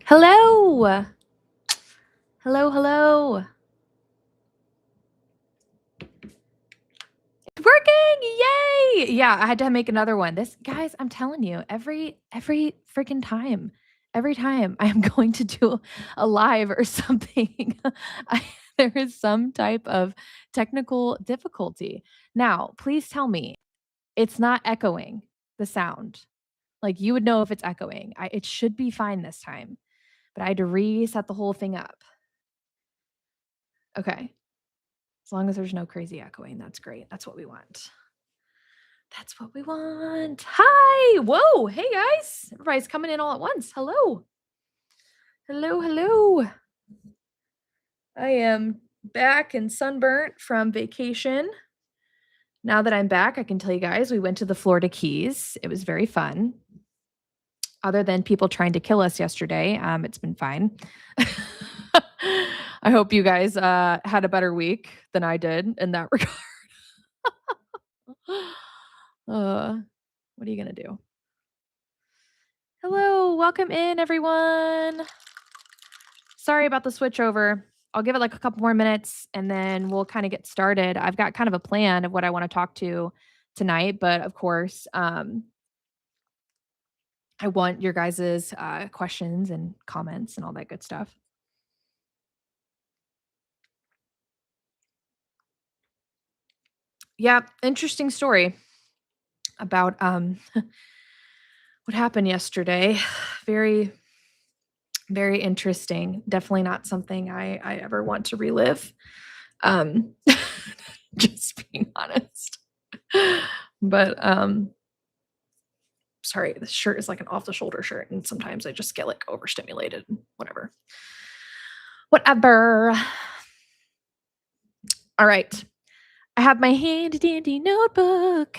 Hello. Hello, hello. It's working. Yay. Yeah, I had to make another one. This guys, I'm telling you, every freaking time. Every time I am going to do a live or something, I, there is some type of technical difficulty. Now, please tell me it's not echoing the sound. Like you would know if it's echoing. It should be fine this time, but I had to reset the whole thing up. Okay. As long as there's no crazy echoing, that's great. That's what we want. That's what we want. Hi. Whoa. Hey, guys. Everybody's coming in all at once. Hello. Hello. Hello. I am back and sunburnt from vacation. Now that I'm back, I can tell you guys we went to the Florida Keys. It was very fun. Other than people trying to kill us yesterday, it's been fine. I hope you guys had a better week than I did in that regard. What are you gonna do? Hello, welcome in, everyone. Sorry about the switch over. I'll give it like a couple more minutes and then we'll kind of get started. I've got kind of a plan of what I want to talk to tonight, but of course, I want your guys' questions and comments and all that good stuff. Yeah, interesting story about what happened yesterday. Very, very interesting. Definitely not something I ever want to relive. Just being honest. But sorry, this shirt is like an off the shoulder shirt, and sometimes I just get like overstimulated. Whatever. Whatever. All right. I have my handy dandy notebook.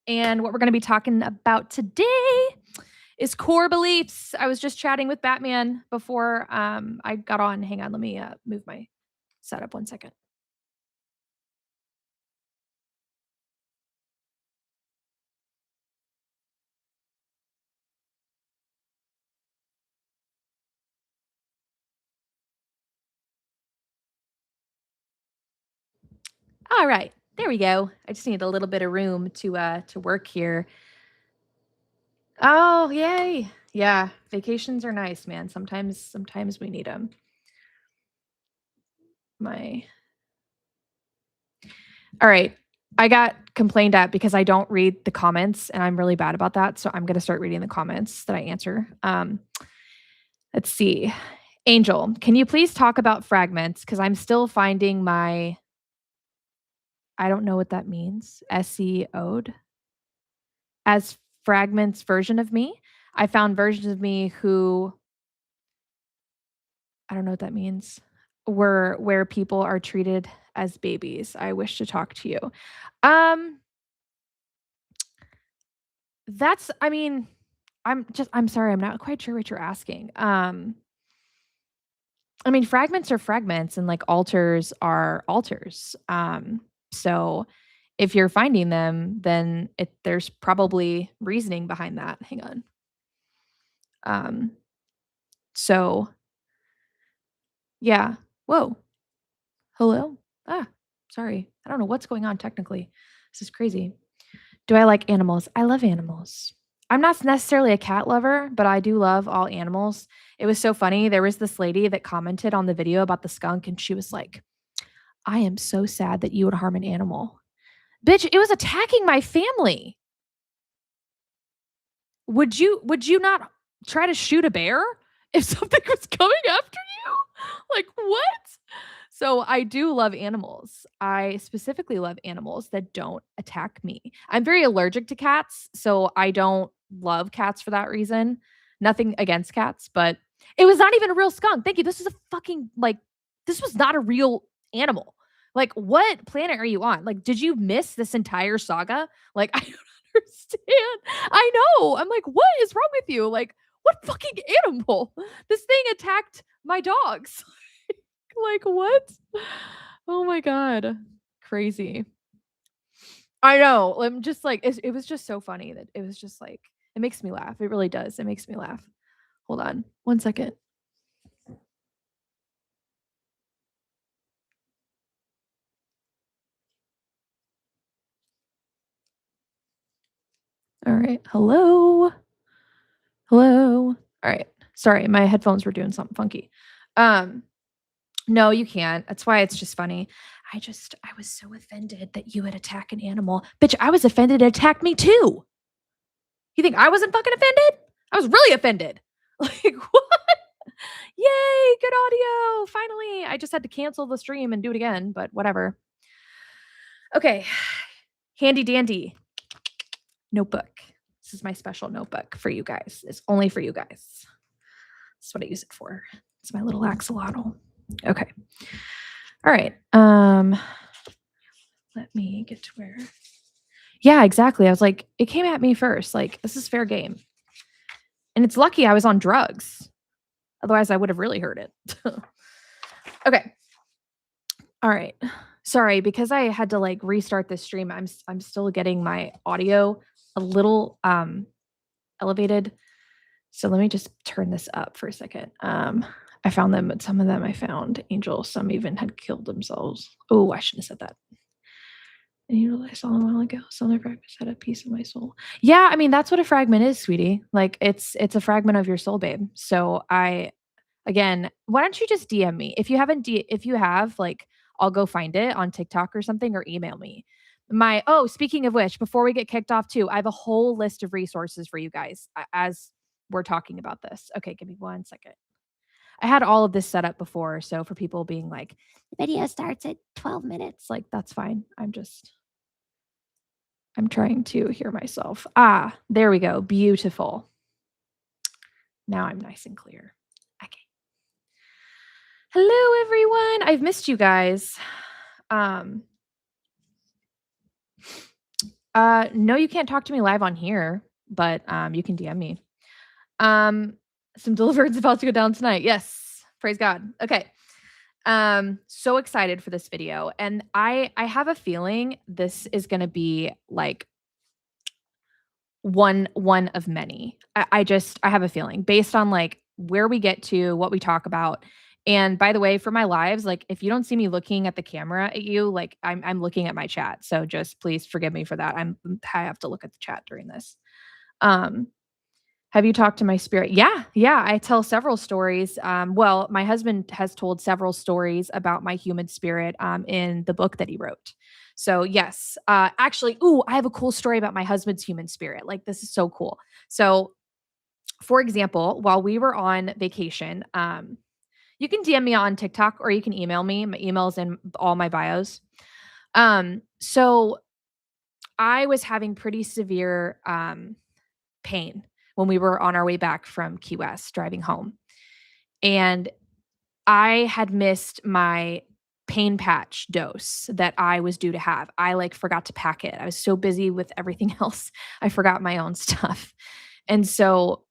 And what we're going to be talking about today is core beliefs. I was just chatting with Batman before I got on. Hang on, let me move my setup 1 second. All right, there we go. I just need a little bit of room to work here. Oh, yay! Yeah, vacations are nice, man. Sometimes we need them. All right. I got complained at because I don't read the comments, and I'm really bad about that. So I'm gonna start reading the comments that I answer. Let's see. Angel, can you please talk about fragments? Because I'm still finding my I don't know what that means. SEO'd as fragments version of me. I found versions of me who I don't know what that means. Where people are treated as babies. I wish to talk to you. Um, that's I mean, I'm sorry, I'm not quite sure what you're asking. I mean, fragments are fragments and like altars are altars. So if you're finding them, then there's probably reasoning behind that. Hang on. Um, so yeah. Whoa. Hello? Ah, sorry. I don't know what's going on technically. This is crazy. Do I like animals? I love animals. I'm not necessarily a cat lover, but I do love all animals. It was so funny. There was this lady that commented on the video about the skunk, and she was like, I am so sad that you would harm an animal. Bitch, it was attacking my family. Would you not try to shoot a bear if something was coming after you? Like, what? So I do love animals. I specifically love animals that don't attack me. I'm very allergic to cats, so I don't love cats for that reason. Nothing against cats, but it was not even a real skunk. Thank you. This is a fucking like this was not a real animal. Like, what planet are you on? Like, did you miss this entire saga? Like, I don't understand. I know. I'm like, what is wrong with you? Like, what fucking animal? This thing attacked my dogs. Like, what? Oh my god. Crazy. I know. I'm just like, it was just so funny that it was just like, it makes me laugh. It really does. It makes me laugh. Hold on 1 second. All right. Hello? Hello? All right. Sorry, my headphones were doing something funky. Um, no, you can't. That's why it's just funny. I was so offended that you would attack an animal. Bitch, I was offended it attacked me too. You think I wasn't fucking offended? I was really offended. Like, what? Yay, good audio. Finally. I just had to cancel the stream and do it again, but whatever. Okay. Handy dandy notebook. This is my special notebook for you guys. It's only for you guys. That's what I use it for. It's my little axolotl. Okay. All right. Let me get to where. Yeah, exactly. I was like, it came at me first. Like, this is fair game. And it's lucky I was on drugs. Otherwise, I would have really heard it. Okay. All right. Sorry, because I had to like restart this stream. I'm still getting my audio a little elevated. So let me just turn this up for a second. I found them, but some of them I found angels. Some even had killed themselves. Oh, I shouldn't have said that. And you know, I saw them a while ago. Some of their fragments had a piece of my soul. Yeah, I mean that's what a fragment is, sweetie. Like it's a fragment of your soul, babe. So again, why don't you just DM me if you haven't? If you have, like, I'll go find it on TikTok or something, or email me. Speaking of which, before we get kicked off too, I have a whole list of resources for you guys as we're talking about this. Okay, give me 1 second. I had all of this set up before, so for people being like, the video starts at 12 minutes, like that's fine. I'm trying to hear myself. Ah, there we go. Beautiful. Now I'm nice and clear. Okay. Hello, everyone. I've missed you guys. No, you can't talk to me live on here, but you can DM me. Some deliverance about to go down tonight. Yes, praise God. Okay. So excited for this video, and I have a feeling this is going to be like one of many. I have a feeling based on like where we get to, what we talk about. And by the way, for my lives, like if you don't see me looking at the camera at you, like I'm looking at my chat. So just please forgive me for that. I have to look at the chat during this. Um have you talked to my spirit? Yeah, yeah. I tell several stories. Well, my husband has told several stories about my human spirit in the book that he wrote. So yes, actually, ooh, I have a cool story about my husband's human spirit. Like this is so cool. So, for example, while we were on vacation, you can DM me on TikTok or you can email me. My email's in all my bios. So I was having pretty severe pain when we were on our way back from Key West driving home. And I had missed my pain patch dose that I was due to have. I like forgot to pack it. I was so busy with everything else. I forgot my own stuff. And so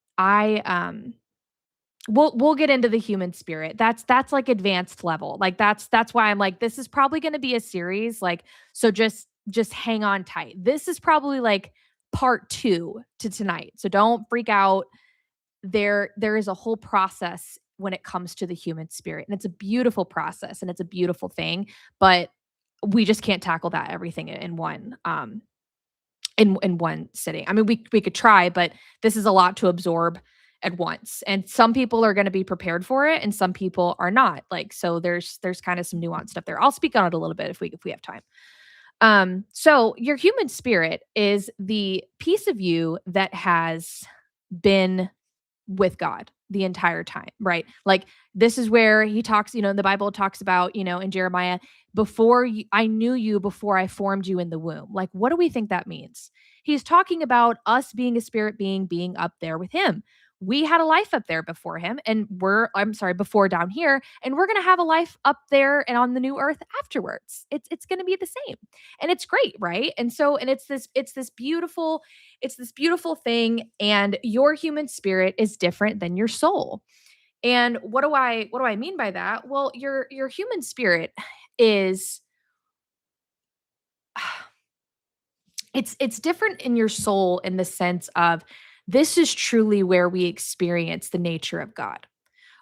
we'll get into the human spirit. That's like advanced level. Like that's why I'm like this is probably going to be a series like so just hang on tight. This is probably like part 2 to tonight. So don't freak out. There is a whole process when it comes to the human spirit, and it's a beautiful process and it's a beautiful thing, but we just can't tackle that everything in one in one sitting. I mean, we could try, but this is a lot to absorb at once. And some people are going to be prepared for it and some people are not. Like so there's kind of some nuanced stuff there. I'll speak on it a little bit if we have time. So your human spirit is the piece of you that has been with God the entire time, right? Like this is where he talks, the Bible talks about, in Jeremiah, I knew you before I formed you in the womb. Like, what do we think that means? He's talking about us being a spirit being up there with him. We had a life up there before him, and before down here, and we're going to have a life up there and on the new earth afterwards. It's going to be the same. And it's great, right? And it's this beautiful thing, and your human spirit is different than your soul. And what do I mean by that? Well, your human spirit is it's different in your soul in the sense of This is truly where we experience the nature of God.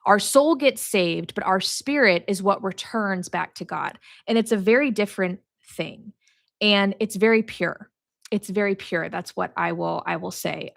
Our soul gets saved, but our spirit is what returns back to God. And it's a very different thing. And it's very pure. It's very pure. That's what I will say.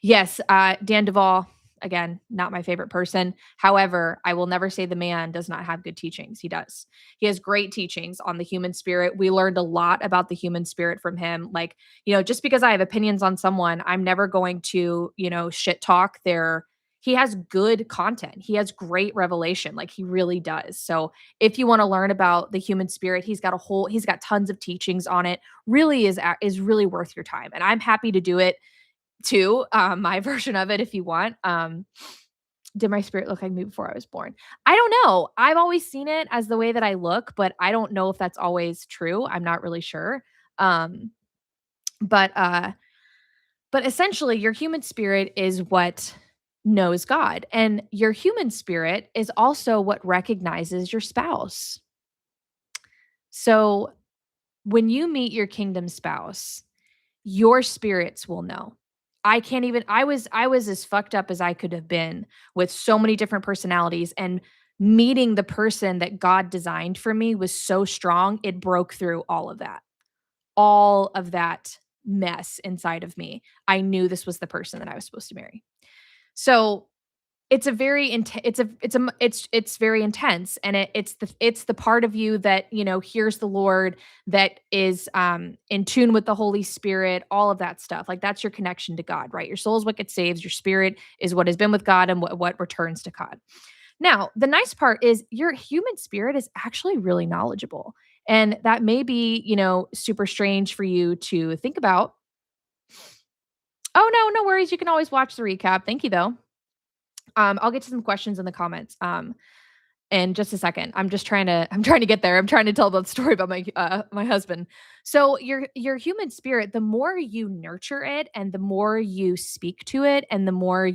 Yes, Dan Duvall, again, not my favorite person. However, I will never say the man does not have good teachings. He does. He has great teachings on the human spirit. We learned a lot about the human spirit from him. Like, just because I have opinions on someone, I'm never going to, shit talk their he has good content. He has great revelation, like he really does. So if you want to learn about the human spirit, he's got tons of teachings on it. Really is really worth your time. And I'm happy to do it too. My version of it if you want. Did my spirit look like me before I was born? I don't know. I've always seen it as the way that I look, but I don't know if that's always true. I'm not really sure. Um, but but essentially, your human spirit is what knows God, and your human spirit is also what recognizes your spouse. So when you meet your kingdom spouse, your spirits will know. I was as fucked up as I could have been with so many different personalities, and meeting the person that God designed for me was so strong, it broke through all of that mess inside of me. I knew this was the person that I was supposed to marry. So it's a very it's very intense, and it's the part of you that hears the Lord, that is in tune with the Holy Spirit, all of that stuff. Like, that's your connection to God, right? Your soul is what gets saved. Your spirit is what has been with God and what returns to God. Now, the nice part is your human spirit is actually really knowledgeable. And that may be, super strange for you to think about. Oh, no, no worries. You can always watch the recap. Thank you, though. I'll get to some questions in the comments. In just a second. I'm trying to get there. I'm trying to tell the story about my husband. So your human spirit, the more you nurture it and the more you speak to it and the more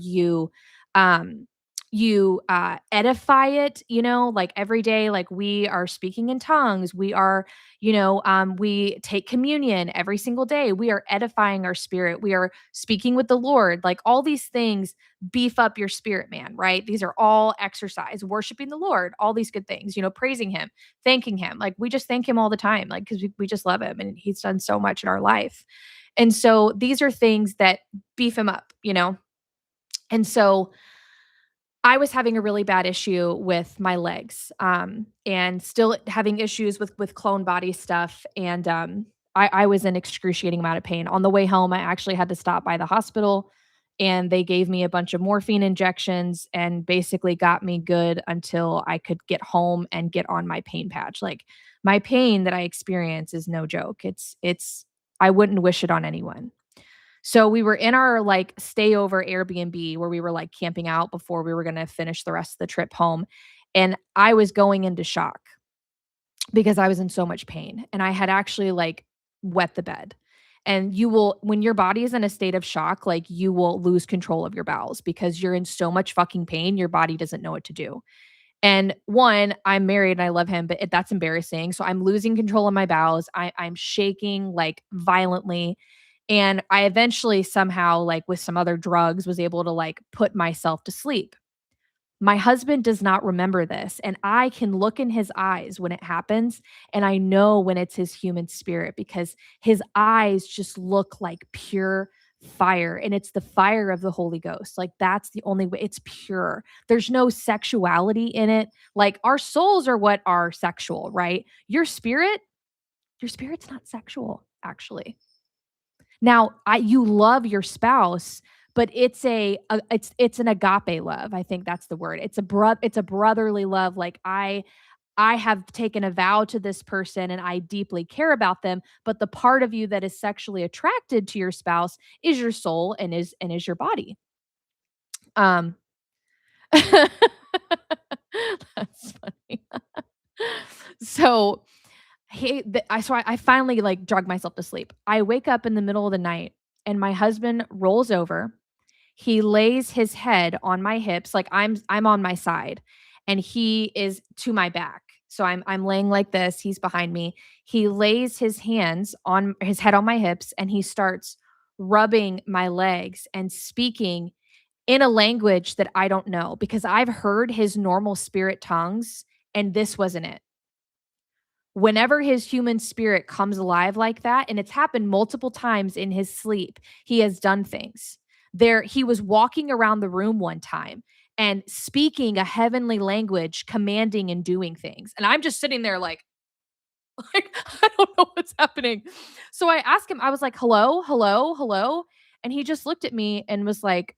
um you edify it, like every day, like we are speaking in tongues, we take communion every single day. We are edifying our spirit. We are speaking with the Lord. Like, all these things beef up your spirit, man, right? These are all exercise, worshiping the Lord, all these good things, praising him, thanking him. Like, we just thank him all the time, like, because we just love him and he's done so much in our life. And so these are things that beef him up. And so I was having a really bad issue with my legs, and still having issues with clone body stuff. And I was in excruciating amount of pain. On the way home, I actually had to stop by the hospital, and they gave me a bunch of morphine injections and basically got me good until I could get home and get on my pain patch. Like, my pain that I experience is no joke. I wouldn't wish it on anyone. So we were in our like stayover Airbnb where we were like camping out before we were going to finish the rest of the trip home. And I was going into shock because I was in so much pain, and I had actually like wet the bed. And when your body is in a state of shock, like, you will lose control of your bowels because you're in so much fucking pain. Your body doesn't know what to do. And one, I'm married and I love him, but that's embarrassing. So I'm losing control of my bowels. I'm shaking like violently. And I eventually somehow, like with some other drugs, was able to like put myself to sleep. My husband does not remember this, and I can look in his eyes when it happens, and I know when it's his human spirit because his eyes just look like pure fire, and it's the fire of the Holy Ghost. Like, that's the only way. It's pure. There's no sexuality in it. Like, our souls are what are sexual, right? Your spirit's not sexual, actually. Now, you love your spouse, but it's an agape love. I think that's the word. It's a brotherly love. Like, I have taken a vow to this person and I deeply care about them, but the part of you that is sexually attracted to your spouse is your soul and is your body. Um That's funny. So, I finally, like, drug myself to sleep. I wake up in the middle of the night, and my husband rolls over. He lays his head on my hips, like, I'm on my side, and he is to my back. So I'm laying like this, he's behind me. He lays his head on my hips, and he starts rubbing my legs and speaking in a language that I don't know because I've heard his normal spirit tongues and this wasn't it. Whenever his human spirit comes alive like that, and it's happened multiple times in his sleep, he has done things. He was walking around the room one time and speaking a heavenly language, commanding and doing things. And I'm just sitting there like, like I don't know what's happening. So I asked him, I was like, hello, hello, hello. And he just looked at me and was like,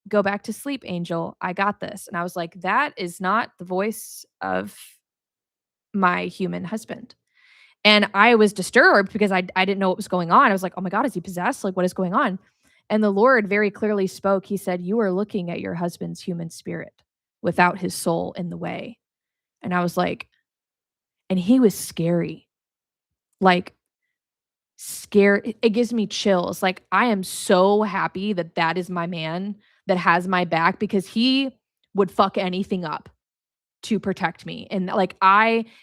go back to sleep, Angel. I got this. And I was like, that is not the voice of my human husband. And I was disturbed because I didn't know what was going on. I was like, "Oh my god, is he possessed? Like, what is going on?" And the Lord very clearly spoke. He said, "You are looking at your husband's human spirit without his soul in the way." And I was like, and he was scary. Like, it gives me chills. Like, I am so happy that that is my man that has my back because he would fuck anything up to protect me. And like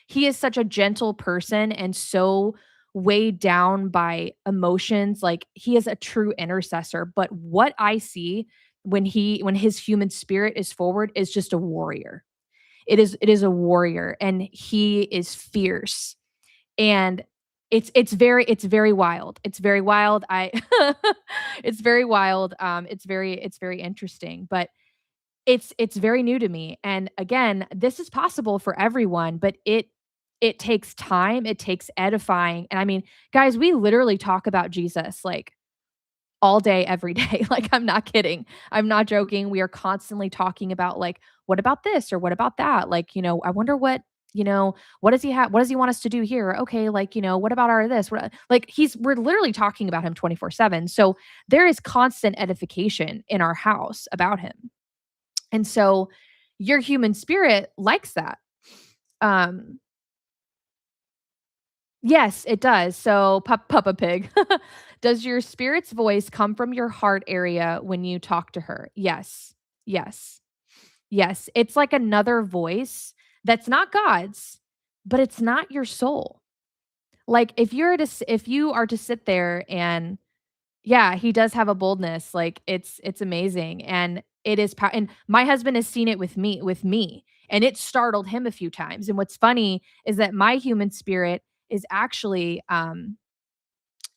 he is such a gentle person and so weighed down by emotions. Like he is a true intercessor. But what I see when his human spirit is forward is just a warrior. It is a warrior and he is fierce. And it's very wild. It's very wild. I it's very wild. It's very interesting. But it's very new to me, and again, this is possible for everyone, but it takes time, it takes edifying, and I mean, guys, we literally talk about Jesus, like, all day, every day, like, I'm not kidding, I'm not joking, we are constantly talking about, like, "What about this?" or "What about that?" Like, "I wonder what does he have? What does he want us to do here? Okay, like, what about our this?" Like, we're literally talking about him 24/7, so there is constant edification in our house about him. And so your human spirit likes that. Um, yes, it does. So Papa Pig. Does your spirit's voice come from your heart area when you talk to her? Yes. Yes. Yes. It's like another voice that's not God's, but it's not your soul. Like if you are to sit there and yeah, he does have a boldness, like, it's amazing, and it is and my husband has seen it with me, and it startled him a few times, and what's funny is that my human spirit is actually,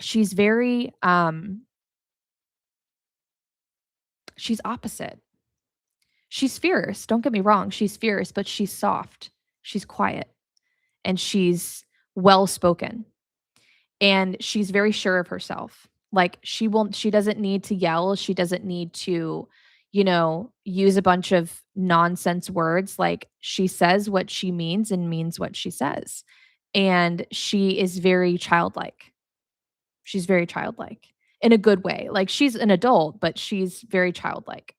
she's very, she's opposite. She's fierce, don't get me wrong, she's fierce, but she's soft, she's quiet, and she's well-spoken. And she's very sure of herself. Like she doesn't need to yell, she doesn't need to, use a bunch of nonsense words. Like she says what she means and means what she says. And she is very childlike. She's very childlike in a good way. Like she's an adult, but she's very childlike.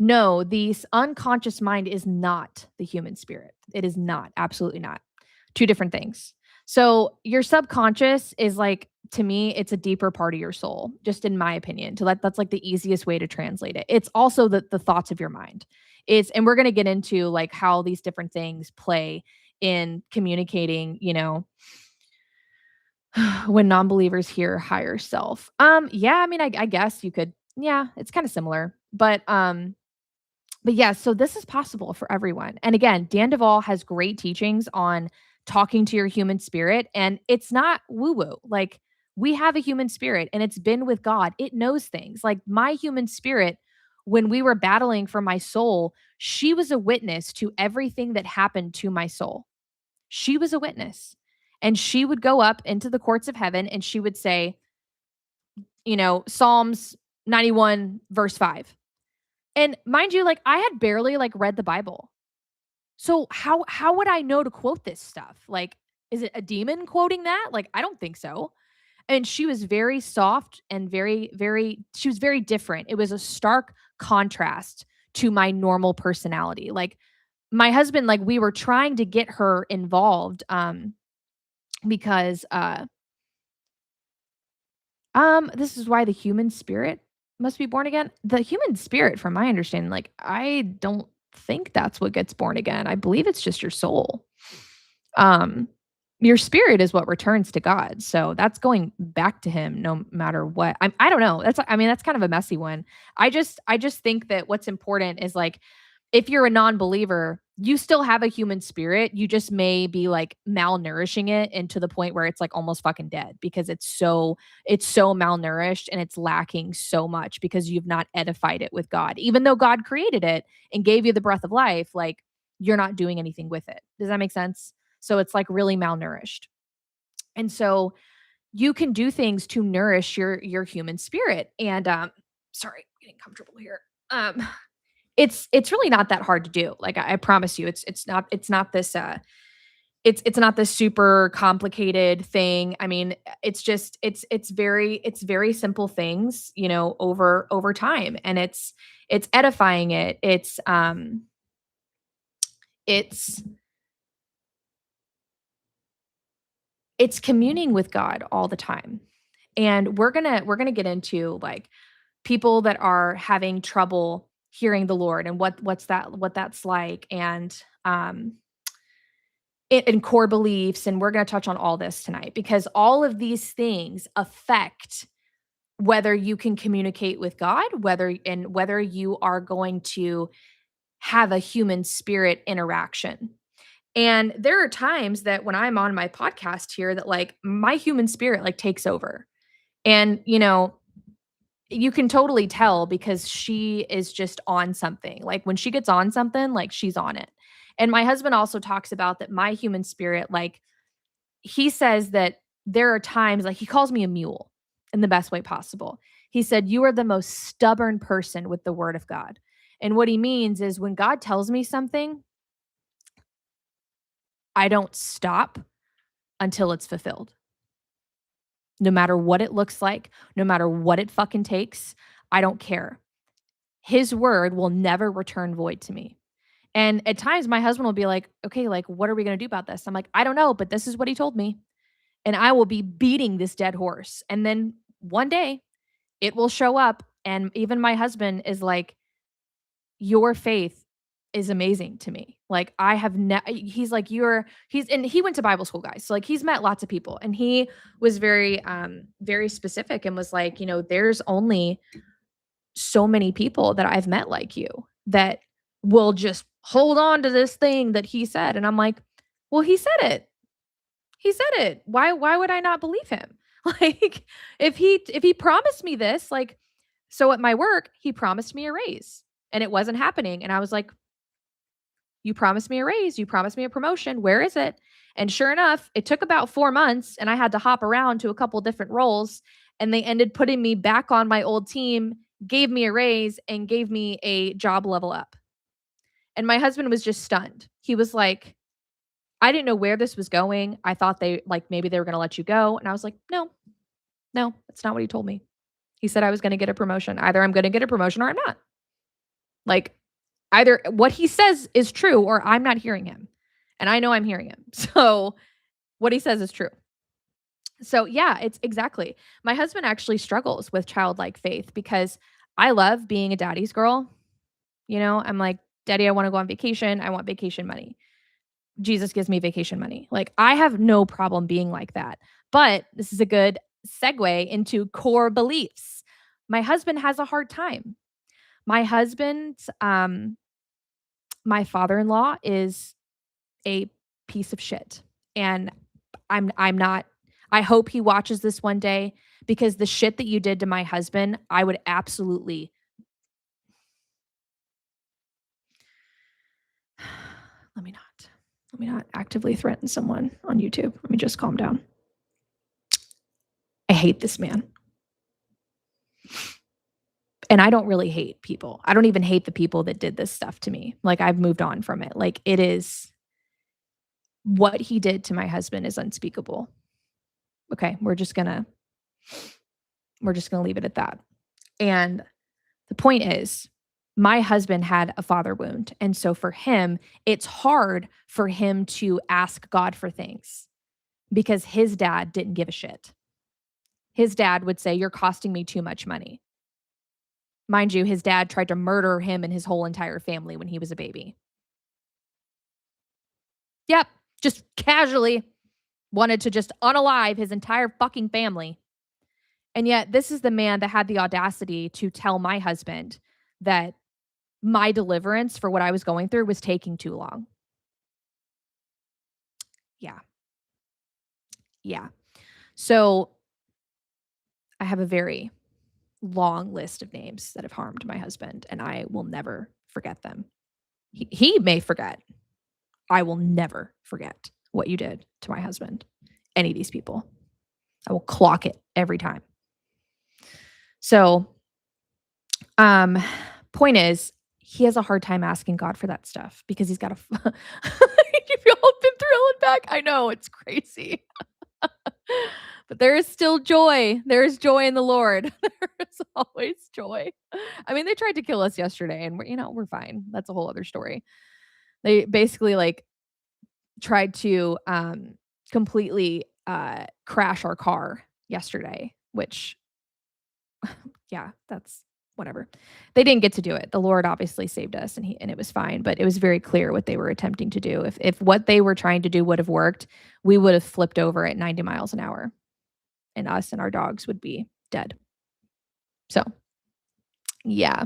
No, the unconscious mind is not the human spirit. It is not, absolutely not. Two different things. So your subconscious is like, to me, it's a deeper part of your soul, just in my opinion. That's like the easiest way to translate it. It's also the thoughts of your mind. And we're gonna get into like how these different things play in communicating, when non-believers hear higher self. Yeah, I mean, I guess you could, yeah, it's kind of similar. But yeah, so this is possible for everyone. And again, Dan Duvall has great teachings on talking to your human spirit, and it's not woo woo. Like, we have a human spirit and it's been with God, it knows things. Like, my human spirit, when we were battling for my soul, she was a witness to everything that happened to my soul. She was a witness. And she would go up into the courts of heaven and she would say, Psalms 91, verse 5. And mind you, like I had barely like read the Bible. So how would I know to quote this stuff? Like, is it a demon quoting that? Like, I don't think so. And she was very soft and she was very different. It was a stark contrast to my normal personality. Like my husband, like we were trying to get her involved because this is why the human spirit must be born again. The human spirit, from my understanding, like I don't think that's what gets born again. I believe it's just your soul. Um, Your spirit is what returns to God, so that's going back to him no matter what. I don't know, that's kind of a messy one. I just think that what's important is, like, if you're a non-believer, you still have a human spirit, you just may be, like, malnourishing it and to the point where it's, like, almost fucking dead because it's so malnourished and it's lacking so much because you've not edified it with God. Even though God created it and gave you the breath of life, like, you're not doing anything with it. Does that make sense? So it's, like, really malnourished. And so you can do things to nourish your human spirit. And sorry, getting comfortable here. Um it's really not that hard to do. Like I promise you, it's not this it's not this super complicated thing. I mean, it's just it's very simple things, over time, and it's edifying it. It's it's communing with God all the time. And we're gonna get into, like, people that are having trouble hearing the Lord and what that's like, and and core beliefs, and we're going to touch on all this tonight because all of these things affect whether you can communicate with God, whether you are going to have a human spirit interaction. And there are times that when I'm on my podcast here that, like, my human spirit, like, takes over. And you can totally tell because she is just on something. Like, when she gets on something, like, she's on it. And my husband also talks about that my human spirit, like, he says that there are times, like, he calls me a mule in the best way possible. He said, "You are the most stubborn person with the word of God." And what he means is when God tells me something, I don't stop until it's fulfilled. No matter what it looks like, no matter what it fucking takes, I don't care. His word will never return void to me. And at times my husband will be like, "Okay, like, what are we gonna do about this?" I'm like, "I don't know, but this is what he told me." And I will be beating this dead horse. And then one day it will show up. And even my husband is like, "Your faith is amazing to me." Like, I have he's like, and he went to Bible school, guys. So, like, he's met lots of people, and he was very specific and was like, "There's only so many people that I've met like you that will just hold on to this thing that he said." And I'm like, "Well, he said it. He said it. Why would I not believe him?" Like, if he promised me this, like, so at my work, he promised me a raise and it wasn't happening. And I was like, "You promised me a raise, you promised me a promotion. Where is it?" And sure enough, it took about 4 months and I had to hop around to a couple different roles, and they ended putting me back on my old team, gave me a raise, and gave me a job level up. And my husband was just stunned. He was like, "I didn't know where this was going. I thought maybe they were gonna let you go." And I was like, "No, no, that's not what he told me. He said I was gonna get a promotion. Either I'm gonna get a promotion or I'm not." Like, either what he says is true or I'm not hearing him. And I know I'm hearing him. So what he says is true. So yeah, it's exactly. My husband actually struggles with childlike faith because I love being a daddy's girl. I'm like, "Daddy, I want to go on vacation. I want vacation money." Jesus gives me vacation money. Like, I have no problem being like that. But this is a good segue into core beliefs. My husband has a hard time. My husband's my father-in-law is a piece of shit. And I'm not I hope he watches this one day because the shit that you did to my husband, I would absolutely let me not. Let me not actively threaten someone on YouTube. Let me just calm down. I hate this man. And I don't really hate people. I don't even hate the people that did this stuff to me. Like, I've moved on from it. Like, it is what he did to my husband is unspeakable. Okay, we're just going to leave it at that. And the point is, my husband had a father wound, and so for him, it's hard for him to ask God for things because his dad didn't give a shit. His dad would say, "You're costing me too much money." Mind you, his dad tried to murder him and his whole entire family when he was a baby. Yep, just casually. wanted to just unalive his entire fucking family. And yet, this is the man that had the audacity to tell my husband that my deliverance for what I was going through was taking too long. Yeah. Yeah. So I have a very long list of names that have harmed my husband, and I will never forget them. He may forget. I will never forget what you did to my husband. Any of these people. I will clock it every time. So, um, point is, he has a hard time asking God for that stuff because he's got a you've all been through hell and back. I know, it's crazy. But there is still joy. There is joy in the Lord. There is always joy. I mean, they tried to kill us yesterday and we're fine. That's a whole other story. They basically like tried to completely crash our car yesterday, which yeah, that's whatever. They didn't get to do it. The Lord obviously saved us and it was fine, but it was very clear what they were attempting to do. If what they were trying to do would have worked, we would have flipped over at 90 miles an hour and us and our dogs would be dead. So, yeah.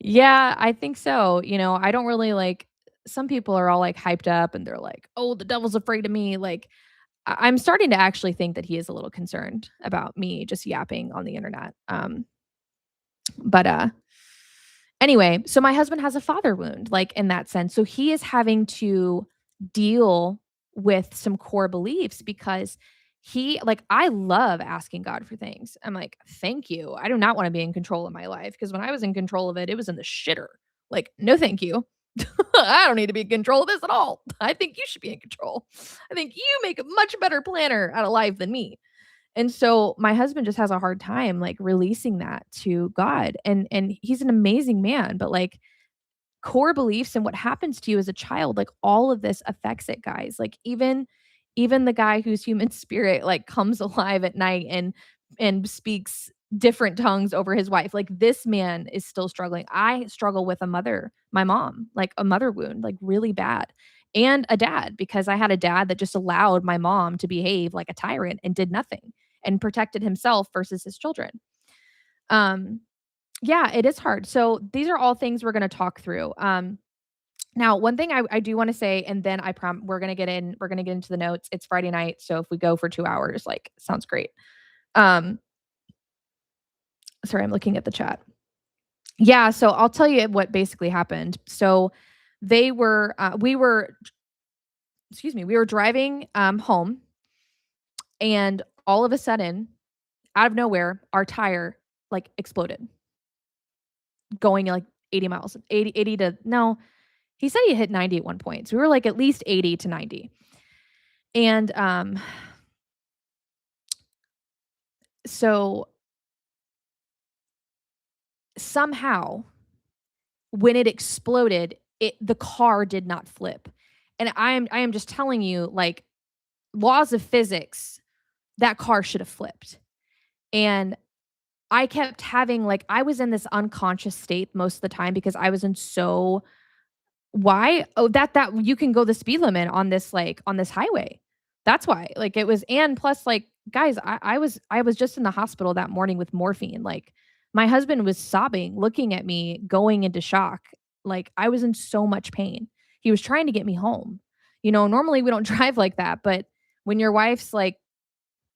Yeah, I think so. I don't really some people are all like hyped up and they're like, "Oh, the devil's afraid of me." Like I'm starting to actually think that he is a little concerned about me just yapping on the internet. But anyway, so my husband has a father wound, like in that sense. So he is having to deal with some core beliefs because I love asking God for things. I'm like, thank you. I do not want to be in control of my life because when I was in control of it, it was in the shitter. Like, no, thank you. I don't need to be in control of this at all. I think you should be in control. I think you make a much better planner out of life than me. And so my husband just has a hard time like releasing that to God. And he's an amazing man, but like core beliefs and what happens to you as a child, like all of this affects it, guys. Like even the guy whose human spirit like comes alive at night and speaks different tongues over his wife. Like this man is still struggling. I struggle with my mom, like a mother wound, like really bad. And a dad, because I had a dad that just allowed my mom to behave like a tyrant and did nothing and protected himself versus his children. Um, yeah, it is hard. So these are all things we're going to talk through. Now, one thing I do want to say, and then we're gonna get into the notes. It's Friday night, so if we go for 2 hours, like sounds great. Um, sorry, I'm looking at the chat. Yeah, so I'll tell you what basically happened. So we were driving home, and all of a sudden, out of nowhere, our tire like exploded, going like 80 miles, 80 to no, he said he hit 90 at one point. So we were like at least 80 to 90. And so somehow when it exploded, the car did not flip. And I am just telling you, like, laws of physics, that car should have flipped. And I kept having I was in this unconscious state most of the time because I was in so why? Oh, that you can go the speed limit on this, on this highway. That's why. Like, it was and plus, guys, I was just in the hospital that morning with morphine. Like, my husband was sobbing, looking at me, going into shock. Like, I was in so much pain. He was trying to get me home. Normally we don't drive like that, but when your wife's,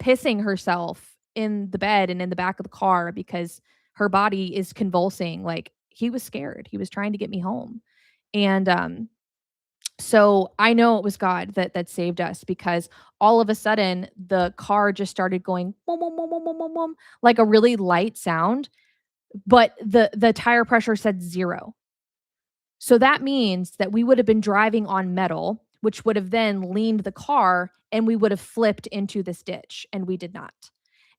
pissing herself in the bed and in the back of the car because her body is convulsing, he was scared. He was trying to get me home. And so I know it was God that saved us because all of a sudden the car just started going boom, boom, boom, boom, boom, boom, boom, like a really light sound, but the tire pressure said 0. So that means that we would have been driving on metal, which would have then leaned the car and we would have flipped into this ditch, and we did not.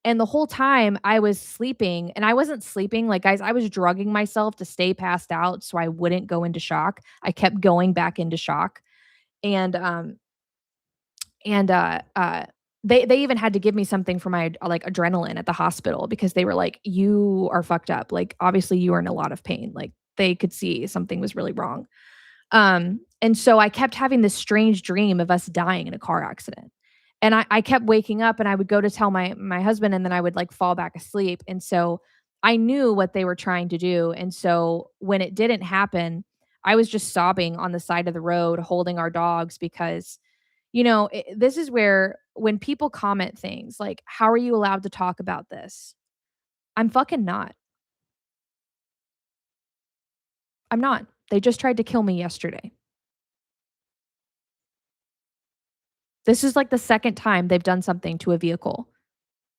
And the whole time I was sleeping, and I wasn't sleeping, guys, I was drugging myself to stay passed out so I wouldn't go into shock. I kept going back into shock. And and they even had to give me something for my adrenaline at the hospital because they were like, "You are fucked up. Like, obviously you are in a lot of pain." Like, they could see something was really wrong. And so I kept having this strange dream of us dying in a car accident. And I kept waking up and I would go to tell my husband and then I would like fall back asleep. And so I knew what they were trying to do. And so when it didn't happen, I was just sobbing on the side of the road holding our dogs because this is where when people comment things like, "How are you allowed to talk about this?" I'm fucking not. I'm not. They just tried to kill me yesterday. This is like the second time they've done something to a vehicle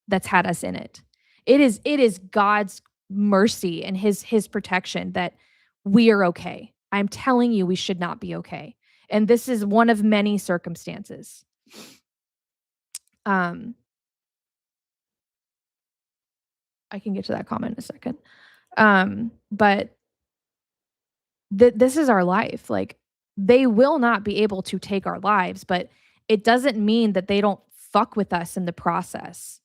that's had us in it. It is God's mercy and his protection that we are okay. I'm telling you we should not be okay. And this is one of many circumstances. Um, I can get to that comment in a second. But this is our life. Like, they will not be able to take our lives, but it doesn't mean that they don't fuck with us in the process.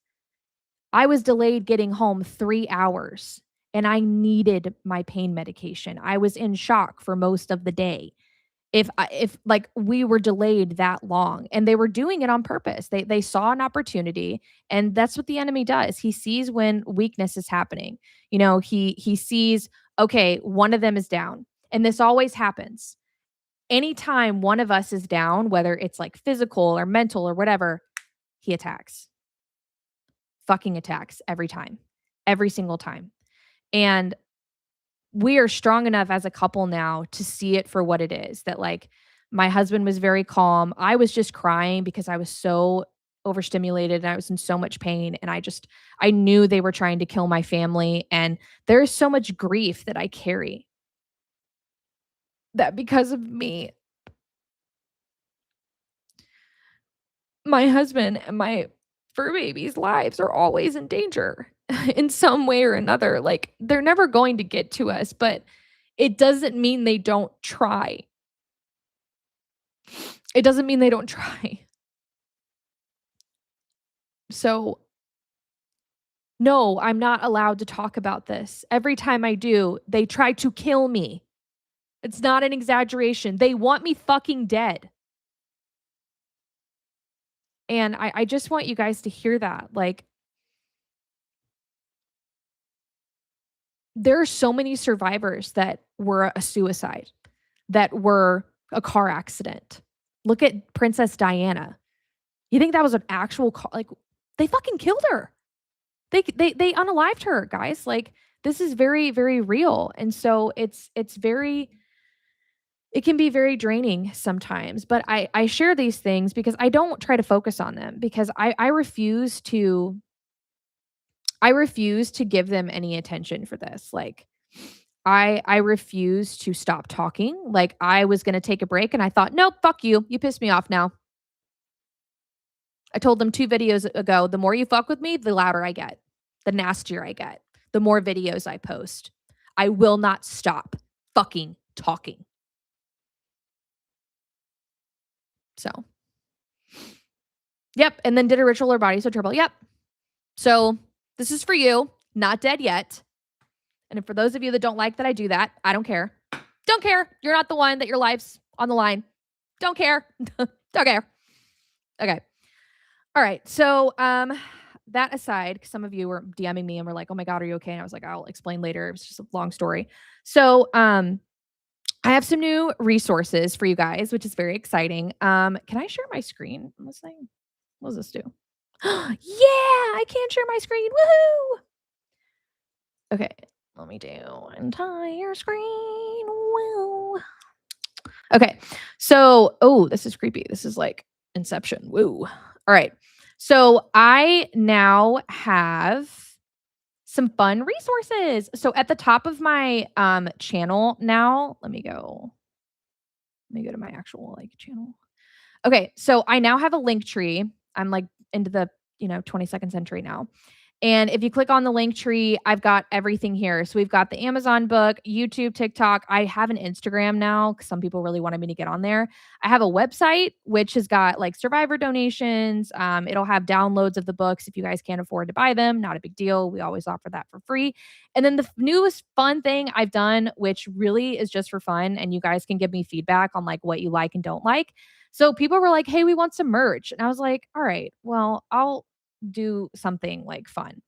I was delayed getting home 3 hours, and I needed my pain medication. I was in shock for most of the day. If, like, we were delayed that long, and they were doing it on purpose. They saw an opportunity, and that's what the enemy does. He sees when weakness is happening. He sees, okay, one of them is down, and this always happens. Anytime one of us is down, whether it's, like, physical or mental or whatever, he attacks. Fucking attacks every time. Every single time. And we are strong enough as a couple now to see it for what it is, that, like, my husband was very calm. I was just crying because I was so overstimulated and I was in so much pain, and I knew they were trying to kill my family, and there is so much grief that I carry that because of me, my husband and my fur baby's lives are always in danger in some way or another. Like, they're never going to get to us, but it doesn't mean they don't try. It doesn't mean they don't try. So, no, I'm not allowed to talk about this. Every time I do, they try to kill me. It's not an exaggeration. They want me fucking dead. And I just want you guys to hear that. Like, there are so many survivors that were a suicide, that were a car accident. Look at Princess Diana. You think that was an actual car? Like, they fucking killed her. They unalived her, guys. Like, this is very, very real. And so it can be very draining sometimes. But I share these things because I don't try to focus on them, because I refuse to give them any attention for this. Like, I refuse to stop talking. Like, I was gonna take a break and I thought, "Nope, fuck you. You pissed me off now." I told them 2 videos ago, the more you fuck with me, the louder I get, the nastier I get, the more videos I post. I will not stop fucking talking. So, yep, and then did a ritual or body so trouble. Yep. So, this is for you, not dead yet. And for those of you that don't like that I do that, I don't care. Don't care. You're not the one that your life's on the line. Don't care. Don't care. Okay. All right. So, that aside, 'cause some of you were DMing me and were like, "Oh my god, are you okay?" And I was like, "I'll explain later." It was just a long story. So, I have some new resources for you guys, which is very exciting. Can I share my screen on this thing? What does this do? Yeah, I can share my screen. Woohoo! Okay, let me do entire screen. Woo. Okay. So, oh, this is creepy. This is like Inception. Woo. All right. So, I now have some fun resources. So, at the top of my channel now, let me go to my actual like channel. Okay, so I now have a link tree. I'm like into the, 22nd century now. And if you click on the link tree, I've got everything here. So we've got the Amazon book, YouTube, TikTok. I have an Instagram now because some people really wanted me to get on there. I have a website which has got like survivor donations. It'll have downloads of the books if you guys can't afford to buy them. Not a big deal. We always offer that for free. And then the newest fun thing I've done, which really is just for fun, and you guys can give me feedback on like what you like and don't like. So people were like, "Hey, we want some merch," and I was like, "All right, well, I'll do something like fun."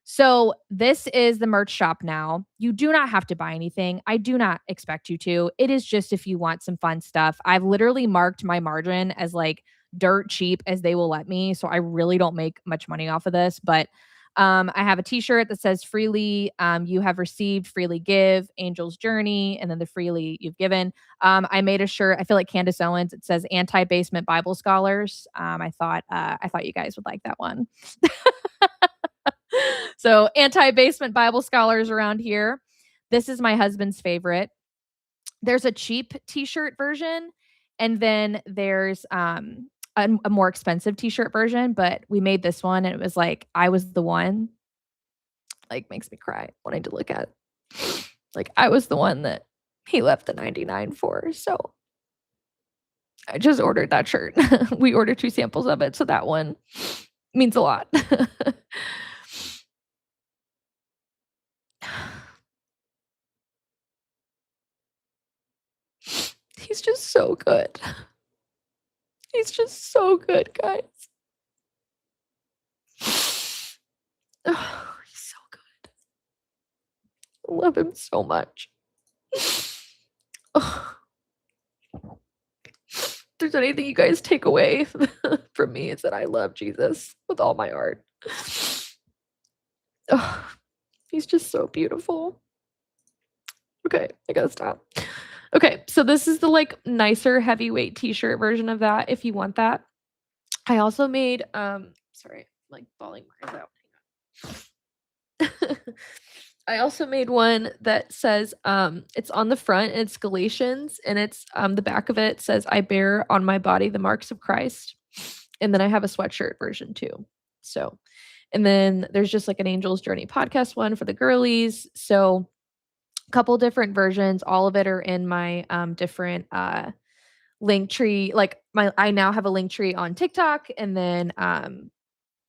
So this is the merch shop now. You do not have to buy anything. I do not expect you to. It is just if you want some fun stuff. I've literally marked my margin as like dirt cheap as they will let me. So I really don't make much money off of this. But I have a t-shirt that says freely you have received, freely give, Angel's Journey, and then the freely you've given. I made a shirt. I feel like Candace Owens. It says anti-basement Bible scholars. I thought you guys would like that one. So anti-basement Bible scholars around here. This is my husband's favorite. There's a cheap t-shirt version, and then there's a more expensive t-shirt version, but we made this one and it was like I was the one. Like makes me cry wanting to look at. Like I was the one that he left the 99 for. So I just ordered that shirt. We ordered 2 samples of it, so that one means a lot. He's just so good. He's just so good, guys. Oh, he's so good. I love him so much. Oh. If there's anything you guys take away from me, is that I love Jesus with all my heart. Oh, he's just so beautiful. Okay, I gotta stop. Okay, so this is the like nicer heavyweight t-shirt version of that if you want that. I also made sorry, I'm like bawling my eyes out. I also made one that says it's on the front and it's Galatians, and it's the back of it says I bear on my body the marks of Christ. And then I have a sweatshirt version too. So, and then there's just like an Angel's Journey podcast one for the girlies. So couple different versions. All of it are in my different link tree. Like I now have a link tree on TikTok, and then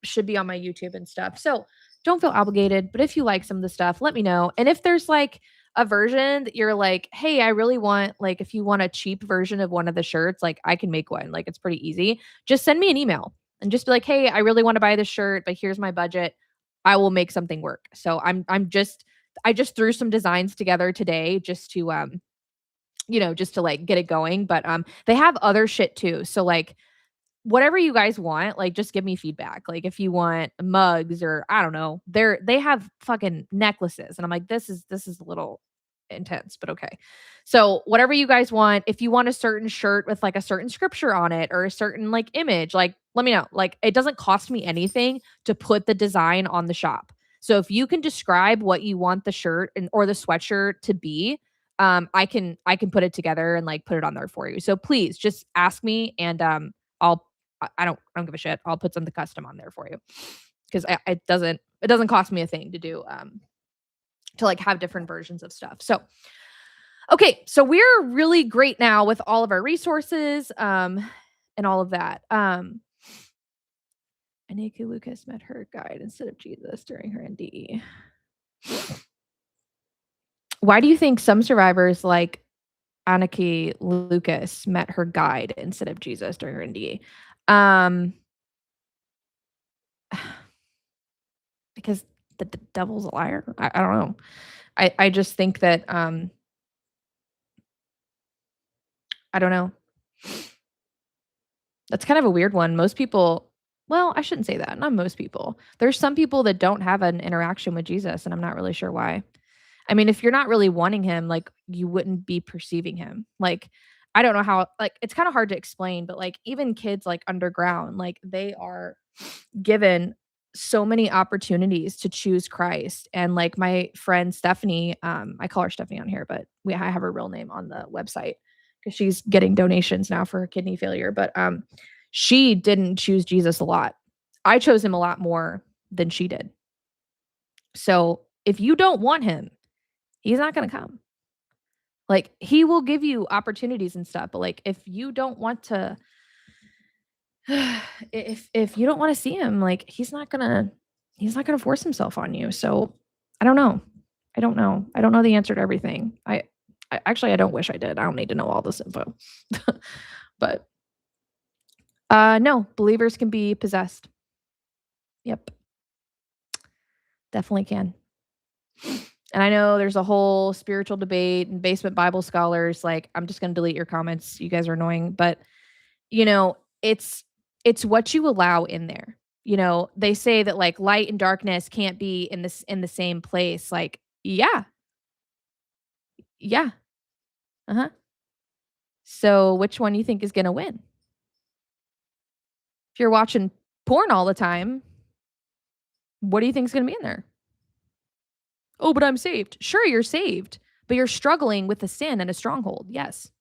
should be on my YouTube and stuff. So don't feel obligated, but if you like some of the stuff, let me know. And if there's like a version that you're like, hey, I really want, like, if you want a cheap version of one of the shirts, like I can make one. Like it's pretty easy. Just send me an email and just be like, hey, I really want to buy this shirt, but here's my budget. I will make something work. So I just threw some designs together today just to just to like get it going. But they have other shit too. So like whatever you guys want, like just give me feedback. Like if you want mugs or I don't know, they have fucking necklaces. And I'm like, this is a little intense, but okay. So whatever you guys want, if you want a certain shirt with like a certain scripture on it or a certain like image, like let me know. Like it doesn't cost me anything to put the design on the shop. So if you can describe what you want the shirt or the sweatshirt to be, I can put it together and like put it on there for you. So please just ask me and I'll I don't give a shit. I'll put something custom on there for you because it doesn't cost me a thing to do to like have different versions of stuff. So okay, so we're really great now with all of our resources and all of that. Annika Lucas met her guide instead of Jesus during her NDE. Why do you think some survivors like Annika Lucas met her guide instead of Jesus during her NDE? Because the devil's a liar. I don't know. I just think that I don't know. That's kind of a weird one. Most people, well, I shouldn't say that. Not most people. There's some people that don't have an interaction with Jesus, and I'm not really sure why. I mean, if you're not really wanting him, like you wouldn't be perceiving him. Like, I don't know how, like, it's kind of hard to explain, but like even kids like underground, like they are given so many opportunities to choose Christ. And like my friend Stephanie, I call her Stephanie on here, but I have her real name on the website because she's getting donations now for her kidney failure. But she didn't choose Jesus a lot. I chose him a lot more than she did. So if you don't want him, he's not gonna come. Like, he will give you opportunities and stuff, but, like, if you don't want to if you don't wanna see him, like, he's not gonna force himself on you, so I don't know. I don't know. I don't know the answer to everything. I actually, I don't wish I did. I don't need to know all this info. But, no, believers can be possessed. Yep, definitely can. And I know there's a whole spiritual debate and basement Bible scholars, like, I'm just gonna delete your comments, you guys are annoying, but, you know, it's what you allow in there. They say that, like, light and darkness can't be in the same place, like, yeah, yeah, uh-huh. So, which one you think is gonna win? If you're watching porn all the time, what do you think is gonna be in there? "Oh, but I'm saved." Sure, you're saved, but you're struggling with a sin and a stronghold, yes.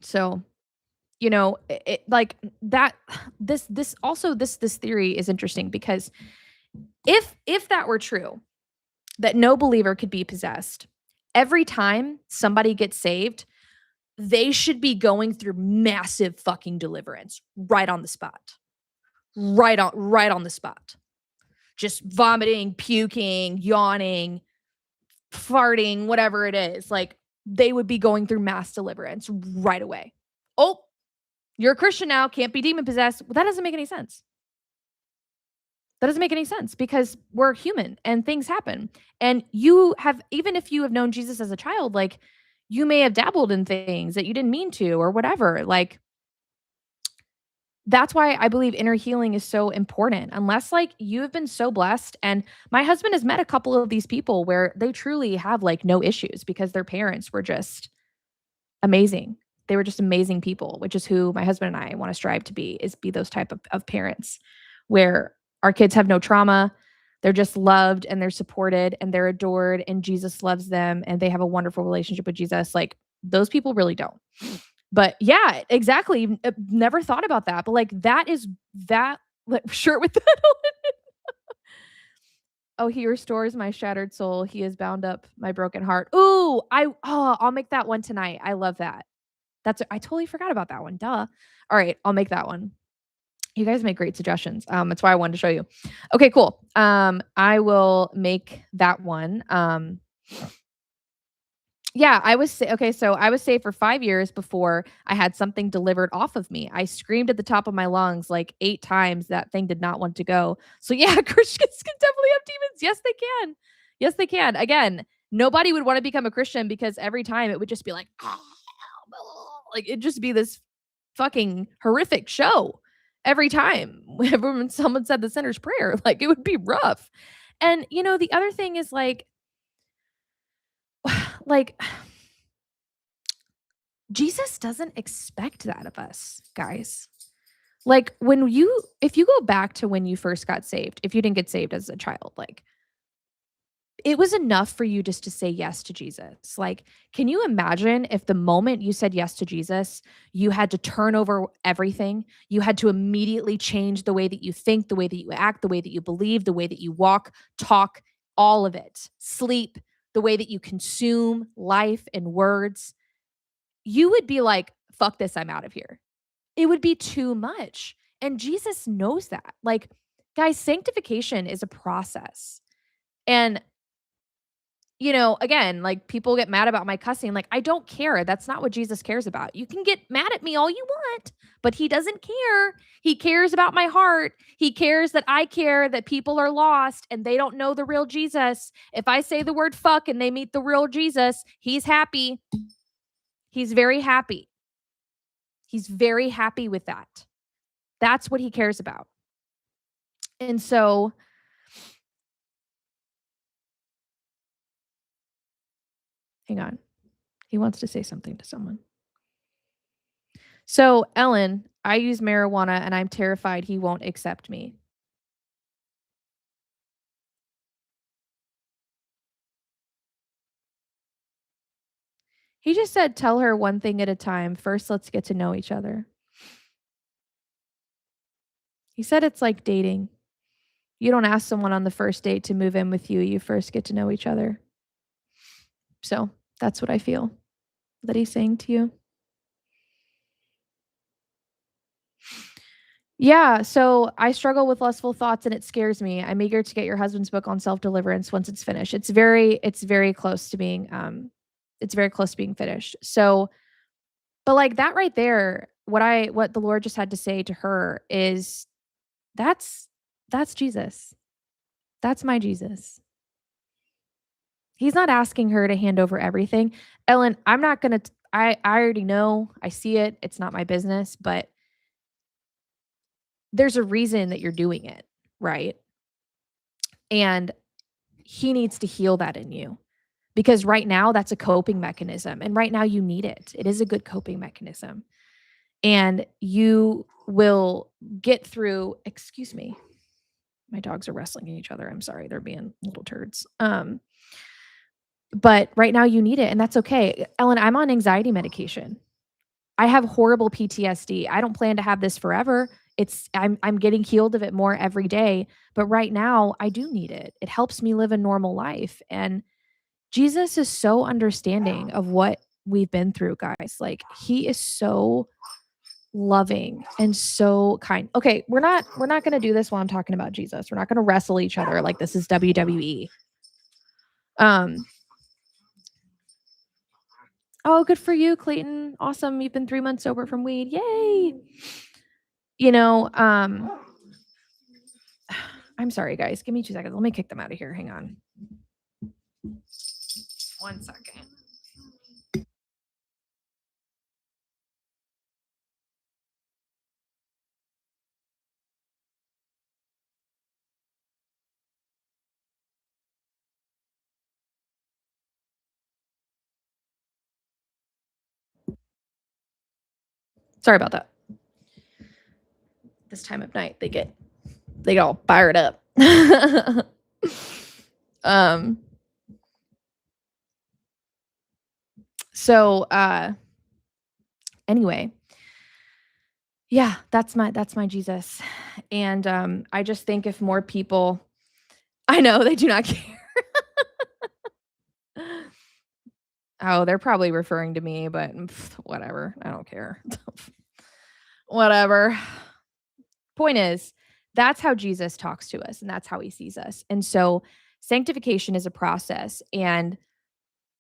So, like, that this theory is interesting because if that were true, that no believer could be possessed, every time somebody gets saved, they should be going through massive fucking deliverance right on the spot. Right on the spot. Just vomiting, puking, yawning, farting, whatever it is. Like, they would be going through mass deliverance right away. Oh, you're a Christian now, can't be demon possessed. Well, that doesn't make any sense. That doesn't make any sense because we're human and things happen. And you have, even if you have known Jesus as a child, like, you may have dabbled in things that you didn't mean to or whatever. Like, that's why I believe inner healing is so important. Unless, like, you have been so blessed. And my husband has met a couple of these people where they truly have, like, no issues because their parents were just amazing. They were just amazing people, which is who my husband and I want to strive to be, is be those type of parents where our kids have no trauma. They're just loved and they're supported and they're adored and Jesus loves them and they have a wonderful relationship with Jesus. Like, those people really don't. But yeah, exactly. Never thought about that. But, like, that is that, like, shirt with that on it. Oh, he restores my shattered soul. He has bound up my broken heart. Ooh, I'll make that one tonight. I love that. I totally forgot about that one. Duh. All right, I'll make that one. You guys make great suggestions. That's why I wanted to show you. Okay, cool. I will make that one. Yeah, okay, so I was saved for 5 years before I had something delivered off of me. I screamed at the top of my lungs like 8 times that thing did not want to go. So yeah, Christians can definitely have demons. Yes, they can. Yes, they can. Again, nobody would wanna become a Christian because every time it would just be like, like, it'd just be this fucking horrific show every time when someone said the sinner's prayer, like, it would be rough. And, the other thing is, like, Jesus doesn't expect that of us, guys. Like, if you go back to when you first got saved, if you didn't get saved as a child, like, it was enough for you just to say yes to Jesus. Like, can you imagine if the moment you said yes to Jesus, you had to turn over everything? You had to immediately change the way that you think, the way that you act, the way that you believe, the way that you walk, talk, all of it, sleep, the way that you consume life and words. You would be like, fuck this, I'm out of here. It would be too much. And Jesus knows that. Like, guys, sanctification is a process. And, again, like, people get mad about my cussing. Like, I don't care. That's not what Jesus cares about. You can get mad at me all you want, but he doesn't care. He cares about my heart. He cares that I care that people are lost and they don't know the real Jesus. If I say the word fuck and they meet the real Jesus, he's happy. He's very happy. He's very happy with that. That's what he cares about. And so, hang on. He wants to say something to someone. So, Ellen, I use marijuana and I'm terrified he won't accept me. He just said, tell her one thing at a time. First, let's get to know each other. He said it's like dating. You don't ask someone on the first date to move in with you. You first get to know each other. So that's what I feel that he's saying to you. Yeah, so I struggle with lustful thoughts and it scares me. I'm eager to get your husband's book on self-deliverance once it's finished. It's very close to being it's very close to being finished. So, but like that right there, what the Lord just had to say to her is that's that's Jesus. That's my Jesus. He's not asking her to hand over everything. Ellen, I'm not going to I already know. I see it. It's not my business, but there's a reason that you're doing it, right? And he needs to heal that in you because right now that's a coping mechanism and right now you need it. It is a good coping mechanism. And you will get through, excuse me. My dogs are wrestling each other. I'm sorry. They're being little turds. But right now you need it and that's okay. Ellen, I'm on anxiety medication. I have horrible PTSD. I don't plan to have this forever. I'm getting healed of it more every day, but right now I do need it. It helps me live a normal life and Jesus is so understanding of what we've been through, guys. Like he is so loving and so kind. Okay, we're not going to do this while I'm talking about Jesus. We're not going to wrestle each other like this is WWE. Um Oh, good for you, Clayton. Awesome. You've been 3 months sober from weed. Yay. You know, I'm sorry, guys. Give me 2 seconds. Let me kick them out of here. Hang on. 1 second. Sorry about that. This time of night, they get all fired up. um so anyway, yeah, that's my Jesus. And I just think if more people I know they do not care. Oh, they're probably referring to me, but whatever. I don't care. Whatever. Point is, that's how Jesus talks to us and that's how he sees us. And so sanctification is a process. And,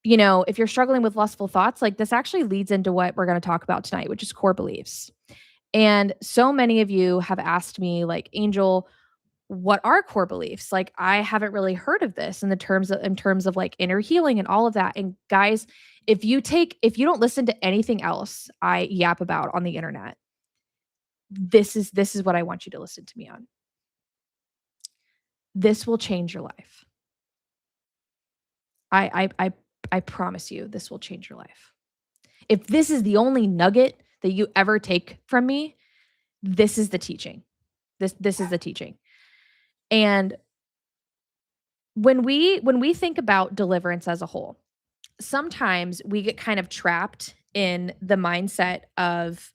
you know, if you're struggling with lustful thoughts, like this actually leads into what we're going to talk about tonight, which is core beliefs. And so many of you have asked me, like, Angel, what are core beliefs? Like, I haven't really heard of this in terms of like inner healing and all of that. And guys, if you don't listen to anything else I yap about on the internet, this is what I want you to listen to me on. This will change your life. I promise you this will change your life. If this is the only nugget that you ever take from me, this is the teaching. This is the teaching. And when we think about deliverance as a whole, sometimes we get kind of trapped in the mindset of,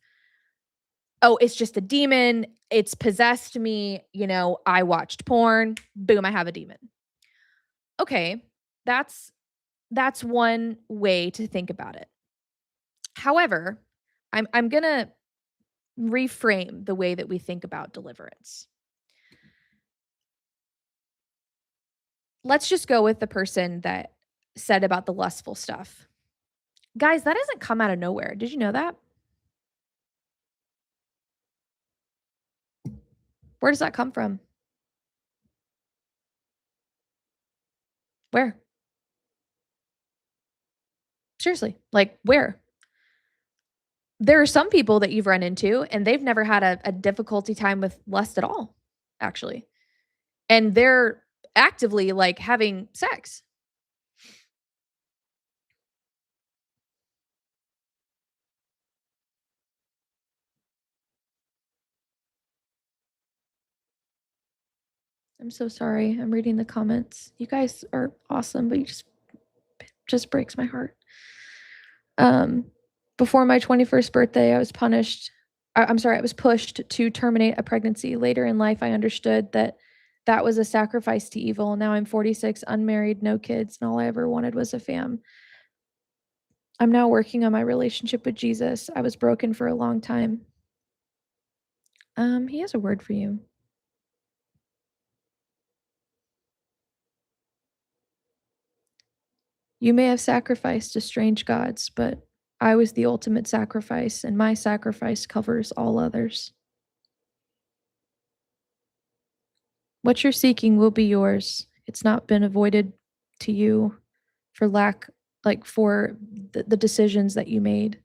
oh, it's just a demon, it's possessed me, you know, I watched porn, boom, I have a demon. Okay, that's one way to think about it. However, I'm going to reframe the way that we think about deliverance. Let's just go with the person that said about the lustful stuff. Guys, that doesn't come out of nowhere. Did you know that? Where does that come from? Where? Seriously, like where? There are some people that you've run into and they've never had a difficulty time with lust at all, actually. And they're actively like having sex. I'm so sorry. I'm reading the comments. You guys are awesome, but you just breaks my heart. Um, Before my 21st birthday, I was punished. I'm sorry, I was pushed to terminate a pregnancy. Later in life, I understood that That was a sacrifice to evil. Now I'm 46, unmarried, no kids, and all I ever wanted was a fam. I'm now working on my relationship with Jesus. I was broken for a long time. He has a word for you. You may have sacrificed to strange gods, but I was the ultimate sacrifice, and my sacrifice covers all others. What you're seeking will be yours. It's not been avoided to you for lack, like for the decisions that you made.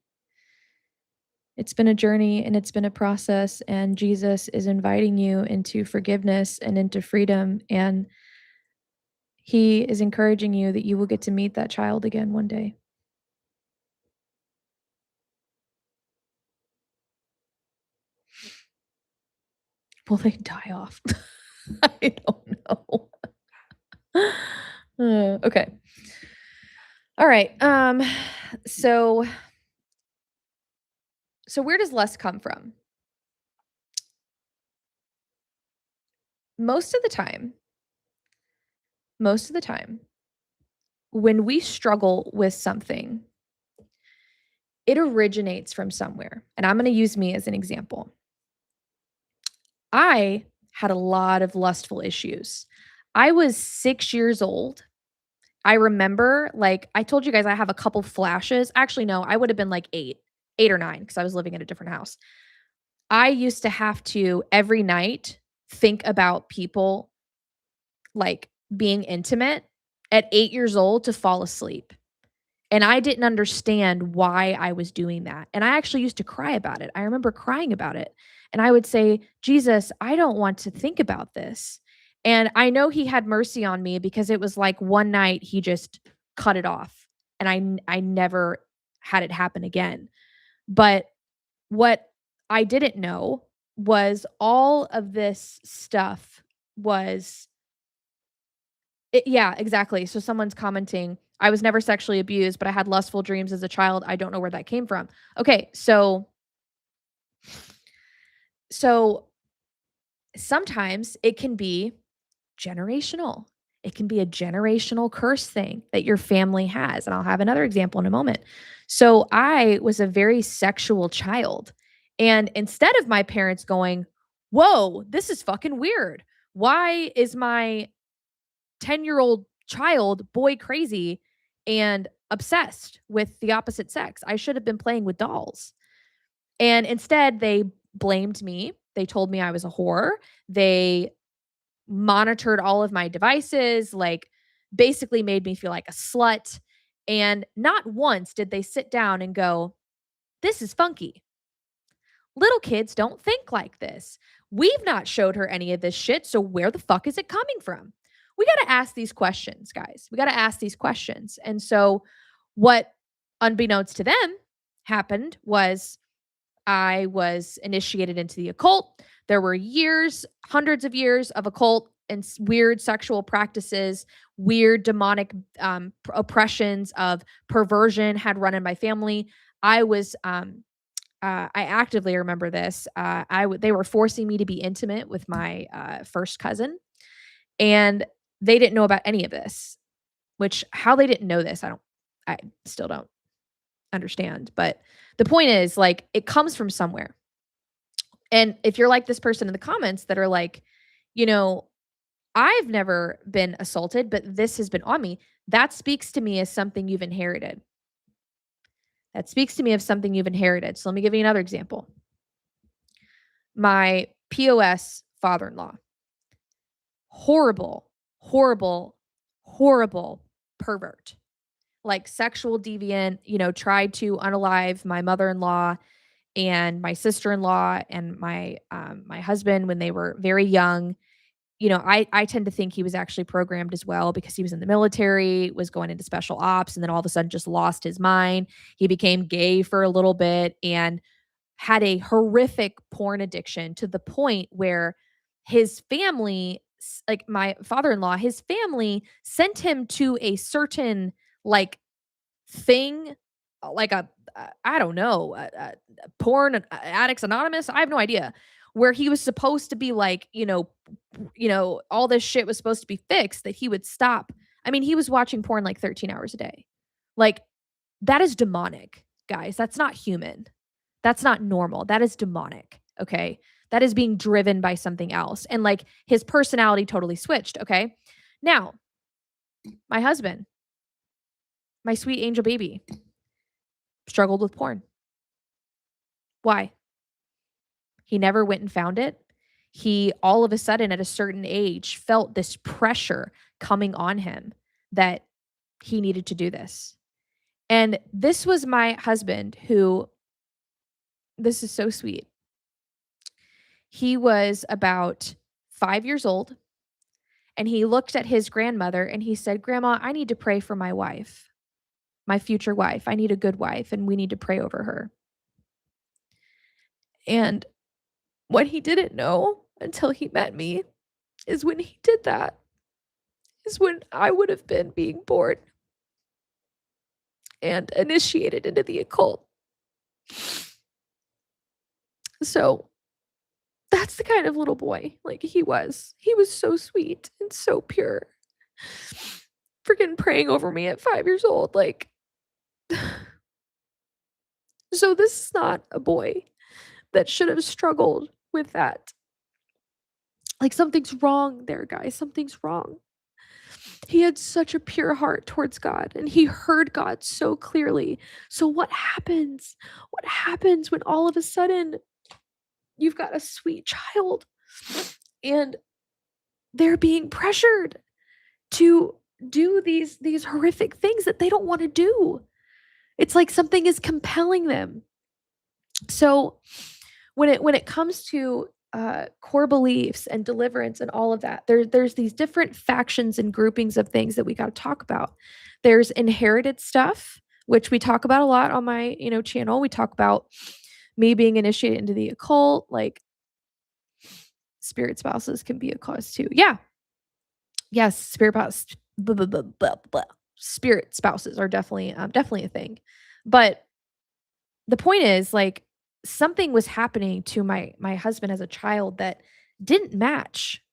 It's been a journey and it's been a process, and Jesus is inviting you into forgiveness and into freedom. And he is encouraging you that you will get to meet that child again one day. Will they die off? I don't know. Okay. All right. So where does lust come from? Most of the time, most of the time, when we struggle with something, it originates from somewhere. And I'm going to use me as an example. I had a lot of lustful issues. I was 6 years old. I remember, like, I told you guys I have a couple flashes. Actually, no, I would have been like 8 or 9 because I was living in a different house. I used to have to every night think about people like being intimate at 8 years old to fall asleep. And I didn't understand why I was doing that. And I actually used to cry about it. I remember crying about it. And I would say, Jesus, I don't want to think about this. And I know he had mercy on me because it was like one night he just cut it off. And I never had it happen again. But what I didn't know was all of this stuff was yeah, exactly. So someone's commenting, I was never sexually abused, but I had lustful dreams as a child. I don't know where that came from. Okay, so sometimes it can be generational. It can be a generational curse thing that your family has. And I'll have another example in a moment. So I was a very sexual child. And instead of my parents going, whoa, this is fucking weird. Why is my 10-year-old child boy crazy and obsessed with the opposite sex? I should have been playing with dolls. And instead, they blamed me. They told me I was a whore. They monitored all of my devices, like basically made me feel like a slut. And not once did they sit down and go, this is funky. Little kids don't think like this. We've not showed her any of this shit. So where the fuck is it coming from? We got to ask these questions, guys. We got to ask these questions. And so, what, unbeknownst to them, happened was I was initiated into the occult. There were years, hundreds of years of occult and weird sexual practices, weird demonic oppressions of perversion had run in my family. I was, I actively remember this. They were forcing me to be intimate with my first cousin, and they didn't know about any of this. Which how they didn't know this, I still don't understand. But the point is, like, it comes from somewhere. And if you're like this person in the comments that are like, you know, I've never been assaulted, but this has been on me, that speaks to me as something you've inherited. That speaks to me of something you've inherited. So let me give you another example. My POS father in law, horrible, horrible, horrible pervert, like sexual deviant, tried to unalive my mother in law and my sister in law and my husband when they were very young. I tend to think he was actually programmed as well because he was in the military, was going into special ops, and then all of a sudden just lost his mind. He became gay for a little bit and had a horrific porn addiction to the point where his family, like my father-in-law, his family sent him to a certain like thing, like I don't know, porn addicts anonymous. I have no idea, where he was supposed to be like, all this shit was supposed to be fixed, that he would stop. I mean, he was watching porn like 13 hours a day. Like, that is demonic, guys. That's not human. That's not normal. That is demonic. Okay. That is being driven by something else. And like his personality totally switched. Okay. Now, my husband, my sweet angel baby, struggled with porn. Why? He never went and found it. He all of a sudden at a certain age felt this pressure coming on him that he needed to do this. And this was my husband who, this is so sweet. He was about 5 years old and he looked at his grandmother and he said, "Grandma, I need to pray for my wife, my future wife. I need a good wife and we need to pray over her." And what he didn't know until he met me is when he did that is when I would have been being born and initiated into the occult. So that's the kind of little boy like he was. He was so sweet and so pure. Freaking praying over me at 5 years old. Like, so this is not a boy that should have struggled with that. Like, something's wrong there, guys. Something's wrong. He had such a pure heart towards God and he heard God so clearly. So what happens? What happens when all of a sudden you've got a sweet child and they're being pressured to do these horrific things that they don't want to do? It's like something is compelling them. So when it comes to core beliefs and deliverance and all of that, there's these different factions and groupings of things that we got to talk about. There's inherited stuff, which we talk about a lot on my channel. We talk about me being initiated into the occult, like spirit spouses can be a cause too. Yeah, yes, spirit spouses are definitely definitely a thing, but the point is, like, something was happening to my husband as a child that didn't match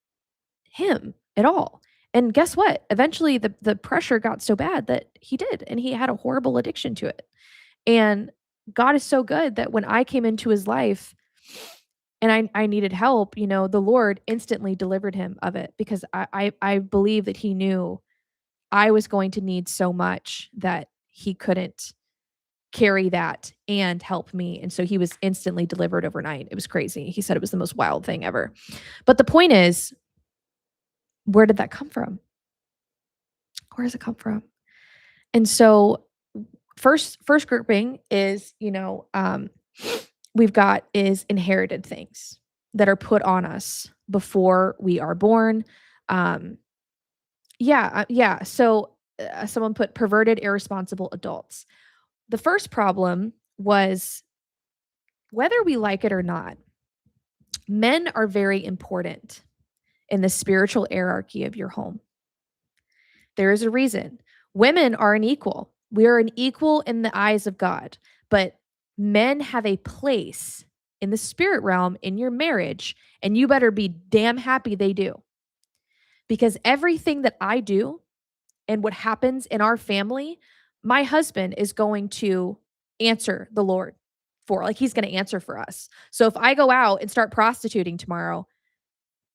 him at all. And guess what? Eventually the pressure got so bad that he did, and he had a horrible addiction to it. And God is so good that when I came into his life and I needed help, the Lord instantly delivered him of it because I believe that he knew I was going to need so much that he couldn't carry that and help me. And so he was instantly delivered overnight. It was crazy. He said it was the most wild thing ever. But the point is, where did that come from? Where does it come from? And so first grouping is, we've got is inherited things that are put on us before we are born. Yeah. So someone put perverted, irresponsible adults. The first problem was, whether we like it or not, men are very important in the spiritual hierarchy of your home. There is a reason. Women are an equal. We are an equal in the eyes of God, but men have a place in the spirit realm in your marriage, and you better be damn happy they do. Because everything that I do and what happens in our family, my husband is going to answer the Lord for. Like, he's going to answer for us. So if I go out and start prostituting tomorrow,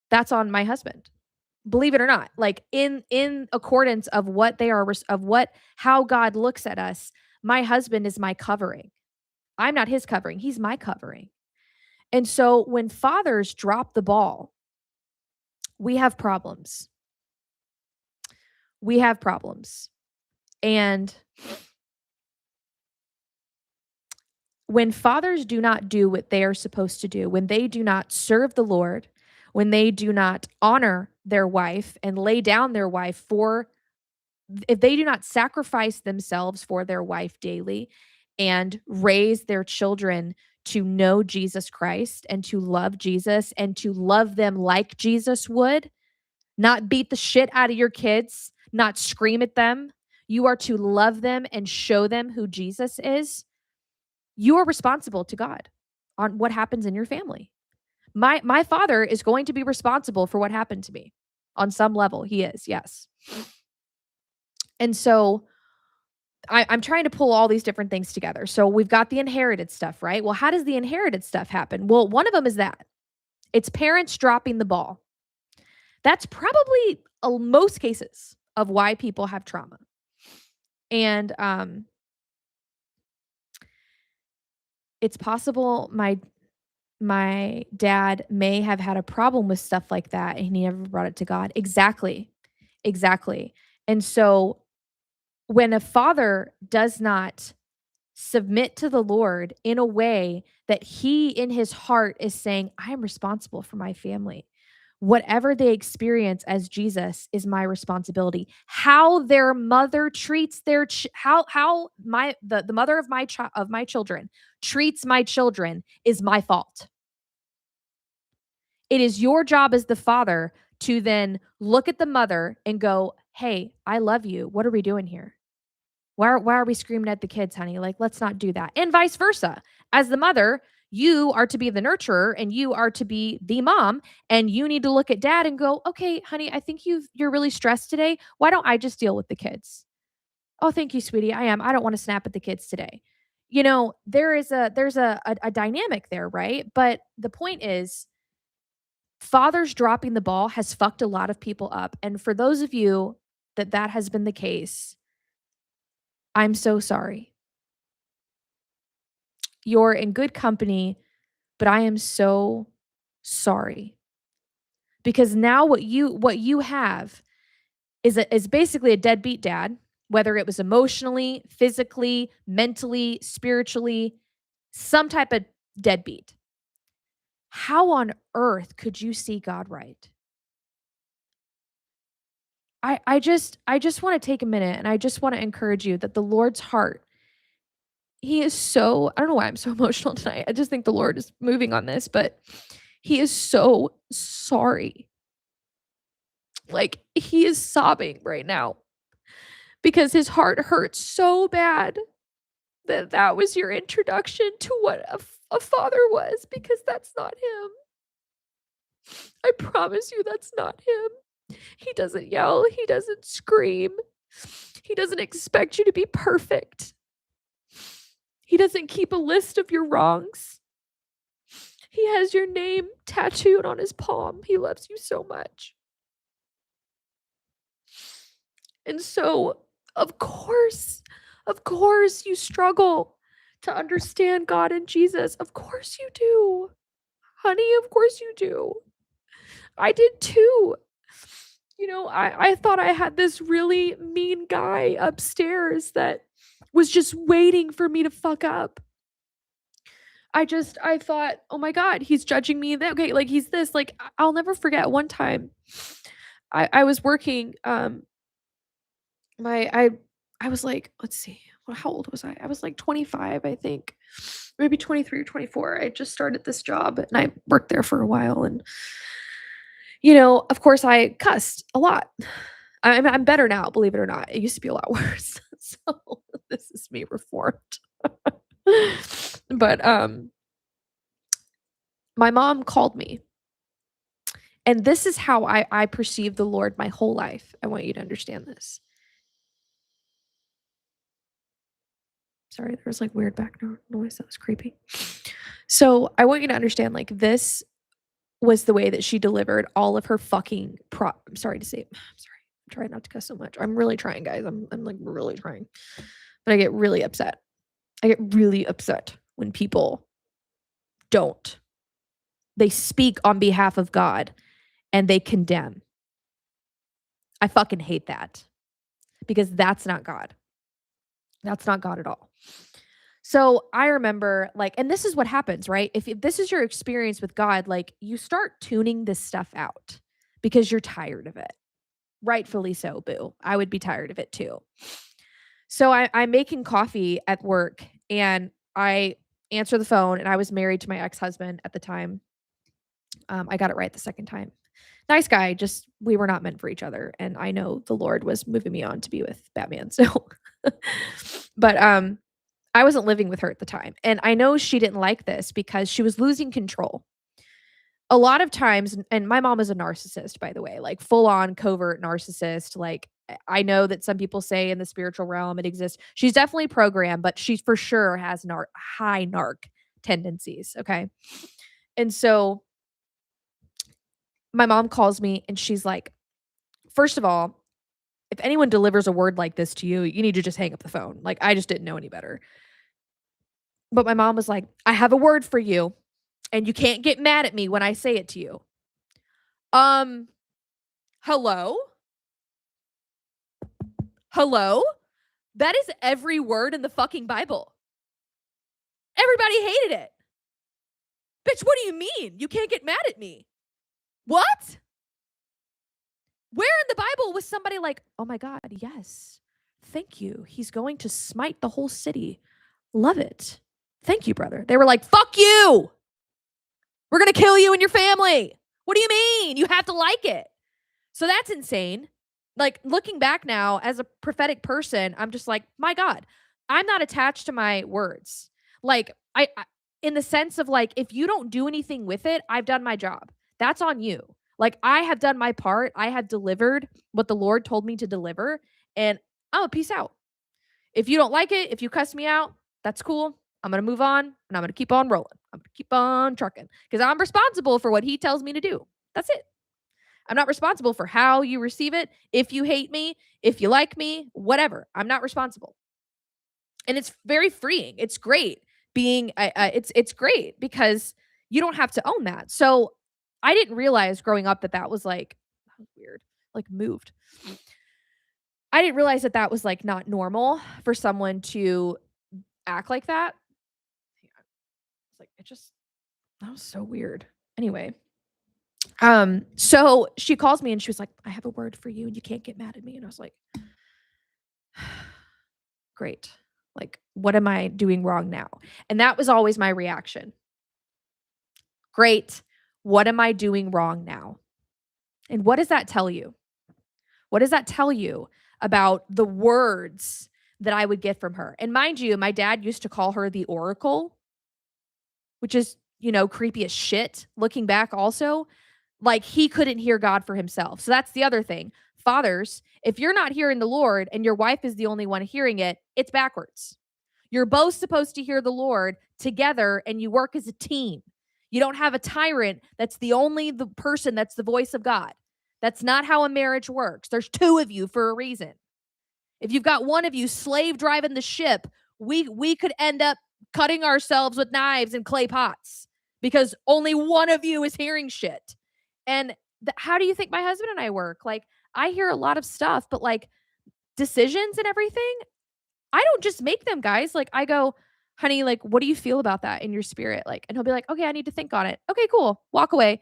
that's on my husband. Believe it or not, like in accordance of what they are, how God looks at us, my husband is my covering. I'm not his covering. He's my covering. And so when fathers drop the ball, we have problems. We have problems. And when fathers do not do what they are supposed to do, when they do not serve the Lord, when they do not honor their wife and lay down their wife if they do not sacrifice themselves for their wife daily and raise their children to know Jesus Christ and to love Jesus and to love them like Jesus would, not beat the shit out of your kids, not scream at them. You are to love them and show them who Jesus is. You are responsible to God on what happens in your family. My father is going to be responsible for what happened to me. On some level, he is, yes. And so I'm trying to pull all these different things together. So we've got the inherited stuff, right? Well, how does the inherited stuff happen? Well, one of them is that it's parents dropping the ball. That's probably most cases of why people have trauma. And it's possible my dad may have had a problem with stuff like that and he never brought it to God. Exactly. Exactly. And so when a father does not submit to the Lord in a way that he in his heart is saying, I am responsible for my family. Whatever they experience as Jesus is my responsibility. How their mother treats their how my the mother of my children treats my children is my fault. It is your job as the father to then look at the mother and go, "Hey, I love you. What are we doing here? Why are we screaming at the kids, honey? Like, let's not do that." And vice versa. As the mother, you are to be the nurturer and you are to be the mom, and you need to look at dad and go, "Okay, honey, I think you're really stressed today. Why don't I just deal with the kids?" "Oh, thank you, sweetie. I am. I don't want to snap at the kids today." There's a dynamic there, right? But the point is, fathers dropping the ball has fucked a lot of people up. And for those of you that has been the case, I'm so sorry. You're in good company, but I am so sorry. Because now what you have is basically a deadbeat dad, whether it was emotionally, physically, mentally, spiritually, some type of deadbeat. How on earth could you see God right? I just want to take a minute and I just want to encourage you that the Lord's heart, he is so, I don't know why I'm so emotional tonight. I just think the Lord is moving on this, but he is so sorry. Like, he is sobbing right now because his heart hurts so bad that that was your introduction to what a father was, because that's not him. I promise you that's not him. He doesn't yell, he doesn't scream. He doesn't expect you to be perfect. He doesn't keep a list of your wrongs. He has your name tattooed on his palm. He loves you so much. And so, of course, you struggle to understand God and Jesus. Of course you do. Honey, of course you do. I did too. I thought I had this really mean guy upstairs that was just waiting for me to fuck up. I thought, "Oh my God, he's judging me that okay, like he's this." Like I'll never forget one time I was working, my I was like, let's see, how old was I? I was like 25, I think. Maybe 23 or 24. I just started this job and I worked there for a while, and of course I cussed a lot. I'm better now, believe it or not. It used to be a lot worse. So this is me reformed. But my mom called me, and this is how I perceive the Lord my whole life. I want you to understand this. Sorry, there was like weird background noise. That was creepy. So I want you to understand, like, this was the way that she delivered all of her fucking I'm sorry to say, I'm sorry. I'm trying not to cuss so much. I'm really trying, guys. I'm like really trying. But I get really upset. I get really upset when people don't. They speak on behalf of God and they condemn. I fucking hate that, because that's not God. That's not God at all. So I remember, like, and this is what happens, right? If this is your experience with God, like, you start tuning this stuff out because you're tired of it. Rightfully so, boo. I would be tired of it too. So I'm making coffee at work and I answer the phone, and I was married to my ex-husband at the time. I got it right the second time. Nice guy, just we were not meant for each other. And I know the Lord was moving me on to be with Batman. So, but I wasn't living with her at the time. And I know she didn't like this because she was losing control a lot of times, and my mom is a narcissist, by the way, like full on covert narcissist. Like I know that some people say in the spiritual realm it exists. She's definitely programmed, but she for sure has high narc tendencies. Okay. And so my mom calls me and she's like, first of all, if anyone delivers a word like this to you, you need to just hang up the phone. Like, I just didn't know any better. But my mom was like, I have a word for you, and you can't get mad at me when I say it to you. Um, hello? Hello? That is every word in the fucking Bible. Everybody hated it. Bitch, what do you mean? You can't get mad at me. What? Where in the Bible was somebody like, oh my God, yes. Thank you. He's going to smite the whole city. Love it. Thank you, brother. They were like, fuck you. We're going to kill you and your family. What do you mean? You have to like it. So that's insane. Like, looking back now as a prophetic person, I'm just like, my God, I'm not attached to my words. Like, I in the sense of like, if you don't do anything with it, I've done my job. That's on you. Like, I have done my part. I have delivered what the Lord told me to deliver, and I'm a peace out. If you don't like it, if you cuss me out, that's cool. I'm going to move on and I'm going to keep on rolling. I'm going to keep on trucking because I'm responsible for what he tells me to do. That's it. I'm not responsible for how you receive it. If you hate me, if you like me, whatever. I'm not responsible. And it's very freeing. It's great being it's great because you don't have to own that. So I didn't realize growing up that was like that was weird. Like moved. I didn't realize that was like not normal for someone to act like that. It's like that was so weird. Anyway, so she calls me and she was like, I have a word for you and you can't get mad at me. And I was like, great. Like, what am I doing wrong now? And that was always my reaction. Great. What am I doing wrong now? And what does that tell you? What does that tell you about the words that I would get from her? And mind you, my dad used to call her the Oracle, which is, creepy as shit looking back also. Like, he couldn't hear God for himself. So that's the other thing. Fathers, if you're not hearing the Lord and your wife is the only one hearing it, it's backwards. You're both supposed to hear the Lord together and you work as a team. You don't have a tyrant that's the person that's the voice of God. That's not how a marriage works. There's two of you for a reason. If you've got one of you slave driving the ship, we could end up cutting ourselves with knives and clay pots because only one of you is hearing shit. And how do you think my husband and I work? Like, I hear a lot of stuff, but like decisions and everything, I don't just make them, guys. Like, I go, honey, like, what do you feel about that in your spirit? Like, and he'll be like, okay, I need to think on it. Okay, cool. Walk away.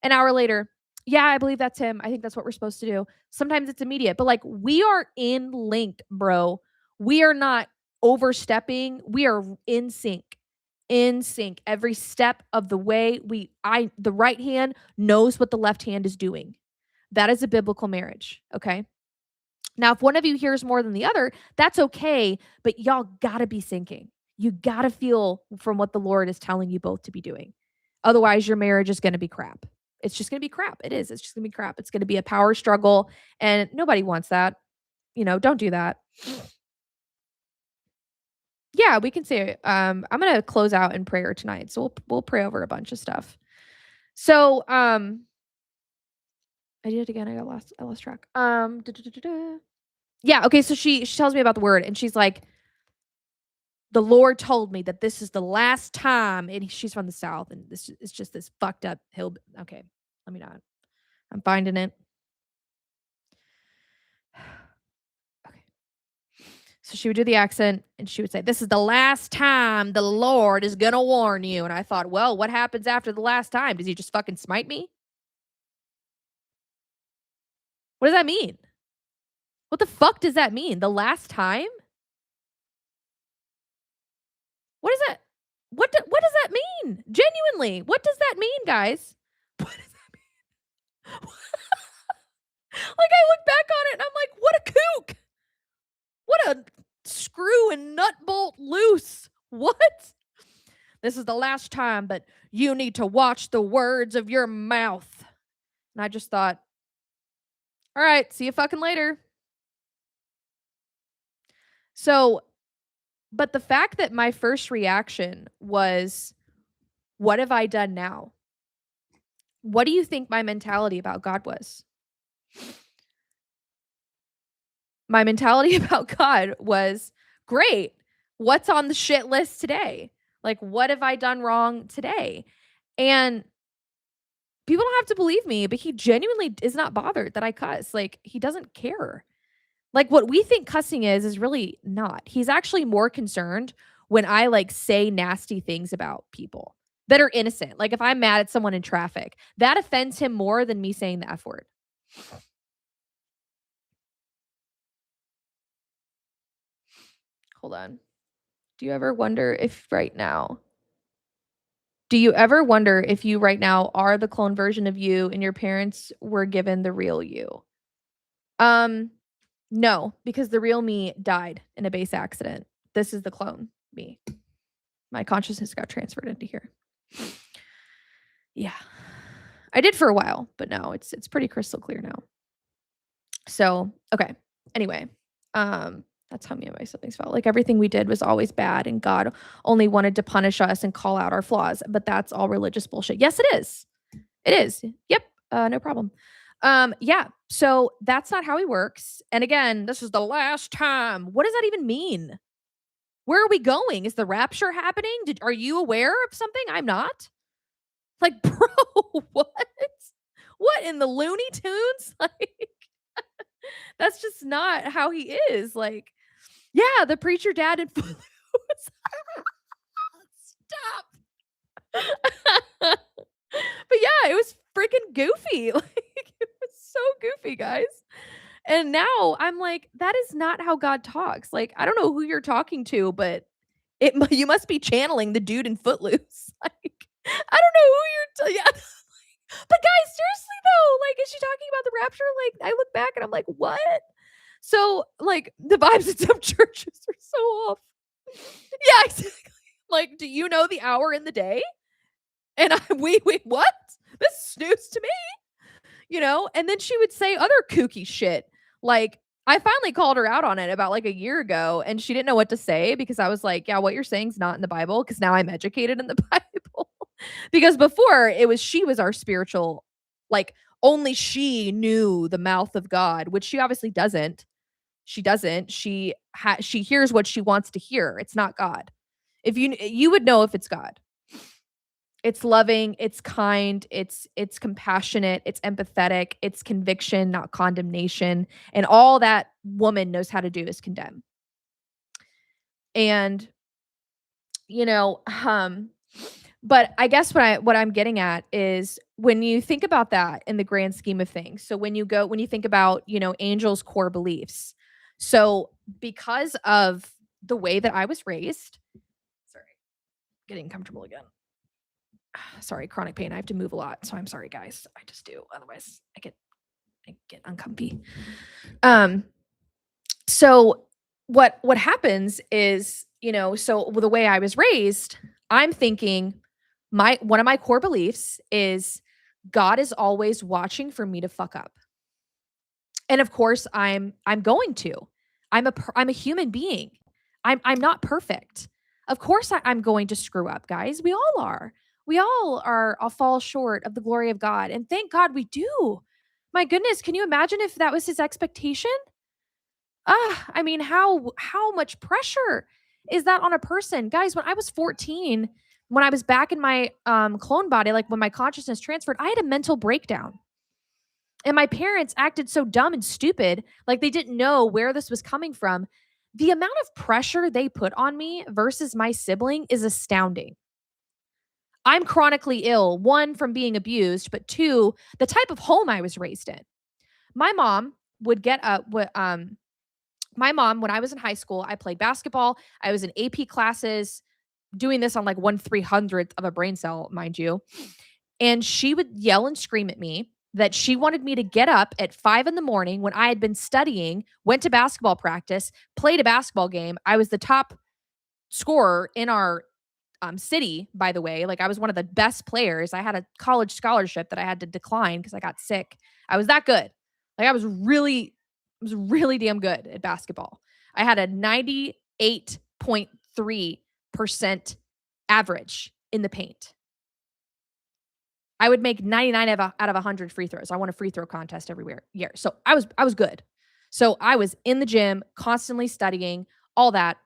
An hour later, yeah, I believe that's him. I think that's what we're supposed to do. Sometimes it's immediate, but like, we are in link, bro. We are not overstepping. We are in sync. In sync every step of the way. The right hand knows what the left hand is doing. That is a biblical marriage. Okay. Now, if one of you hears more than the other, that's okay, but y'all gotta be syncing. You gotta feel from what the Lord is telling you both to be doing. Otherwise, your marriage is gonna be crap. It's just gonna be crap. It is. It's just gonna be crap. It's gonna be a power struggle, and nobody wants that. Don't do that. Yeah, we can say, I'm gonna close out in prayer tonight, so we'll pray over a bunch of stuff. So, I did it again. I lost track. Yeah, okay, so she tells me about the word, and she's like, the Lord told me that this is the last time, and she's from the South, and this is just this fucked up hill. Okay, let me not. I'm finding it. Okay. So she would do the accent, and she would say, this is the last time the Lord is gonna warn you. And I thought, well, what happens after the last time? Does he just fucking smite me? What does that mean? What the fuck does that mean? The last time? What is that? What does that mean? Genuinely, what does that mean, guys? What does that mean? Like, I look back on it and I'm like, what a kook. What a screw and nut bolt loose. What? This is the last time, but you need to watch the words of your mouth. And I just thought, all right, see you fucking later. So, but the fact that my first reaction was, what have I done now? What do you think my mentality about God was? My mentality about God was, great. What's on the shit list today? Like, what have I done wrong today? And people don't have to believe me, but he genuinely is not bothered that I cuss. Like, he doesn't care. Like, what we think cussing is really not. He's actually more concerned when I like say nasty things about people that are innocent. Like, if I'm mad at someone in traffic, that offends him more than me saying the F word. Hold on. Do you ever wonder if right now, do you ever wonder if you right now are the clone version of you and your parents were given the real you? Um, no, because the real me died in a base accident. This is the clone me. My consciousness got transferred into here. Yeah. I did for a while, but no, it's pretty crystal clear now. So, okay. Anyway, that's how me and my siblings felt. Like everything we did was always bad and God only wanted to punish us and call out our flaws, but that's all religious bullshit. Yes, it is. It is. Yep. No problem. Yeah. So that's not how he works. And again, this is the last time. What does that even mean? Where are we going? Is the rapture happening? Are you aware of something? I'm not. Like, bro, what? What in the Looney Tunes? Like, that's just not how he is. Like, yeah, the preacher dad in Footloose. Stop. But yeah, it was freaking goofy. Like, it was so goofy, guys. And now I'm like, that is not how God talks. Like, I don't know who you're talking to, but you must be channeling the dude in Footloose. Like, I don't know who you're. Yeah. But guys, seriously though, like, is she talking about the rapture? Like, I look back and I'm like, what? So, like, the vibes in some churches are so off. Yeah, exactly. Like, do you know the hour in the day? And we what? This is news to me. And then she would say other kooky shit. Like, I finally called her out on it about like a year ago, and she didn't know what to say because I was like, yeah, what you're saying is not in the Bible, because now I'm educated in the Bible. Because before she was our spiritual, like, only she knew the mouth of God, which she obviously doesn't. She doesn't. She hears what she wants to hear. It's not God. If you would know if it's God. It's loving, it's kind, it's compassionate, it's empathetic, it's conviction, not condemnation. And all that woman knows how to do is condemn. And you know, um but I guess what I'm getting at is when you think about that in the grand scheme of things. So when you think about, Angel's core beliefs. So because of the way that I was raised, sorry, getting comfortable again. Sorry, chronic pain. I have to move a lot. So I'm sorry, guys. I just do. Otherwise I get uncomfy. So what happens is, so the way I was raised, I'm thinking one of my core beliefs is God is always watching for me to fuck up. And of course I'm going to. I'm a human being. I'm not perfect. Of course I'm going to screw up, guys. We all are. We all are. I'll fall short of the glory of God. And thank God we do. My goodness, can you imagine if that was his expectation? I mean, how much pressure is that on a person? Guys, when I was 14, when I was back in my clone body, like when my consciousness transferred, I had a mental breakdown. And my parents acted so dumb and stupid, like they didn't know where this was coming from. The amount of pressure they put on me versus my sibling is astounding. I'm chronically ill, one, from being abused, but two, the type of home I was raised in. My mom would get up. My mom, when I was in high school, I played basketball. I was in AP classes, doing this on like 1/300th of a brain cell, mind you. And she would yell and scream at me that she wanted me to get up at 5 in the morning when I had been studying, went to basketball practice, played a basketball game. I was the top scorer in our city, by the way. Like I was one of the best players. I had a college scholarship that I had to decline because I got sick. I was that good. Like I was really damn good at basketball. I had a 98.3% average in the paint. I would make 99 out of 100 free throws. I won a free throw contest every year. So I was good. So I was in the gym, constantly studying, all that.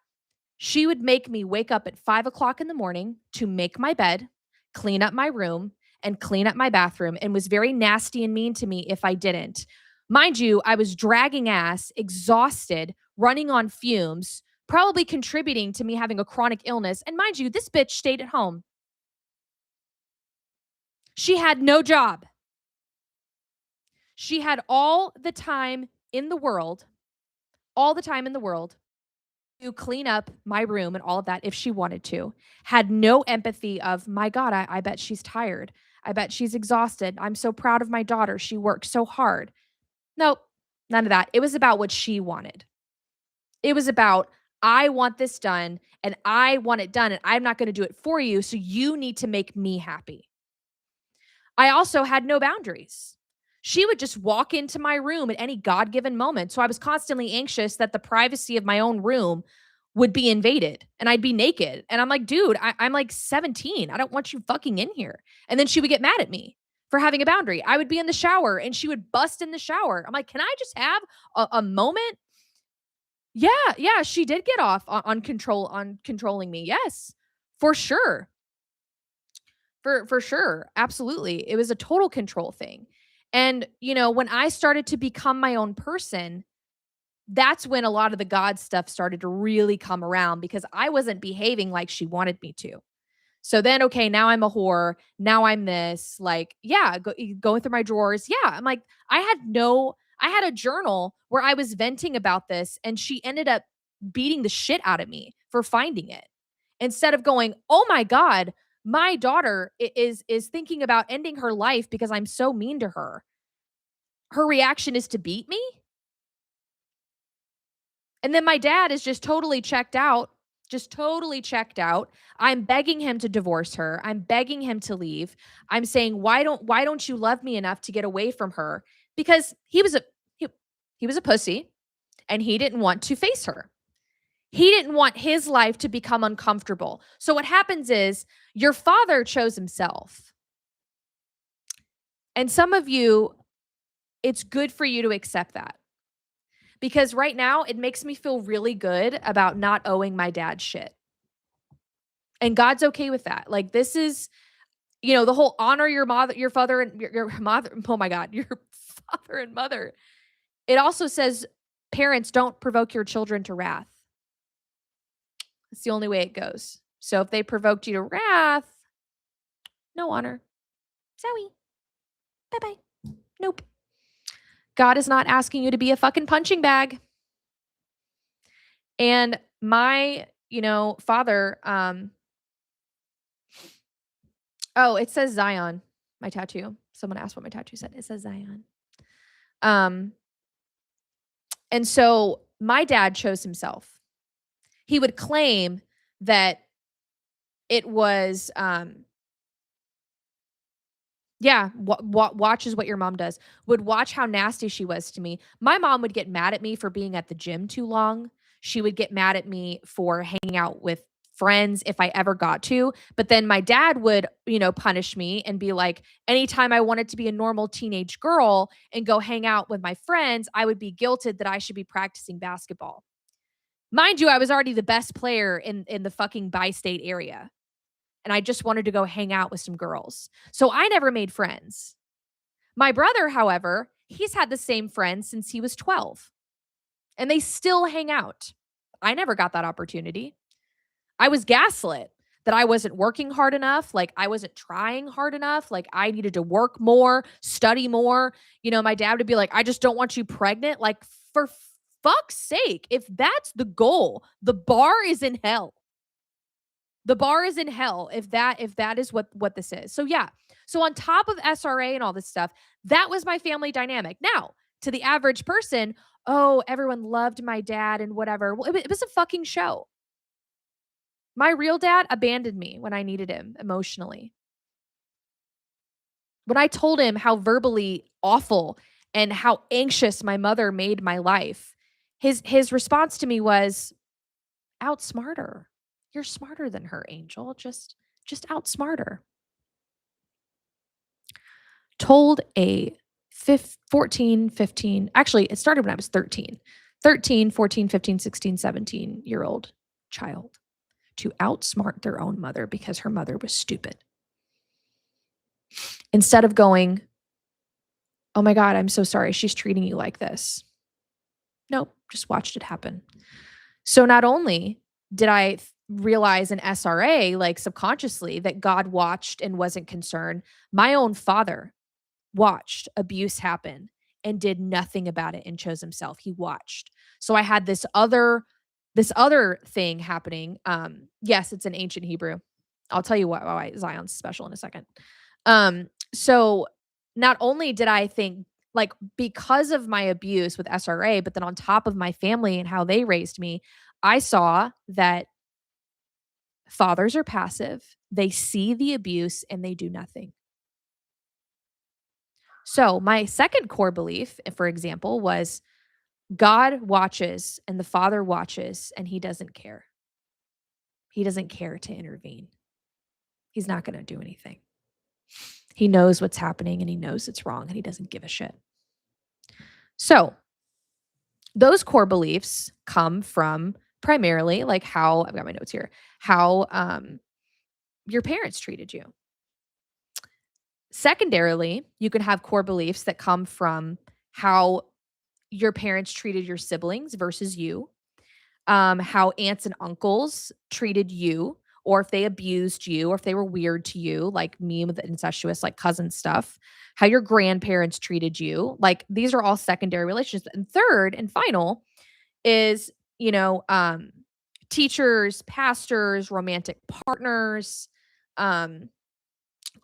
She would make me wake up at 5 o'clock in the morning to make my bed, clean up my room, and clean up my bathroom, and was very nasty and mean to me if I didn't. Mind you, I was dragging ass, exhausted, running on fumes, probably contributing to me having a chronic illness. And mind you, this bitch stayed at home. She had no job. She had all the time in the world, all the time in the world to clean up my room and all of that if she wanted to. Had no empathy of, my God, I bet she's tired. I bet she's exhausted. I'm so proud of my daughter. She worked so hard. Nope, none of that. It was about what she wanted. It was about, I want this done and I want it done and I'm not going to do it for you. So you need to make me happy. I also had no boundaries. She would just walk into my room at any God given moment. So I was constantly anxious that the privacy of my own room would be invaded and I'd be naked. And I'm like, dude, I'm like 17. I don't want you fucking in here. And then she would get mad at me for having a boundary. I would be in the shower and she would bust in the shower. I'm like, can I just have a moment? Yeah, yeah, she did get off on controlling me. Yes, for sure. For sure. Absolutely. It was a total control thing. And, when I started to become my own person, that's when a lot of the God stuff started to really come around because I wasn't behaving like she wanted me to. So then, okay, now I'm a whore. Now I'm this. Like, yeah, going through my drawers. Yeah. I'm like, I had a journal where I was venting about this and she ended up beating the shit out of me for finding it. Instead of going, oh my God, my daughter is thinking about ending her life because I'm so mean to her. Her reaction is to beat me. And then my dad is just totally checked out, just totally checked out. I'm begging him to divorce her. I'm begging him to leave. I'm saying, why don't you love me enough to get away from her? Because he was a pussy and he didn't want to face her. He didn't want his life to become uncomfortable. So what happens is your father chose himself. And some of you, it's good for you to accept that. Because right now it makes me feel really good about not owing my dad shit. And God's okay with that. Like this is, the whole honor your mother, your father and your mother. Oh my God, your father and mother. It also says parents don't provoke your children to wrath. It's the only way it goes. So if they provoked you to wrath, no honor. Sorry. Bye-bye. Nope. God is not asking you to be a fucking punching bag. And my, father, it says Zion, my tattoo. Someone asked what my tattoo said. It says Zion. And so my dad chose himself. He would claim that it was, watches what your mom does. Would watch how nasty she was to me. My mom would get mad at me for being at the gym too long. She would get mad at me for hanging out with friends if I ever got to. But then my dad would, punish me and be like, anytime I wanted to be a normal teenage girl and go hang out with my friends, I would be guilted that I should be practicing basketball. Mind you, I was already the best player in the fucking bi-state area. And I just wanted to go hang out with some girls. So I never made friends. My brother, however, he's had the same friends since he was 12. And they still hang out. I never got that opportunity. I was gaslit that I wasn't working hard enough. Like I wasn't trying hard enough. Like I needed to work more, study more. My dad would be like, I just don't want you pregnant. Like for fuck's sake, if that's the goal, the bar is in hell. The bar is in hell if that is what this is. So yeah. So on top of SRA and all this stuff, that was my family dynamic. Now, to the average person, oh, everyone loved my dad and whatever. Well, it was a fucking show. My real dad abandoned me when I needed him emotionally. When I told him how verbally awful and how anxious my mother made my life, his response to me was, "Outsmart her. You're smarter than her, Angel. Just outsmart her." Told a 14, 15, actually, it started when I was 13. 13, 14, 15, 16, 17-year-old child to outsmart their own mother because her mother was stupid. Instead of going, "Oh my god, I'm so sorry she's treating you like this." Nope, just watched it happen. So not only did I realize in SRA, like subconsciously, that God watched and wasn't concerned, my own father watched abuse happen and did nothing about it and chose himself. He watched. So I had this other thing happening. Yes, it's in ancient Hebrew. I'll tell you why Zion's special in a second. So not only did I think, like, because of my abuse with SRA, but then on top of my family and how they raised me, I saw that fathers are passive. They see the abuse and they do nothing. So, my second core belief, for example, was God watches and the father watches and he doesn't care. He doesn't care to intervene. He's not going to do anything. He knows what's happening and he knows it's wrong and he doesn't give a shit. So, those core beliefs come from primarily like how I've got my notes here, how your parents treated you. Secondarily, you can have core beliefs that come from how your parents treated your siblings versus you, how aunts and uncles treated you, or if they abused you, or if they were weird to you, like me with the incestuous, like cousin stuff, how your grandparents treated you. Like these are all secondary relationships. And third and final is, you know, teachers, pastors, romantic partners, um,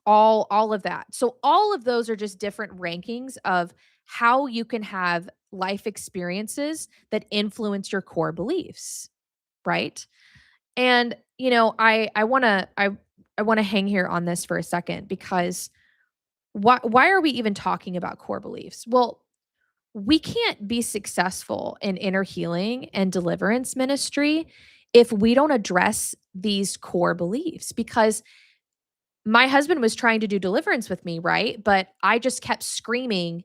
all of that. So all of those are just different rankings of how you can have life experiences that influence your core beliefs, right? And I want to hang here on this for a second because why are we even talking about core beliefs? Well, we can't be successful in inner healing and deliverance ministry if we don't address these core beliefs because my husband was trying to do deliverance with me, right? But I just kept screaming,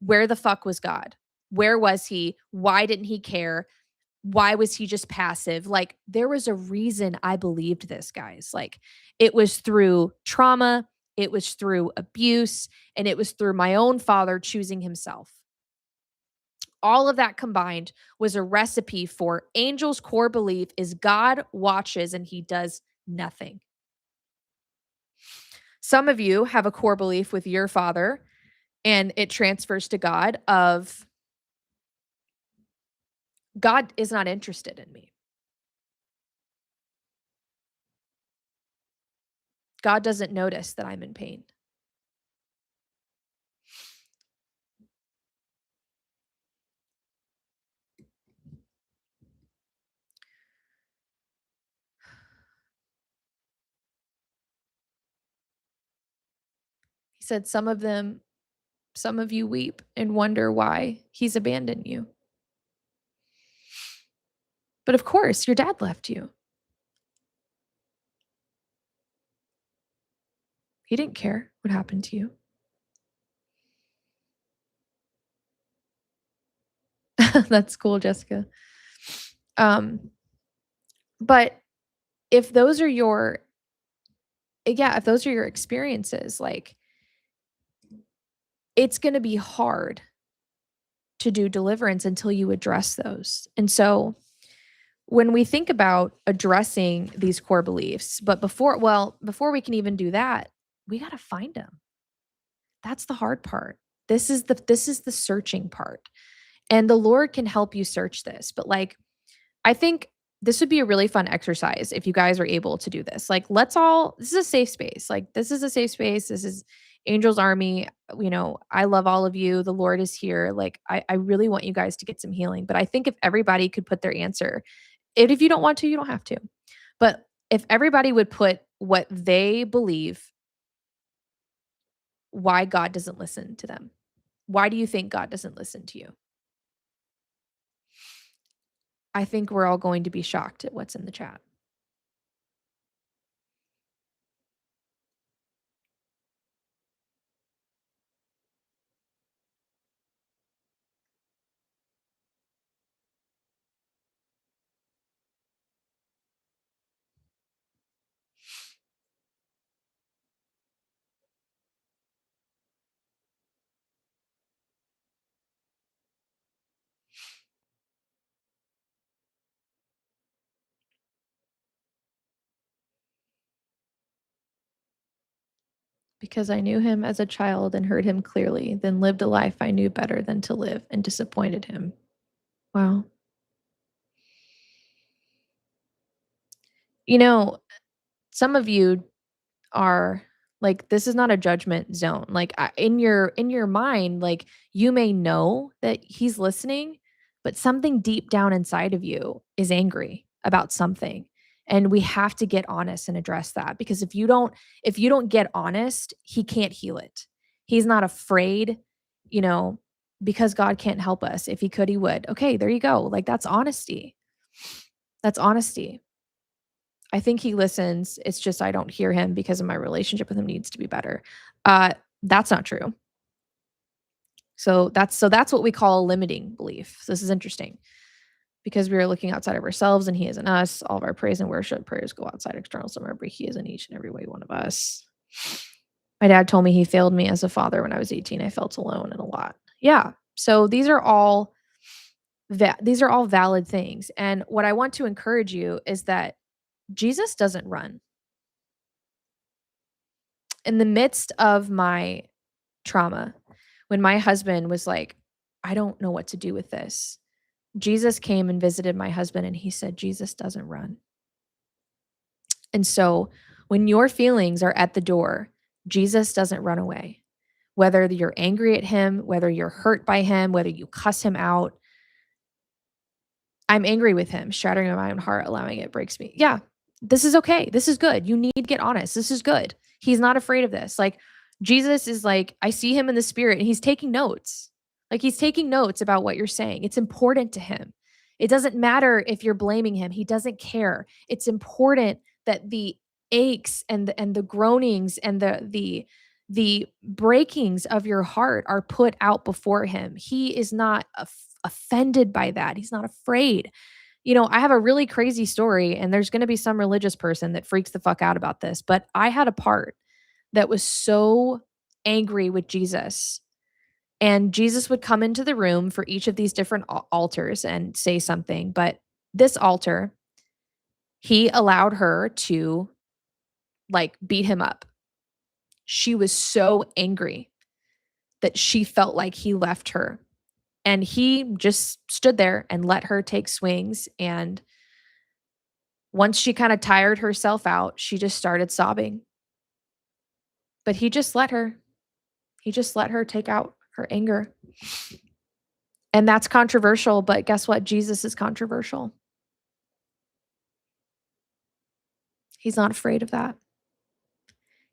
where the fuck was God? Where was he? Why didn't he care? Why was he just passive? Like, there was a reason I believed this, guys. Like, it was through trauma, it was through abuse, and it was through my own father choosing himself. All of that combined was a recipe for Angel's core belief is God watches and he does nothing. Some of you have a core belief with your father and it transfers to God of God is not interested in me. God doesn't notice that I'm in pain. He said, some of you weep and wonder why he's abandoned you. But of course, your dad left you. He didn't care what happened to you. That's cool, Jessica. Um, but if those are your if those are your experiences, like it's going to be hard to do deliverance until you address those. And so when we think about addressing these core beliefs, but before we can even do that, we got to find them. That's the hard part. This is the searching part. And the Lord can help you search this. But like I think this would be a really fun exercise if you guys are able to do this. Like, this is a safe space. Like, this is a safe space. This is Angel's Army. I love all of you. The Lord is here. Like, I really want you guys to get some healing. But I think if everybody could put their answer, and if you don't want to, you don't have to. But If everybody would put what they believe, why God doesn't listen to them. Why do you think God doesn't listen to you? I think we're all going to be shocked at what's in the chat. Because I knew him as a child and heard him clearly, then lived a life I knew better than to live and disappointed him. Wow. You know, some of you are like, this is not a judgment zone. Like, in your mind, like, you may know that he's listening, but something deep down inside of you is angry about something. And we have to get honest and address that, because if you don't get honest, he can't heal it. He's not afraid, you know, because God can't help us. If he could, he would. Okay, there you go. Like, that's honesty. That's honesty. I think he listens. It's just I don't hear him because of my relationship with him needs to be better. Uh, that's not true. So that's what we call a limiting belief. So this is interesting because we are looking outside of ourselves and he is in us. All of our praise and worship prayers go outside external. So remember, he is in each and every way one of us. My dad told me he failed me as a father when I was 18. I felt alone and a lot. Yeah. So these are all valid things. And what I want to encourage you is that Jesus doesn't run. In the midst of my trauma, when my husband was like, I don't know what to do with this, Jesus came and visited my husband and he said, Jesus doesn't run. And so when your feelings are at the door, Jesus doesn't run away. Whether you're angry at him, whether you're hurt by him, whether you cuss him out, I'm angry with him, shattering my own heart, allowing it breaks me. Yeah, this is okay. This is good. You need to get honest. This is good. He's not afraid of this. Like, Jesus is like, I see him in the spirit and he's taking notes. Like, he's taking notes about what you're saying. It's important to him. It doesn't matter if you're blaming him. He doesn't care. It's important that the aches and the groanings and the breakings of your heart are put out before him. He is not offended by that. He's not afraid. I have a really crazy story, and there's going to be some religious person that freaks the fuck out about this, but I had a part that was so angry with Jesus. And Jesus would come into the room for each of these different altars and say something. But this altar, he allowed her to like beat him up. She was so angry that she felt like he left her. And he just stood there and let her take swings. And once she kind of tired herself out, she just started sobbing. But he just let her. He just let her take out her anger. And that's controversial, but guess what? Jesus is controversial. He's not afraid of that.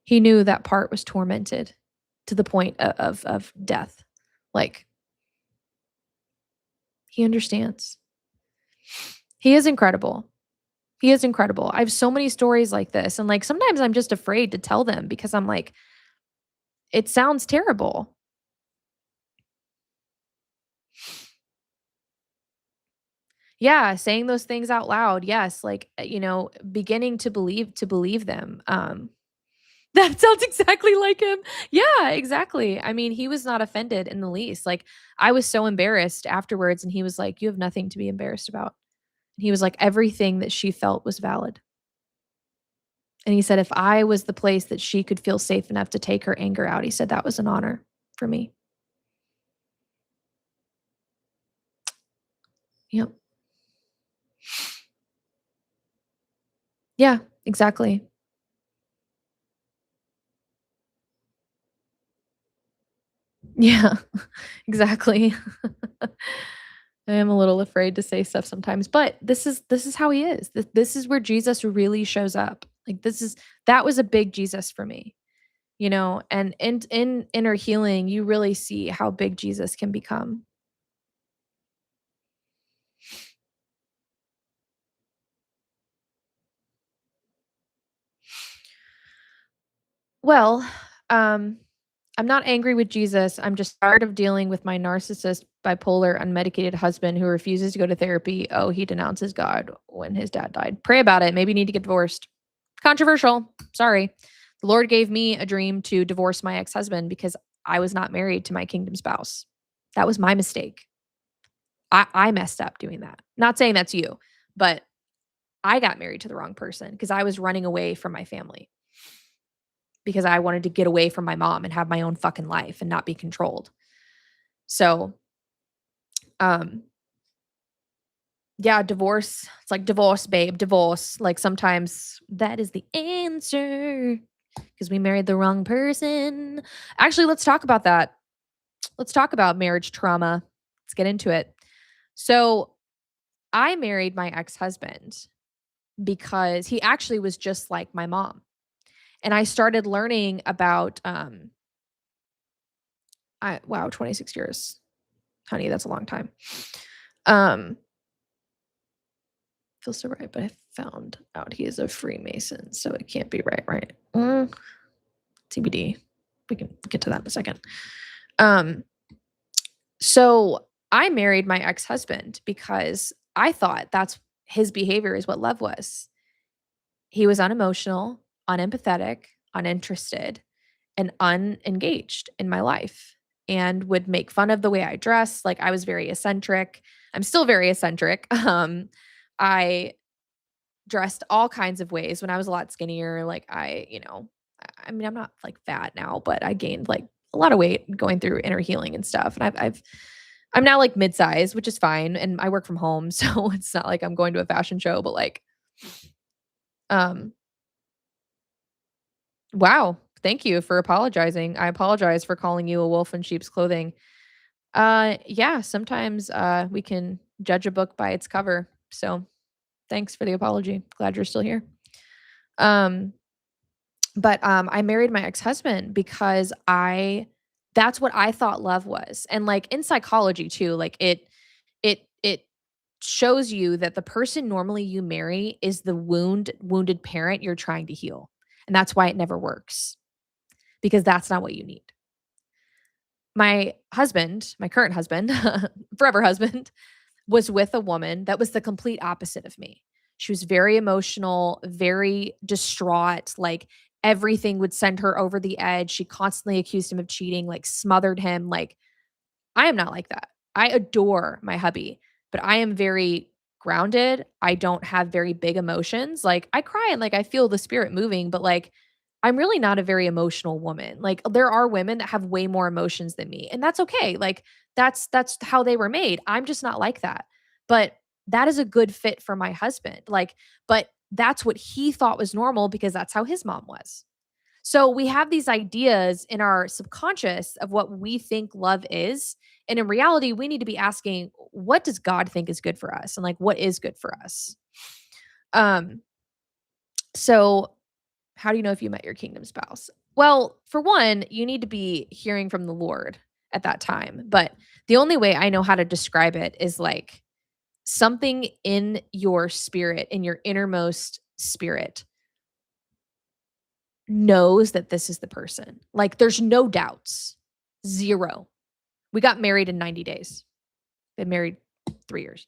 He knew that part was tormented to the point of death. Like, he understands. He is incredible. He is incredible. I have so many stories like this, and, like, sometimes I'm just afraid to tell them because I'm like, it sounds terrible. Yeah, saying those things out loud, yes, like, beginning to believe them, that sounds exactly like him. Yeah, exactly. I mean, he was not offended in the least. Like, I was so embarrassed afterwards, and he was like, "You have nothing to be embarrassed about." And he was like, "Everything that she felt was valid." And he said, "If I was the place that she could feel safe enough to take her anger out," he said, "that was an honor for me." Yep. Yeah, exactly. Yeah, exactly. I am a little afraid to say stuff sometimes, but this is how he is. This is where Jesus really shows up. Like that was a big Jesus for me, and in inner healing, you really see how big Jesus can become. Well, um, I'm not angry with Jesus. I'm just tired of dealing with my narcissist, bipolar, unmedicated husband who refuses to go to therapy. Oh, he denounces God when his dad died. Pray about it. Maybe you need to get divorced. Controversial. Sorry. The Lord gave me a dream to divorce my ex husband because I was not married to my kingdom spouse. That was my mistake. I messed up doing that. Not saying that's you, but I got married to the wrong person because I was running away from my family because I wanted to get away from my mom and have my own fucking life and not be controlled. So, um, yeah, divorce. It's like divorce, babe, divorce. Like sometimes that is the answer because we married the wrong person. Actually, let's talk about that. Let's talk about marriage trauma. Let's get into it. So, I married my ex husband because he actually was just like my mom. And I started learning about, wow, 26 years. Honey, that's a long time. Um, feels so right, but I found out he is a Freemason, so it can't be right, right? TBD. We can get to that in a second. Um, so I married my ex-husband because I thought that's his behavior is what love was. He was unemotional, unempathetic, uninterested, and unengaged in my life and would make fun of the way I dress. Like I was very eccentric. I'm still very eccentric. I dressed all kinds of ways when I was a lot skinnier. Like I mean, I'm not like fat now, but I gained like a lot of weight going through inner healing and stuff. And I'm now like mid-size, which is fine. And I work from home. So it's not like I'm going to a fashion show, but like, um, wow. Thank you for apologizing. I apologize for calling you a wolf in sheep's clothing. Yeah, sometimes we can judge a book by its cover. So thanks for the apology. Glad you're still here. Um, but I married my ex-husband because I that's what I thought love was. And like in psychology too, like it shows you that the person normally you marry is the wounded parent you're trying to heal. And that's why it never works because that's not what you need. My husband, my current husband, forever husband, was with a woman that was the complete opposite of me. She was very emotional, very distraught, like everything would send her over the edge. She constantly accused him of cheating, like smothered him. Like, I am not like that. I adore my hubby, but I am very grounded. I don't have very big emotions. Like, I cry and like I feel the spirit moving, but like I'm really not a very emotional woman. Like there are women that have way more emotions than me, and that's okay. Like that's how they were made. I'm just not like that. But that is a good fit for my husband. Like but that's what he thought was normal because that's how his mom was. So we have these ideas in our subconscious of what we think love is, and in reality we need to be asking what does God think is good for us and like what is good for us. Um so how do you know if you met your kingdom spouse? Well, for one, you need to be hearing from the Lord at that time. But the only way I know how to describe it is like something in your spirit, in your innermost spirit, knows that this is the person. Like there's no doubts. Zero. We got married in 90 days. Been married 3 years.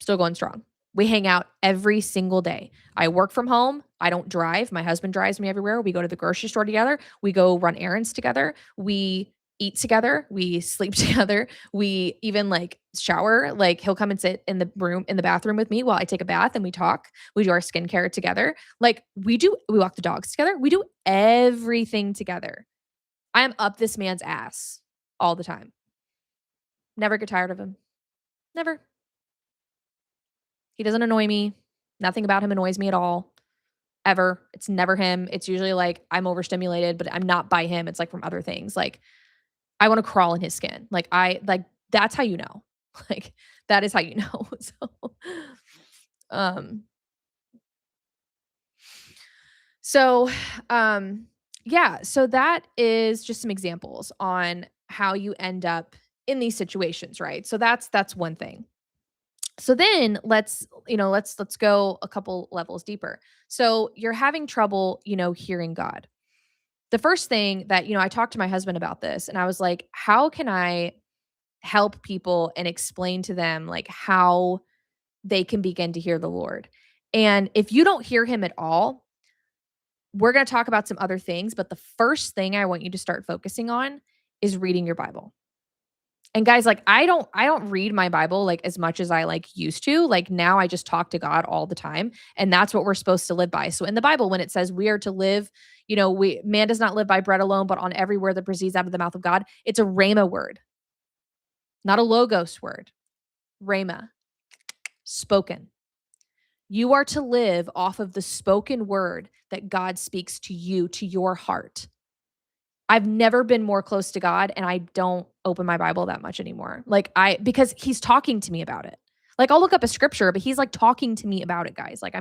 Still going strong. We hang out every single day. I work from home. I don't drive. My husband drives me everywhere. We go to the grocery store together. We go run errands together. We eat together. We sleep together. We even like shower. Like he'll come and sit in the bathroom with me while I take a bath and we talk. We do our skincare together. Like we walk the dogs together. We do everything together. I am up this man's ass all the time. Never get tired of him. Never. He doesn't annoy me. Nothing about him annoys me at all, ever. It's never him. It's usually like I'm overstimulated, but I'm not by him. It's like from other things. Like I want to crawl in his skin. Like that's how you know. Like, that is how you know. Um, so, um, yeah, so that is just some examples on how you end up in these situations, right? So that's one thing. So then let's go a couple levels deeper. So you're having trouble, hearing God. The first thing that, I talked to my husband about this and I was like, how can I help people and explain to them like how they can begin to hear the Lord? And if you don't hear him at all, we're going to talk about some other things, but the first thing I want you to start focusing on is reading your Bible. And guys, like I don't read my Bible like as much as I like used to. Like now I just talk to God all the time and that's what we're supposed to live by. So in the Bible when it says we are to live, we man does not live by bread alone but on every word that proceeds out of the mouth of God. It's a rhema word, not a logos word. Rhema, spoken. You are to live off of the spoken word that God speaks to you, to your heart. I've never been more close to God and I don't open my Bible that much anymore. Because he's talking to me about it. Like I'll look up a scripture, but he's like talking to me about it, guys. Like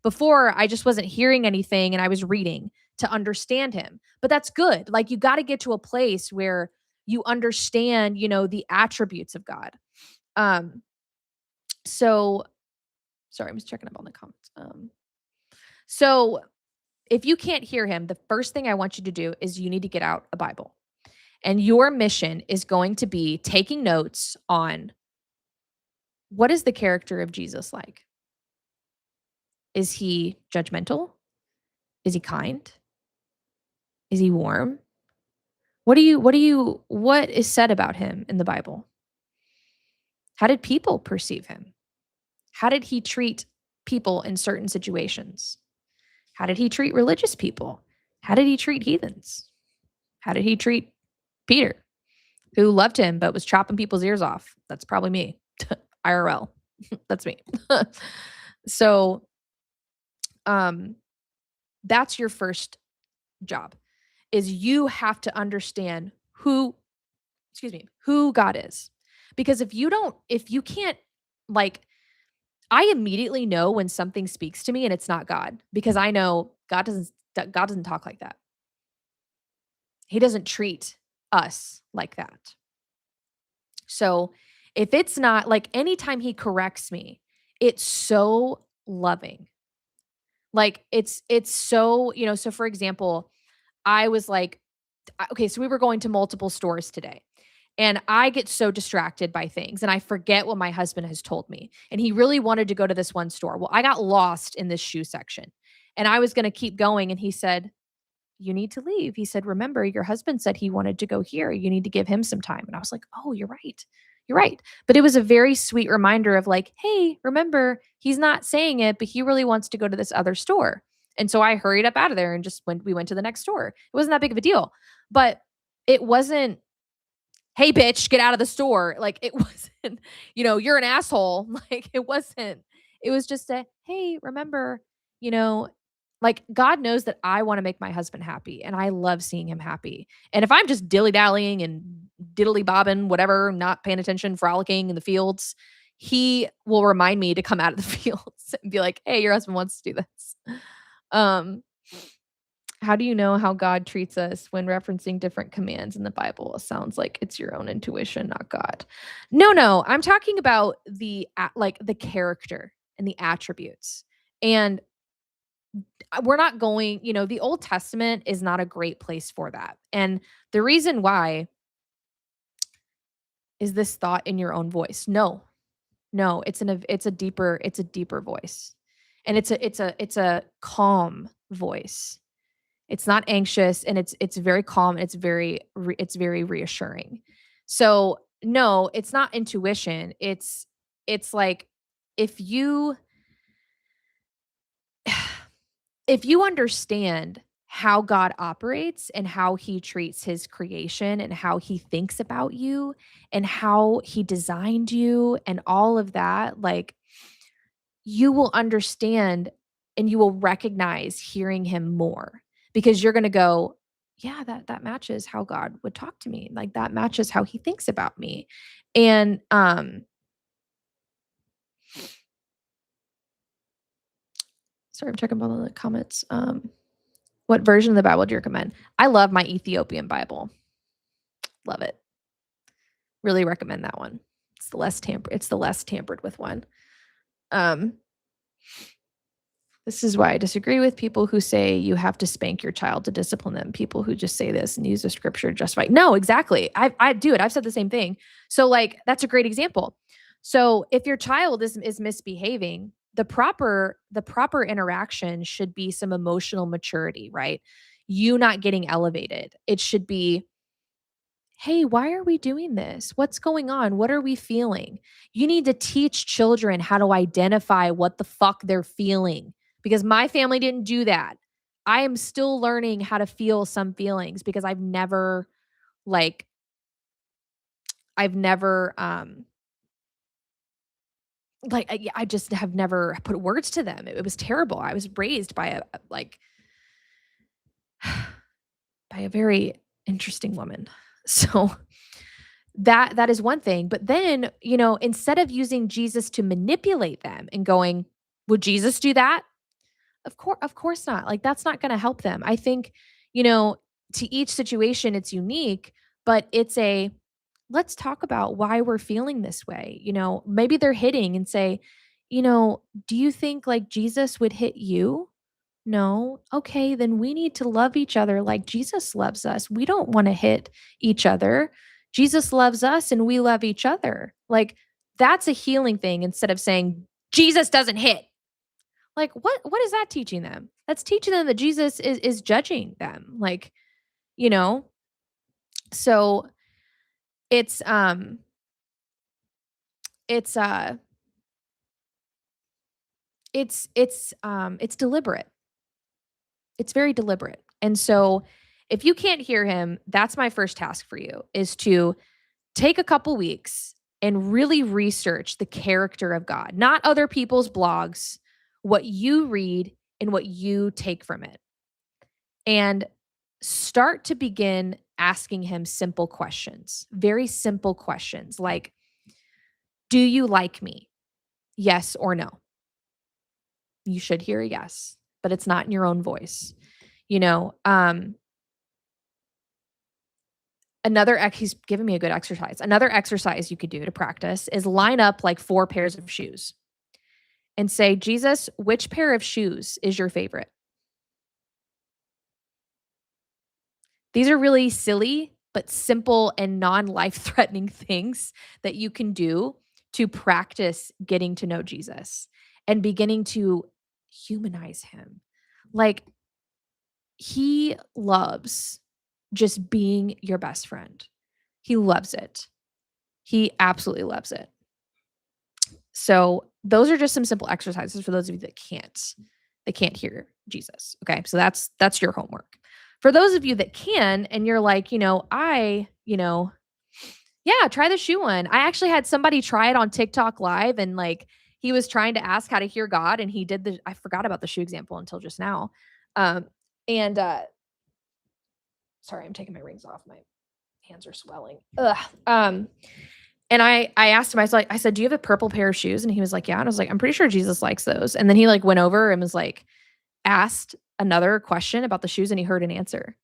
before I just wasn't hearing anything and I was reading to understand him. But that's good. Like you got to get to a place where you understand, the attributes of God. Um so sorry, I'm just checking up on the comments. So if you can't hear him, the first thing I want you to do is you need to get out a Bible. And your mission is going to be taking notes on what is the character of Jesus like? Is he judgmental? Is he kind? Is he warm? What is said about him in the Bible? How did people perceive him? How did he treat people in certain situations? How did he treat religious people? How did he treat heathens? How did he treat Peter, who loved him but was chopping people's ears off? That's probably me. IRL. That's me. So, that's your first job is you have to understand who God is. Because if you can't like I immediately know when something speaks to me and it's not God because I know God doesn't talk like that. He doesn't treat us like that. So, if it's not like anytime he corrects me, it's so loving. Like it's so, so for example, I was like okay, so we were going to multiple stores today. And I get so distracted by things and I forget what my husband has told me. And he really wanted to go to this one store. Well, I got lost in this shoe section and I was going to keep going. And he said, you need to leave. He said, remember, your husband said he wanted to go here. You need to give him some time. And I was like, oh, you're right. You're right. But it was a very sweet reminder of like, hey, remember, he's not saying it, but he really wants to go to this other store. And so I hurried up out of there and we went to the next store. It wasn't that big of a deal. But it wasn't, hey, bitch, get out of the store. Like it wasn't, you're an asshole. Like it was just a, hey, remember, you know, like God knows that I want to make my husband happy and I love seeing him happy. And if I'm just dilly dallying and diddly bobbing, whatever, not paying attention, frolicking in the fields, he will remind me to come out of the fields and be like, hey, your husband wants to do this. Um, how do you know how God treats us when referencing different commands in the Bible? It sounds like it's your own intuition, not God. No, I'm talking about like the character and the attributes. And we're not going, the Old Testament is not a great place for that. And the reason why is this thought in your own voice. No, it's a deeper voice. And it's a calm voice. It's not anxious and it's very calm. It's very reassuring. So no, it's not intuition. It's like if you if you understand how God operates and how he treats his creation and how he thinks about you and how he designed you and all of that, like you will understand and you will recognize hearing him more because you're going to go, yeah, that matches how God would talk to me. Like that matches how he thinks about me. And sorry, I'm checking all the comments. What version of the Bible do you recommend? I love my Ethiopian Bible. Love it. Really recommend that one. It's the less tampered with one. Um, this is why I disagree with people who say you have to spank your child to discipline them. People who just say this and use the scripture to justify. No, exactly. I do it. I've said the same thing. So like that's a great example. So if your child is misbehaving, the proper interaction should be some emotional maturity, right? You not getting elevated. It should be, hey, why are we doing this? What's going on? What are we feeling? You need to teach children how to identify what the fuck they're feeling because my family didn't do that. I am still learning how to feel some feelings because like, I've never, I just have never put words to them. It was terrible. I was raised by like, by a very interesting woman. So that is one thing, but then, instead of using Jesus to manipulate them and going, "Would Jesus do that?" Of course not. Like, that's not gonna help them. I think, you know, to each situation, it's unique, but let's talk about why we're feeling this way. Maybe they're hitting and say, you know, "Do you think, like, Jesus would hit you?" No. Okay, then we need to love each other like Jesus loves us. We don't want to hit each other. Jesus loves us and we love each other. Like that's a healing thing instead of saying Jesus doesn't hit. Like what is that teaching them? That's teaching them that Jesus is judging them. Like, you know. So it's it's uh it's deliberate. It's very deliberate. And so if you can't hear him, that's my first task for you is to take a couple weeks and really research the character of God, not other people's blogs, what you read and what you take from it. And start to begin asking him simple questions, very simple questions like, do you like me? Yes or no? You should hear a yes, but it's not in your own voice. You know, he's given me a good exercise. Another exercise you could do to practice is line up like 4 pairs of shoes and say, "Jesus, which pair of shoes is your favorite?" These are really silly, but simple and non-life threatening things that you can do to practice getting to know Jesus and beginning to humanize him. Like, he loves just being your best friend. He loves it. He absolutely loves it. So those are just some simple exercises for those of you that can't hear Jesus. Okay. So that's your homework. For those of you that can, and you're like, yeah, try the shoe one. I actually had somebody try it on TikTok live and like he was trying to ask how to hear God and I forgot about the shoe example until just now. Um and sorry, I'm taking my rings off. My hands are swelling. Ugh. And I asked him, I said, "Do you have a purple pair of shoes?" And he was like, "Yeah." And I was like, "I'm pretty sure Jesus likes those." And then he like went over and was like, asked another question about the shoes and he heard an answer.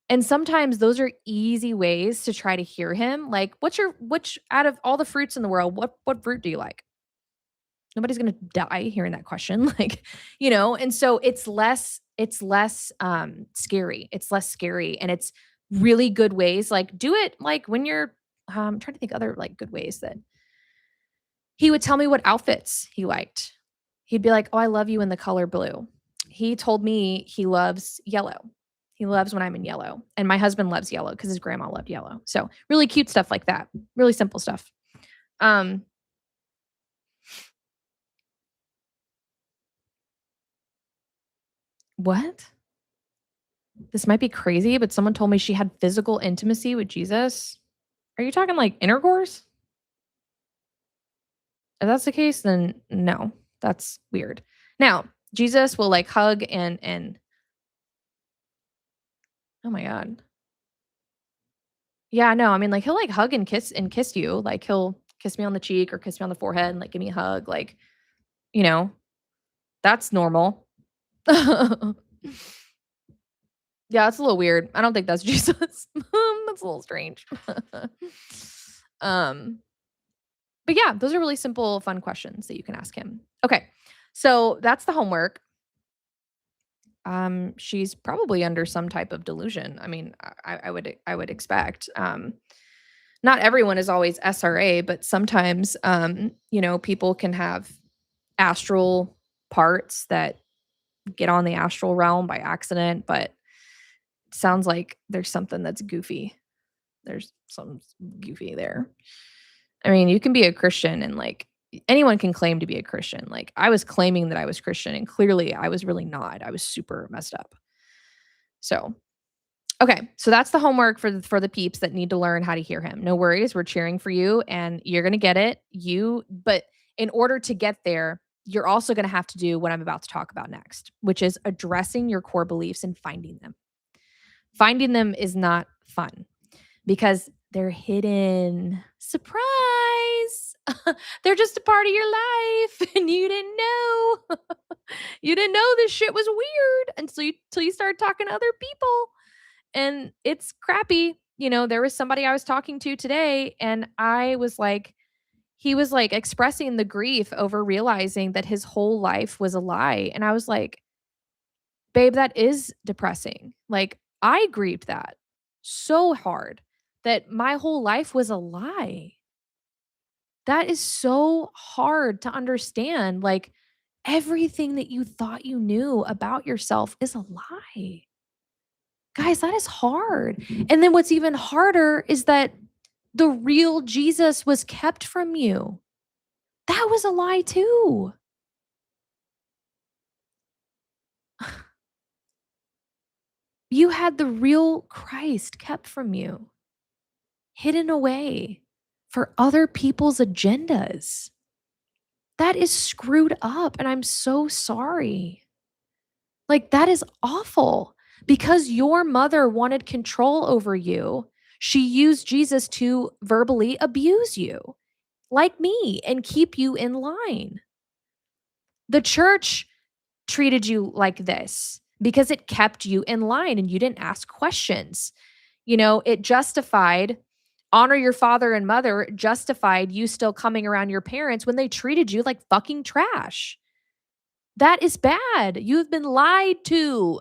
And sometimes those are easy ways to try to hear him. Like, which out of all the fruits in the world, what fruit do you like? Nobody's gonna die hearing that question. And so it's less scary. It's less scary and it's really good ways. Like do it like when you're trying to think other like good ways that he would tell me what outfits he liked. He'd be like, "Oh, I love you in the color blue." He told me he loves yellow. He loves when I'm in yellow. And my husband loves yellow because his grandma loved yellow. So really cute stuff like that. Really simple stuff. Um, what? This might be crazy, but someone told me she had physical intimacy with Jesus. Are you talking like intercourse? If that's the case, then no, that's weird. Now, Jesus will like hug and Oh my god. Yeah, no, I mean, like, he'll, like, hug and kiss you, like, he'll kiss me on the cheek or kiss me on the forehead and, like, give me a hug, like, you know, that's normal. Yeah, it's a little weird. I don't think that's Jesus. That's a little strange. Um, but yeah, those are really simple, fun questions that you can ask him. Okay, so that's the homework. She's probably under some type of delusion. I mean, I would expect. Not everyone is always SRA, but sometimes, people can have astral parts that get on the astral realm by accident, but it sounds like there's something that's goofy. There's something goofy there. I mean, you can be a Christian and like anyone can claim to be a Christian. Like I was claiming that I was Christian and clearly I was really not. I was super messed up. So, okay, so that's the homework for the peeps that need to learn how to hear him. No worries, we're cheering for you and you're going to get it. But in order to get there, you're also going to have to do what I'm about to talk about next, which is addressing your core beliefs and finding them. Finding them is not fun because they're hidden. Surprise! They're just a part of your life and you didn't know. You didn't know this shit was weird until you started talking to other people. And it's crappy. There was somebody I was talking to today, and he was like expressing the grief over realizing that his whole life was a lie. And I was like, babe, that is depressing. Like, I grieved that so hard that my whole life was a lie. That is so hard to understand. Like, everything that you thought you knew about yourself is a lie. Guys, that is hard. And then what's even harder is that the real Jesus was kept from you. That was a lie too. You had the real Christ kept from you, hidden away for other people's agendas. That is screwed up, and I'm so sorry. Like, that is awful. Because your mother wanted control over you, she used Jesus to verbally abuse you, like me, and keep you in line. The church treated you like this because it kept you in line and you didn't ask questions. It justified honor your father and mother, justified you still coming around your parents when they treated you like fucking trash. That is bad. You've been lied to.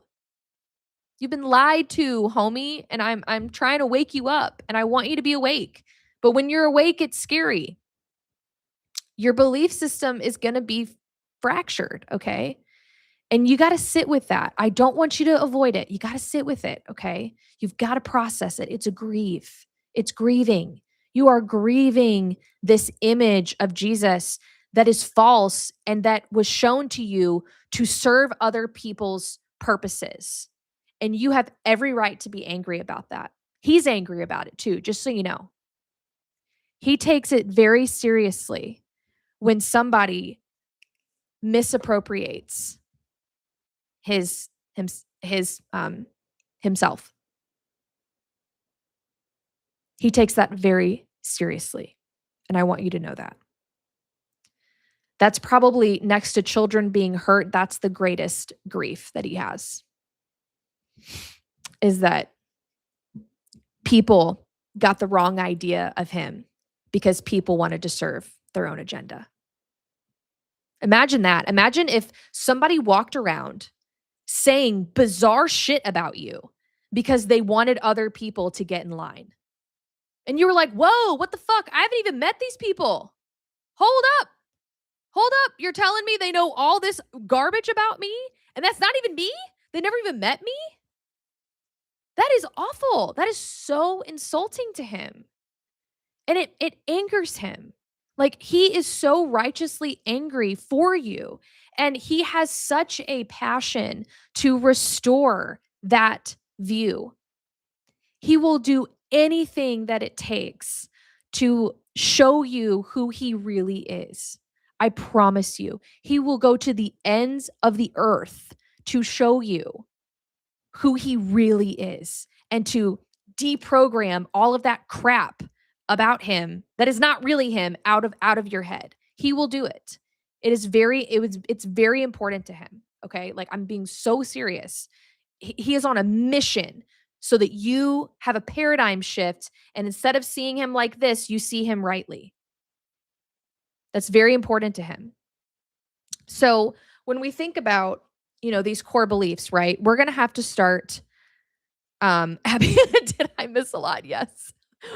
You've been lied to, homie, and I'm trying to wake you up and I want you to be awake. But when you're awake, it's scary. Your belief system is going to be fractured, okay? And you got to sit with that. I don't want you to avoid it. You got to sit with it, okay? You've got to process it. It's a grief. It's grieving. You are grieving this image of Jesus that is false and that was shown to you to serve other people's purposes. And you have every right to be angry about that. He's angry about it too, just so you know. He takes it very seriously when somebody misappropriates his him his himself. He takes that very seriously, and I want you to know that. That's probably next to children being hurt, that's the greatest grief that he has. Is that people got the wrong idea of him because people wanted to serve their own agenda. Imagine that. Imagine if somebody walked around saying bizarre shit about you because they wanted other people to get in line. And you were like, whoa, what the fuck? I haven't even met these people. Hold up. Hold up. You're telling me they know all this garbage about me? And that's not even me? They never even met me? That is awful. That is so insulting to him. And it angers him. Like, he is so righteously angry for you. And he has such a passion to restore that view. He will do anything that it takes to show you who he really is. I promise you. He will go to the ends of the earth to show you who he really is and to deprogram all of that crap about him that is not really him out of your head. He will do it. It's very important to him, okay? Like I'm being so serious. He is on a mission so that you have a paradigm shift and instead of seeing him like this, you see him rightly. That's very important to him. So, when we think about, these core beliefs, right? We're going to have to start Abby, did I miss a lot? Yes.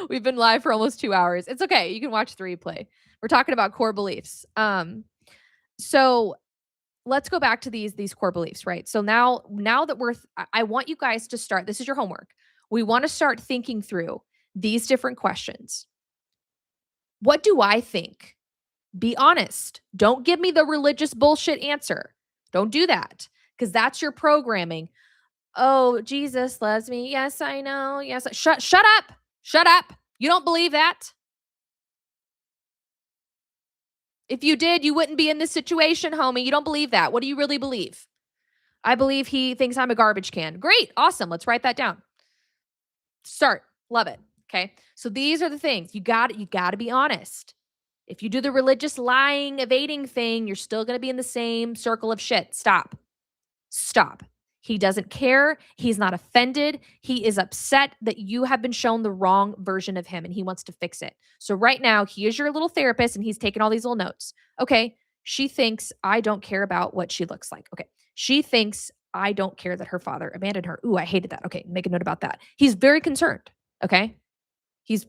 We've been live for almost 2 hours. It's okay. You can watch the replay. We're talking about core beliefs. So let's go back to these core beliefs, right? So now that I want you guys to start. This is your homework. We want to start thinking through these different questions. What do I think? Be honest. Don't give me the religious bullshit answer. Don't do that because that's your programming. Oh, Jesus loves me. Yes, I know. Yes. Shut up. Shut up. You don't believe that. If you did, you wouldn't be in this situation, homie. You don't believe that. What do you really believe? I believe he thinks I'm a garbage can. Great. Awesome. Let's write that down. Start. Love it. Okay. So these are the things you got to be honest. If you do the religious lying, evading thing, you're still going to be in the same circle of shit. Stop. Stop. He doesn't care. He's not offended. He is upset that you have been shown the wrong version of him and he wants to fix it. So right now, he is your little therapist and he's taking all these little notes. Okay. She thinks I don't care about what she looks like. Okay. She thinks I don't care that her father abandoned her. Ooh, I hated that. Okay. Make a note about that. He's very concerned. Okay. He's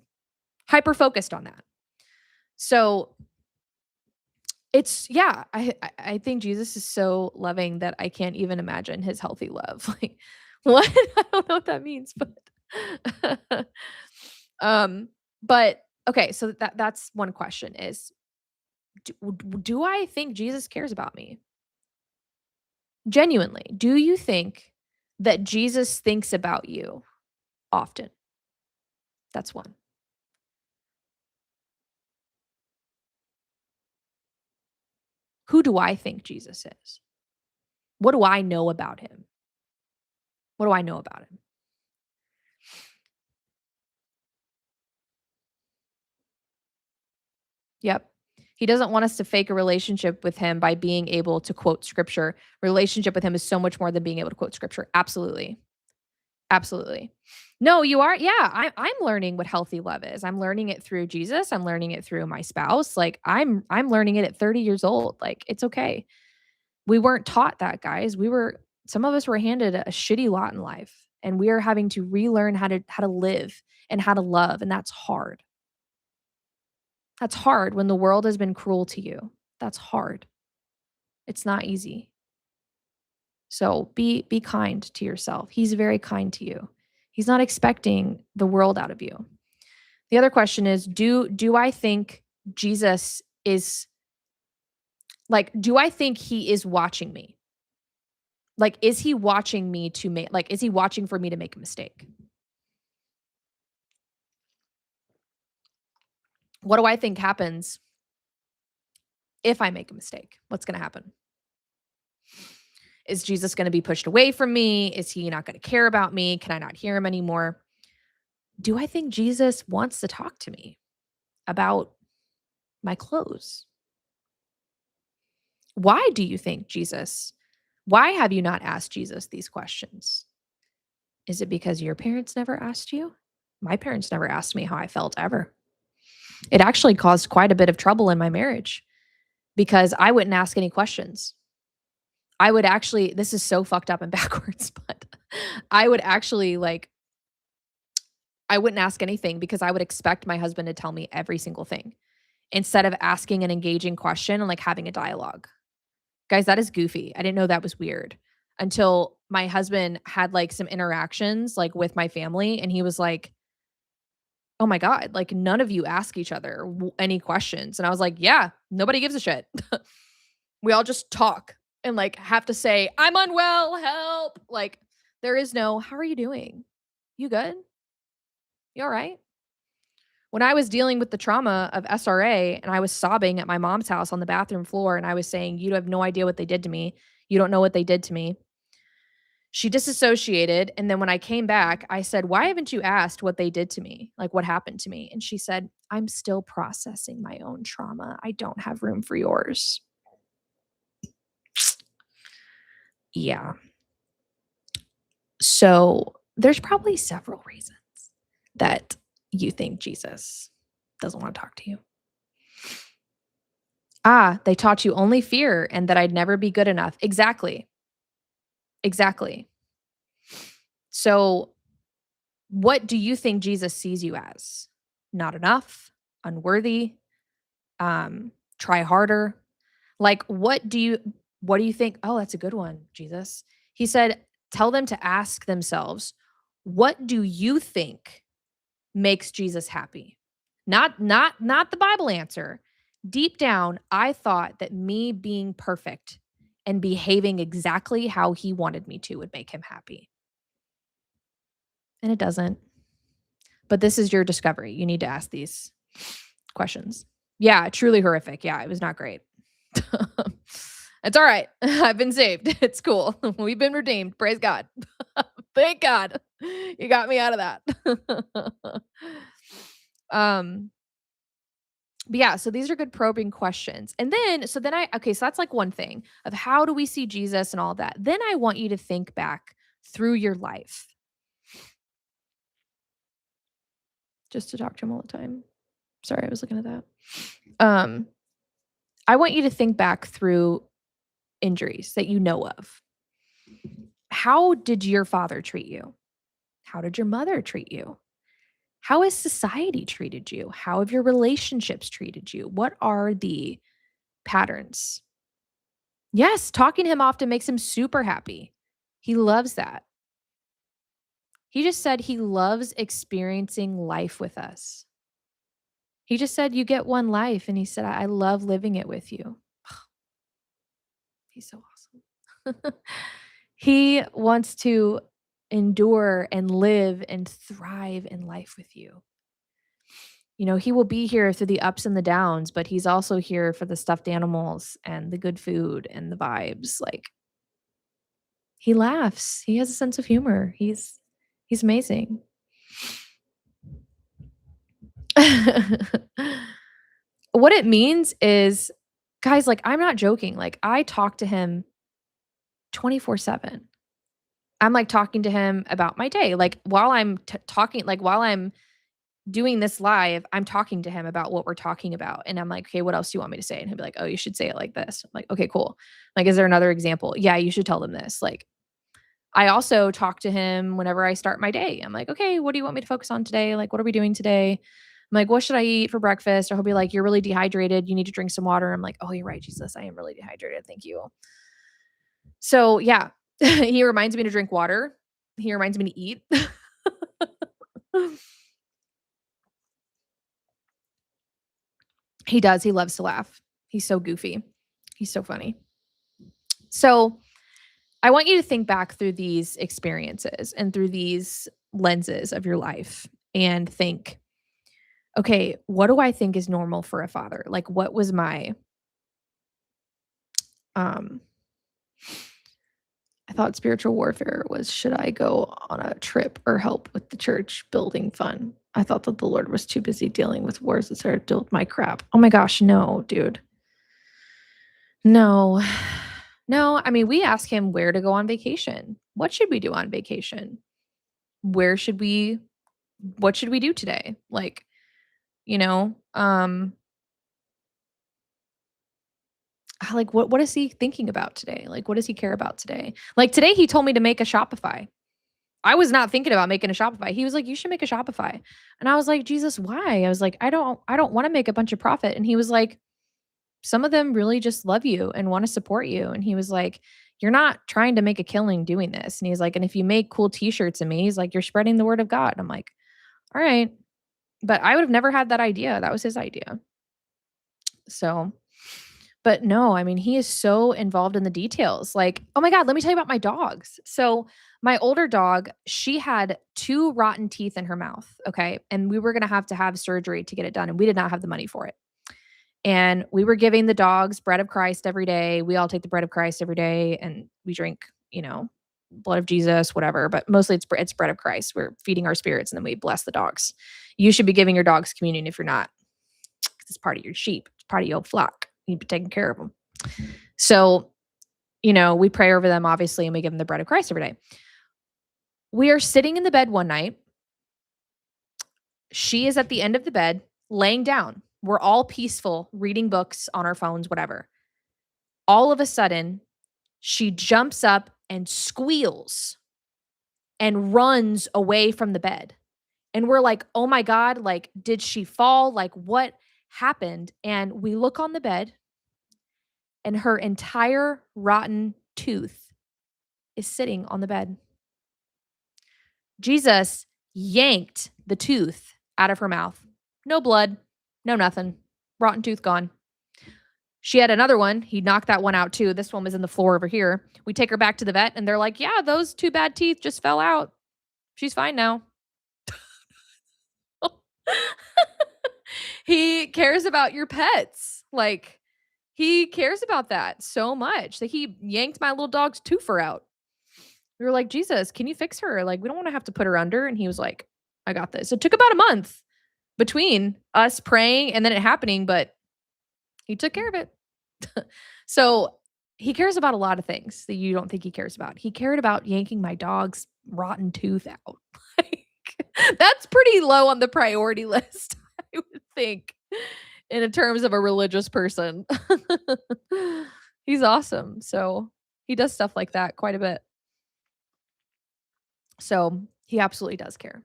hyper focused on that. So I think Jesus is so loving that I can't even imagine his healthy love. Like, what? I don't know what that means, but but okay, so that's one question is do I think Jesus cares about me? Genuinely, do you think that Jesus thinks about you often? That's one. Who do I think Jesus is? What do I know about him? What do I know about him? Yep. He doesn't want us to fake a relationship with him by being able to quote scripture. Relationship with him is so much more than being able to quote scripture. Absolutely. Absolutely. No, you are. Yeah, I'm learning what healthy love is. I'm learning it through Jesus. I'm learning it through my spouse. Like I'm learning it at 30 years old. Like it's okay. We weren't taught that, guys. Some of us were handed a shitty lot in life and we are having to relearn how to live and how to love and that's hard. That's hard when the world has been cruel to you. That's hard. It's not easy. So be kind to yourself. He's very kind to you. He's not expecting the world out of you. The other question is do I think Jesus is like do I think he is watching me? Like is he watching me to make like is he watching for me to make a mistake? What do I think happens if I make a mistake? What's going to happen? Is Jesus going to be pushed away from me? Is he not going to care about me? Can I not hear him anymore? Do I think Jesus wants to talk to me about my clothes? Why do you think Jesus? Why have you not asked Jesus these questions? Is it because your parents never asked you? My parents never asked me how I felt ever. It actually caused quite a bit of trouble in my marriage because I wouldn't ask any questions. I would actually, this is so fucked up and backwards, but I would actually I wouldn't ask anything because I would expect my husband to tell me every single thing instead of asking an engaging question and like having a dialogue. Guys, that is goofy. I didn't know that was weird until my husband had like some interactions like with my family and he was like, "Oh my god, like none of you ask each other any questions." And I was like, "Yeah, nobody gives a shit." We all just talk and like have to say, "I'm unwell, help." Like there is no, "How are you doing? You good? You all right?" When I was dealing with the trauma of SRA and I was sobbing at my mom's house on the bathroom floor and I was saying, "You have no idea what they did to me. You don't know what they did to me." She disassociated, and then when I came back, I said, "Why haven't you asked what they did to me? Like, what happened to me?" And she said, "I'm still processing my own trauma. I don't have room for yours." Yeah. So, there's probably several reasons that you think Jesus doesn't wanna talk to you. "Ah, they taught you only fear and that I'd never be good enough." Exactly, exactly. So, what do you think Jesus sees you as? Not enough, unworthy, try harder? Like, what do you think? Oh, that's a good one, Jesus. He said, tell them to ask themselves, what do you think makes Jesus happy? Not the Bible answer. Deep down, I thought that me being perfect and behaving exactly how he wanted me to would make him happy. And it doesn't. But this is your discovery. You need to ask these questions. Yeah, truly horrific. Yeah, it was not great. It's all right. I've been saved. It's cool. We've been redeemed. Praise God. Thank God. You got me out of that. um, but yeah, so these are good probing questions. And then so that's like one thing of how do we see Jesus and all that. Then I want you to think back through your life just to talk to him all the time. Sorry, I was looking at that. Um, I want you to think back through injuries that you know of. How did your father treat you? How did your mother treat you? How has society treated you? How have your relationships treated you? What are the patterns? Yes, talking to him often makes him super happy. He loves that. He just said he loves experiencing life with us. He just said, "You get one life." And he said, "I love living it with you." He's so awesome. He wants to endure and live and thrive in life with you. You know, he will be here through the ups and the downs, but he's also here for the stuffed animals and the good food and the vibes. Like, he laughs. He has a sense of humor. He's amazing. What it means is, guys, like, I'm not joking. Like, I talk to him 24/7. I'm, like, talking to him about my day. Like, while I'm talking like, while I'm doing this live, I'm talking to him about what we're talking about, and I'm like, "Okay, what else do you want me to say?" And he'll be like, "Oh, you should say it like this." I'm like, "Okay, cool." Like, "Is there another example?" "Yeah, you should tell them this." Like, I also talk to him whenever I start my day. I'm like, "Okay, what do you want me to focus on today? Like, what are we doing today?" I'm like, "What should I eat for breakfast?" Or he'll be like, "You're really dehydrated. You need to drink some water." I'm like, "Oh, you're right, Jesus. I am really dehydrated. Thank you." So, yeah, he reminds me to drink water. He reminds me to eat. He does. He loves to laugh. He's so goofy. He's so funny. So, I want you to think back through these experiences and through these lenses of your life and think, okay, what do I think is normal for a father? Like, what was my, um, I thought spiritual warfare was should I go on a trip or help with the church building fund? I thought that the Lord was too busy dealing with wars and started to deal with my crap. Oh my gosh, no, dude. No. No, I mean, we ask him where to go on vacation. What should we do on vacation? Where should we what should we do today? Like, you know, like what is he thinking about today? Like what does he care about today? Like today he told me to make a Shopify. I was not thinking about making a Shopify. He was like, "You should make a Shopify." And I was like, "Jesus, why?" I was like, I don't want to make a bunch of profit." And he was like, "Some of them really just love you and want to support you." And he was like, "You're not trying to make a killing doing this." And he's like, "And if you make cool t-shirts of me," he's like, "you're spreading the word of God." And I'm like, "All right." But I would have never had that idea. That was his idea. So, but no, I mean, he is so involved in the details. Like, oh my God, let me tell you about my dogs. So, my older dog, she had two rotten teeth in her mouth. Okay. And we were going to have surgery to get it done. And we did not have the money for it. And we were giving the dogs bread of Christ every day. We all take the bread of Christ every day and we drink, you know, blood of Jesus, whatever, but mostly it's bread of Christ. We're feeding our spirits and then we bless the dogs. You should be giving your dogs communion if you're not. 'Cause it's part of your sheep. It's part of your flock. You need to be taking care of them. So, we pray over them obviously and we give them the bread of Christ every day. We are sitting in the bed one night. She is at the end of the bed, laying down. We're all peaceful, reading books on our phones, whatever. All of a sudden, she jumps up and squeals and runs away from the bed. And we're like, "Oh my God, like, did she fall? Like, what happened?" And we look on the bed, and her entire rotten tooth is sitting on the bed. Jesus yanked the tooth out of her mouth. No blood, no nothing. Rotten tooth gone. She had another one. He knocked that one out too. This one was in the floor over here. We take her back to the vet and they're like, "Yeah, those two bad teeth just fell out. She's fine now." He cares about your pets. Like, he cares about that so much that he yanked my little dog's toofer out. We were like, "Jesus, can you fix her? Like, we don't want to have to put her under." And he was like, "I got this." It took about a month between us praying and then it happening, but he took care of it. So he cares about a lot of things that you don't think he cares about. He cared about yanking my dog's rotten tooth out. Like, that's pretty low on the priority list, I would think, in terms of a religious person. He's awesome. So he does stuff like that quite a bit. So he absolutely does care.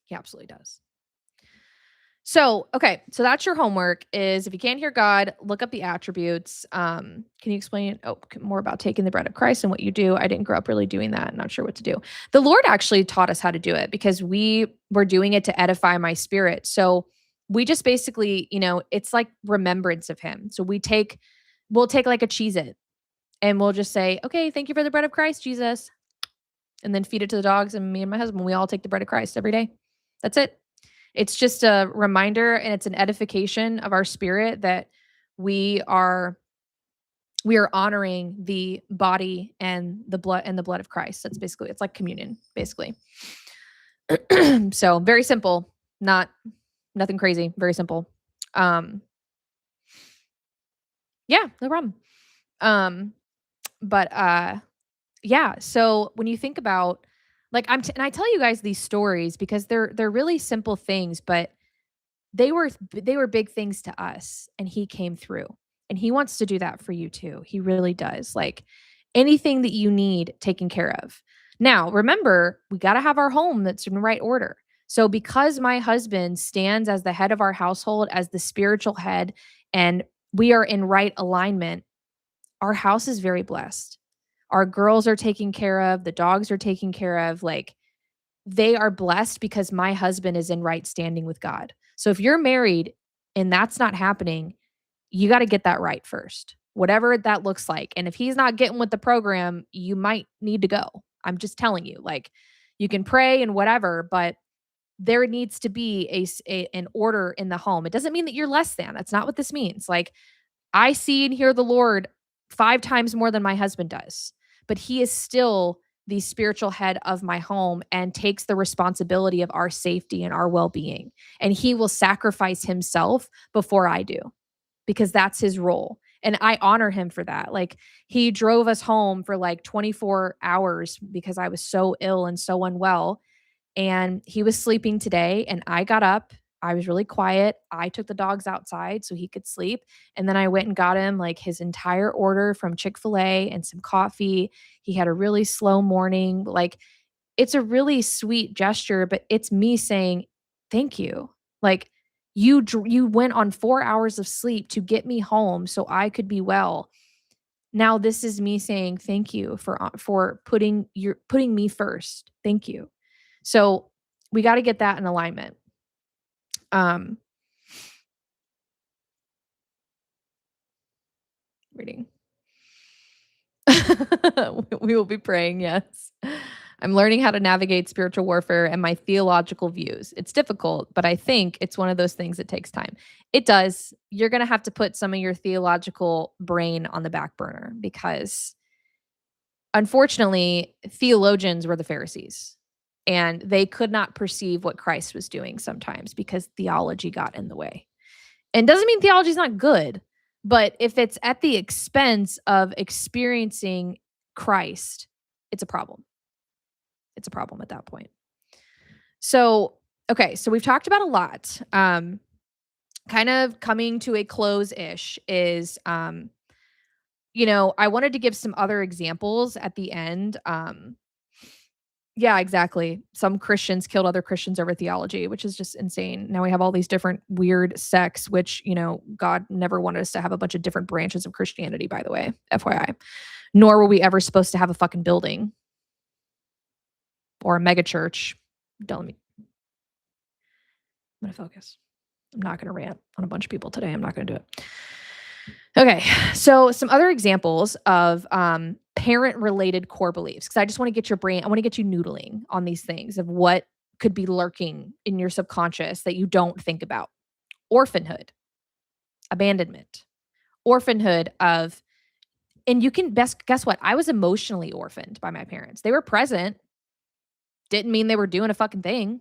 He absolutely does. So, okay, so that's your homework is if you can't hear God, look up the attributes. Can you explain more about taking the bread of Christ and what you do? I didn't grow up really doing that. Not sure what to do. The Lord actually taught us how to do it because we were doing it to edify my spirit. So we just basically, it's like remembrance of him. So we'll take like a Cheez-It and we'll just say, "Okay, thank you for the bread of Christ, Jesus." And then feed it to the dogs. And me and my husband, we all take the bread of Christ every day. That's it. It's just a reminder and it's an edification of our spirit that we are honoring the body and the blood of Christ. That's basically, it's like communion, basically. So very simple, nothing crazy, very simple. Yeah, no problem. But yeah, so when you think about like and I tell you guys these stories because they're really simple things, but they were big things to us and he came through. And he wants to do that for you too. He really does. Like anything that you need taken care of. Now, remember, we got to have our home that's in the right order. So because my husband stands as the head of our household, as the spiritual head, and we are in right alignment, our house is very blessed. Our girls are taken care of, the dogs are taken care of, like they are blessed because my husband is in right standing with God. So if you're married and that's not happening, you got to get that right first. Whatever that looks like. And if he's not getting with the program, you might need to go. I'm just telling you, like you can pray and whatever, but there needs to be an order in the home. It doesn't mean that you're less than. That's not what this means. Like I see and hear the Lord 5 times more than my husband does, but he is still the spiritual head of my home and takes the responsibility of our safety and our well-being. And he will sacrifice himself before I do because that's his role. And I honor him for that. Like he drove us home for like 24 hours because I was so ill and so unwell. And he was sleeping today and I got up. I was really quiet. I took the dogs outside so he could sleep. And then I went and got him like his entire order from Chick-fil-A and some coffee. He had a really slow morning. Like it's a really sweet gesture, but it's me saying, "Thank you." Like you went on 4 hours of sleep to get me home so I could be well. Now this is me saying thank you for putting me first. Thank you. So we got to get that in alignment. Um, Reading. We will be praying, yes. I'm learning how to navigate spiritual warfare and my theological views. It's difficult, but I think it's one of those things that takes time. It does. You're going to have to put some of your theological brain on the back burner because Unfortunately, theologians were the Pharisees, and they could not perceive what Christ was doing sometimes because theology got in the way. And doesn't mean theology is not good, but if it's at the expense of experiencing Christ, it's a problem. It's a problem at that point. So, okay, so we've talked about a lot. Kind of coming to a close ish is, I wanted to give some other examples at the end. Yeah, exactly. Some Christians killed other Christians over theology, which is just insane. Now we have all these different weird sects, which, God never wanted us to have a bunch of different branches of Christianity, by the way, FYI. Nor were we ever supposed to have a fucking building or a mega church. Don't let me, I'm going to focus. I'm not going to rant on a bunch of people today. I'm not going to do it. Okay. So some other examples of parent related core beliefs, because I just want to get your brain, I want to get you noodling on these things of what could be lurking in your subconscious that you don't think about. Orphanhood, abandonment, orphanhood of, and you can best guess what? I was emotionally orphaned by my parents. They were present, didn't mean they were doing a fucking thing.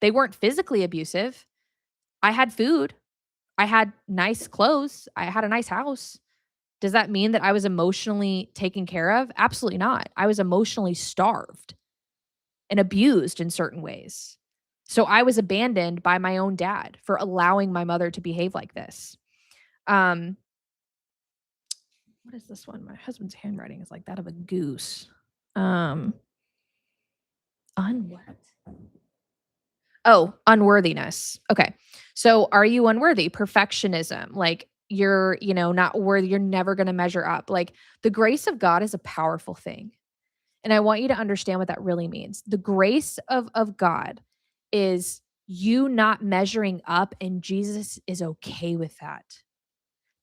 They weren't physically abusive. I had food. I had nice clothes. I had a nice house. Does that mean that I was emotionally taken care of? Absolutely not. I was emotionally starved and abused in certain ways. So I was abandoned by my own dad for allowing my mother to behave like this. What is this one? My husband's handwriting is like that of a goose. Unwet. Oh, unworthiness. Okay. So are you unworthy? Perfectionism. Like you're, not worthy. You're never going to measure up. Like the grace of God is a powerful thing. And I want you to understand what that really means. The grace of God is you not measuring up, and Jesus is okay with that.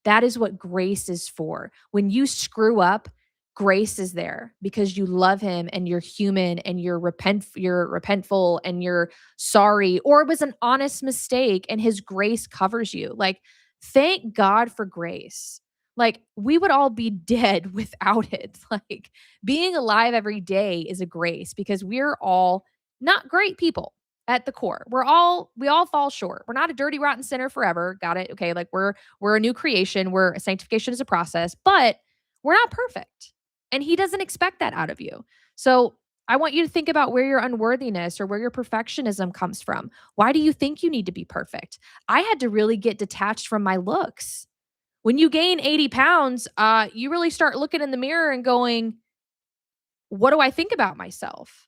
That is what grace is for. When you screw up, grace is there because you love him and you're human and you're repentful and you're sorry, or it was an honest mistake and his grace covers you. Like, thank God for grace. Like, we would all be dead without it. Like, being alive every day is a grace because we're all not great people at the core. We all fall short. We're not a dirty, rotten sinner forever. Got it? Okay. Like we're a new creation. Sanctification is a process, but we're not perfect. And he doesn't expect that out of you. So I want you to think about where your unworthiness or where your perfectionism comes from. Why do you think you need to be perfect? I had to really get detached from my looks. When you gain 80 pounds, you really start looking in the mirror and going, what do I think about myself?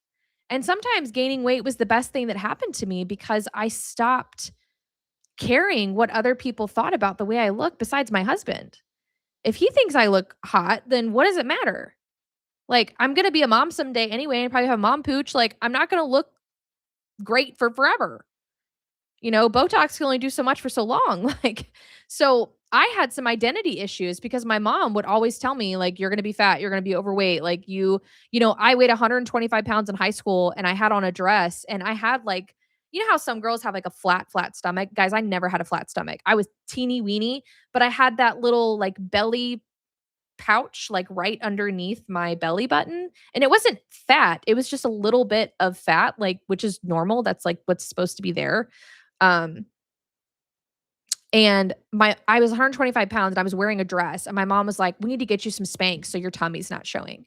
And sometimes gaining weight was the best thing that happened to me because I stopped caring what other people thought about the way I look besides my husband. If he thinks I look hot, then what does it matter? Like, I'm going to be a mom someday anyway and probably have mom pooch. Like, I'm not going to look great for forever. Botox can only do so much for so long. So I had some identity issues because my mom would always tell me, like, you're going to be fat, you're going to be overweight. Like I weighed 125 pounds in high school and I had on a dress and I had like, how some girls have like a flat stomach? Guys, I never had a flat stomach. I was teeny weeny, but I had that little like belly pouch like right underneath my belly button, and it wasn't fat, it was just a little bit of fat, like, which is normal. That's like what's supposed to be there. um and I was 125 pounds and I was wearing a dress, and my mom was like, we need to get you some Spanx so your tummy's not showing.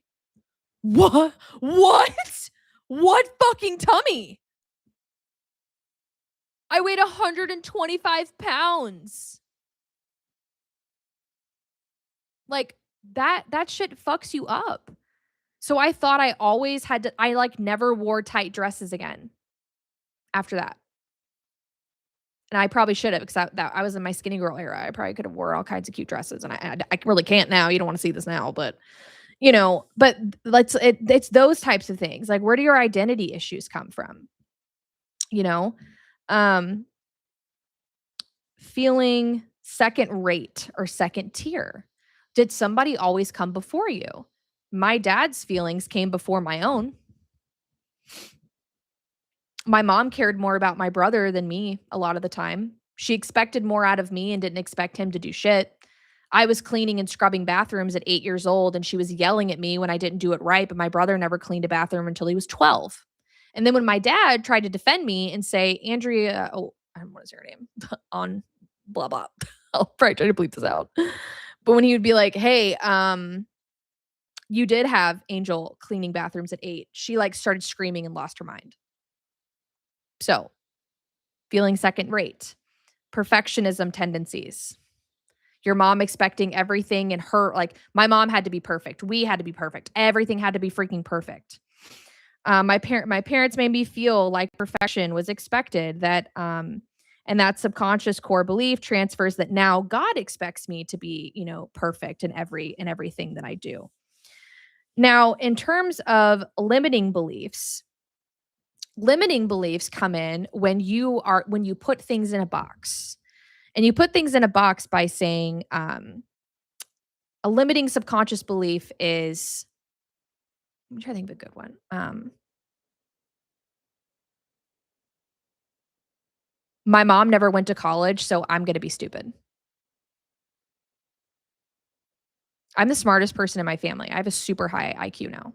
What fucking tummy? I weighed 125 pounds. Like, that shit fucks you up. So I thought I always had to, I like never wore tight dresses again after that. And I probably should have, because I was in my skinny girl era. I probably could have wore all kinds of cute dresses, and I really can't now. You don't want to see this now, but but it's those types of things. Like, where do your identity issues come from? You know, um, feeling second rate or second tier. Did somebody always come before you? My dad's feelings came before my own. My mom cared more about my brother than me a lot of the time. She expected more out of me and didn't expect him to do shit. I was cleaning and scrubbing bathrooms at 8 years old, and she was yelling at me when I didn't do it right, but my brother never cleaned a bathroom until he was 12. And then when my dad tried to defend me and say, "Andrea," oh, I don't what is her name? On blah blah. I'll probably try to bleep this out. But when he would be like, "Hey, you did have Angel cleaning bathrooms at 8." She, like, started screaming and lost her mind. So, feeling second rate, perfectionism tendencies, your mom expecting everything in her like, my mom had to be perfect. We had to be perfect. Everything had to be freaking perfect. My parents made me feel like perfection was expected, and that subconscious core belief transfers that now God expects me to be, perfect in everything that I do. Now, in terms of limiting beliefs come in when you put things in a box. And you put things in a box by saying, a limiting subconscious belief is I'm trying to think of a good one. My mom never went to college, so I'm gonna be stupid. I'm the smartest person in my family. I have a super high IQ now.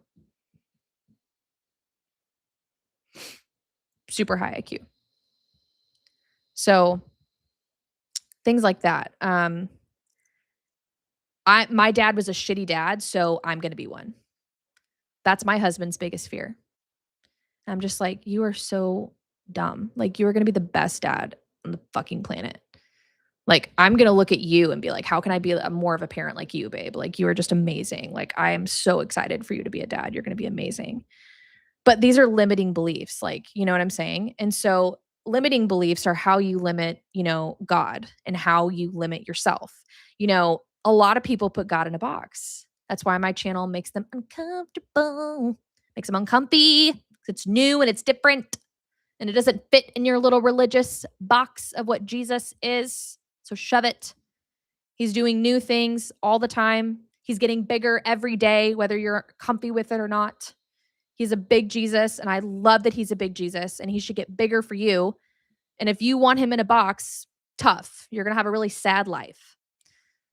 Super high IQ. So, things like that. My dad was a shitty dad, so I'm gonna be one. That's my husband's biggest fear. I'm just like, "You are so dumb. Like, you are gonna be the best dad on the fucking planet." Like, I'm gonna look at you and be like, "How can I be more of a parent like you, babe? Like, you are just amazing. Like, I am so excited for you to be a dad. You're gonna be amazing." But these are limiting beliefs, like, you know what I'm saying? And so, limiting beliefs are how you limit, God and how you limit yourself. A lot of people put God in a box. That's why my channel makes them uncomfortable, makes them uncomfy. 'Cause it's new and it's different and it doesn't fit in your little religious box of what Jesus is. So shove it. He's doing new things all the time. He's getting bigger every day, whether you're comfy with it or not. He's a big Jesus, and I love that he's a big Jesus, and he should get bigger for you. And if you want him in a box, tough. You're going to have a really sad life.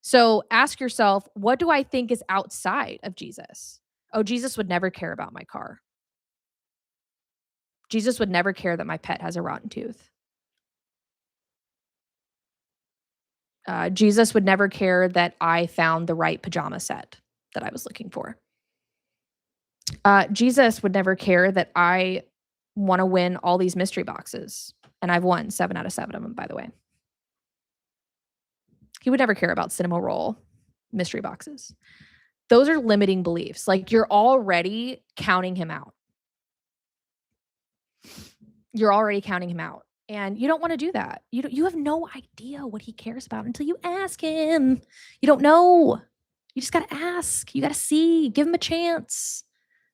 So ask yourself, what do I think is outside of Jesus? Oh, Jesus would never care about my car. Jesus would never care that my pet has a rotten tooth. Jesus would never care that I found the right pajama set that I was looking for. Jesus would never care that I want to win all these mystery boxes. And I've won 7 out of 7 of them, by the way. He would never care about cinema roll mystery boxes. Those are limiting beliefs. Like, you're already counting him out. You're already counting him out. And you don't want to do that. You have no idea what he cares about until you ask him. You don't know. You just got to ask. You got to see. Give him a chance.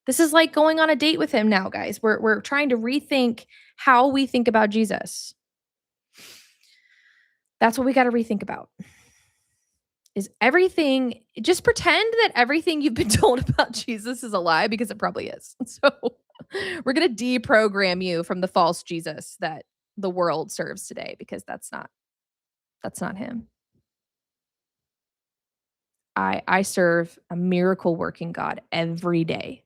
This is like going on a date with him now, guys. We're trying to rethink how we think about Jesus. That's what we got to rethink about. Is everything just pretend that everything you've been told about Jesus is a lie, because it probably is. So we're going to deprogram you from the false Jesus that the world serves today, because that's not him. I serve a miracle working God every day.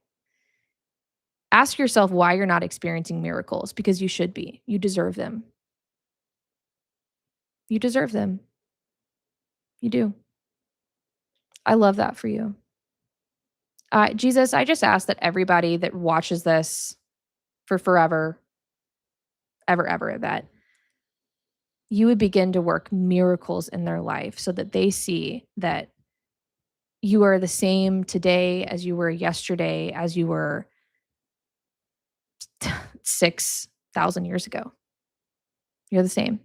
Ask yourself why you're not experiencing miracles, because you should be. You deserve them. You deserve them. You do. I love that for you. Jesus, I just ask that everybody that watches this for forever, ever, that you would begin to work miracles in their life so that they see that you are the same today as you were yesterday, as you were 6,000 years ago. You're the same.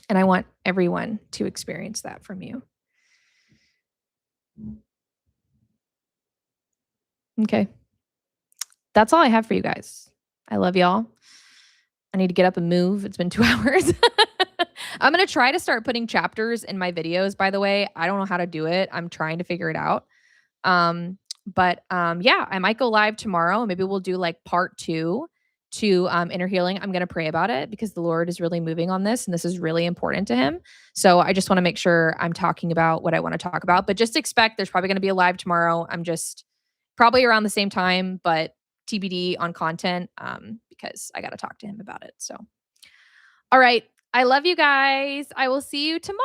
And I want everyone to experience that from you. Okay. That's all I have for you guys. I love y'all. I need to get up and move. It's been 2 hours. I'm going to try to start putting chapters in my videos, by the way. I don't know how to do it. I'm trying to figure it out. Yeah, I might go live tomorrow. Maybe we'll do like part 2 to inner healing, I'm going to pray about it because the Lord is really moving on this and this is really important to him. So I just want to make sure I'm talking about what I want to talk about. But just expect there's probably going to be a live tomorrow. I'm just probably around the same time, but TBD on content because I got to talk to him about it. So, all right. I love you guys. I will see you tomorrow.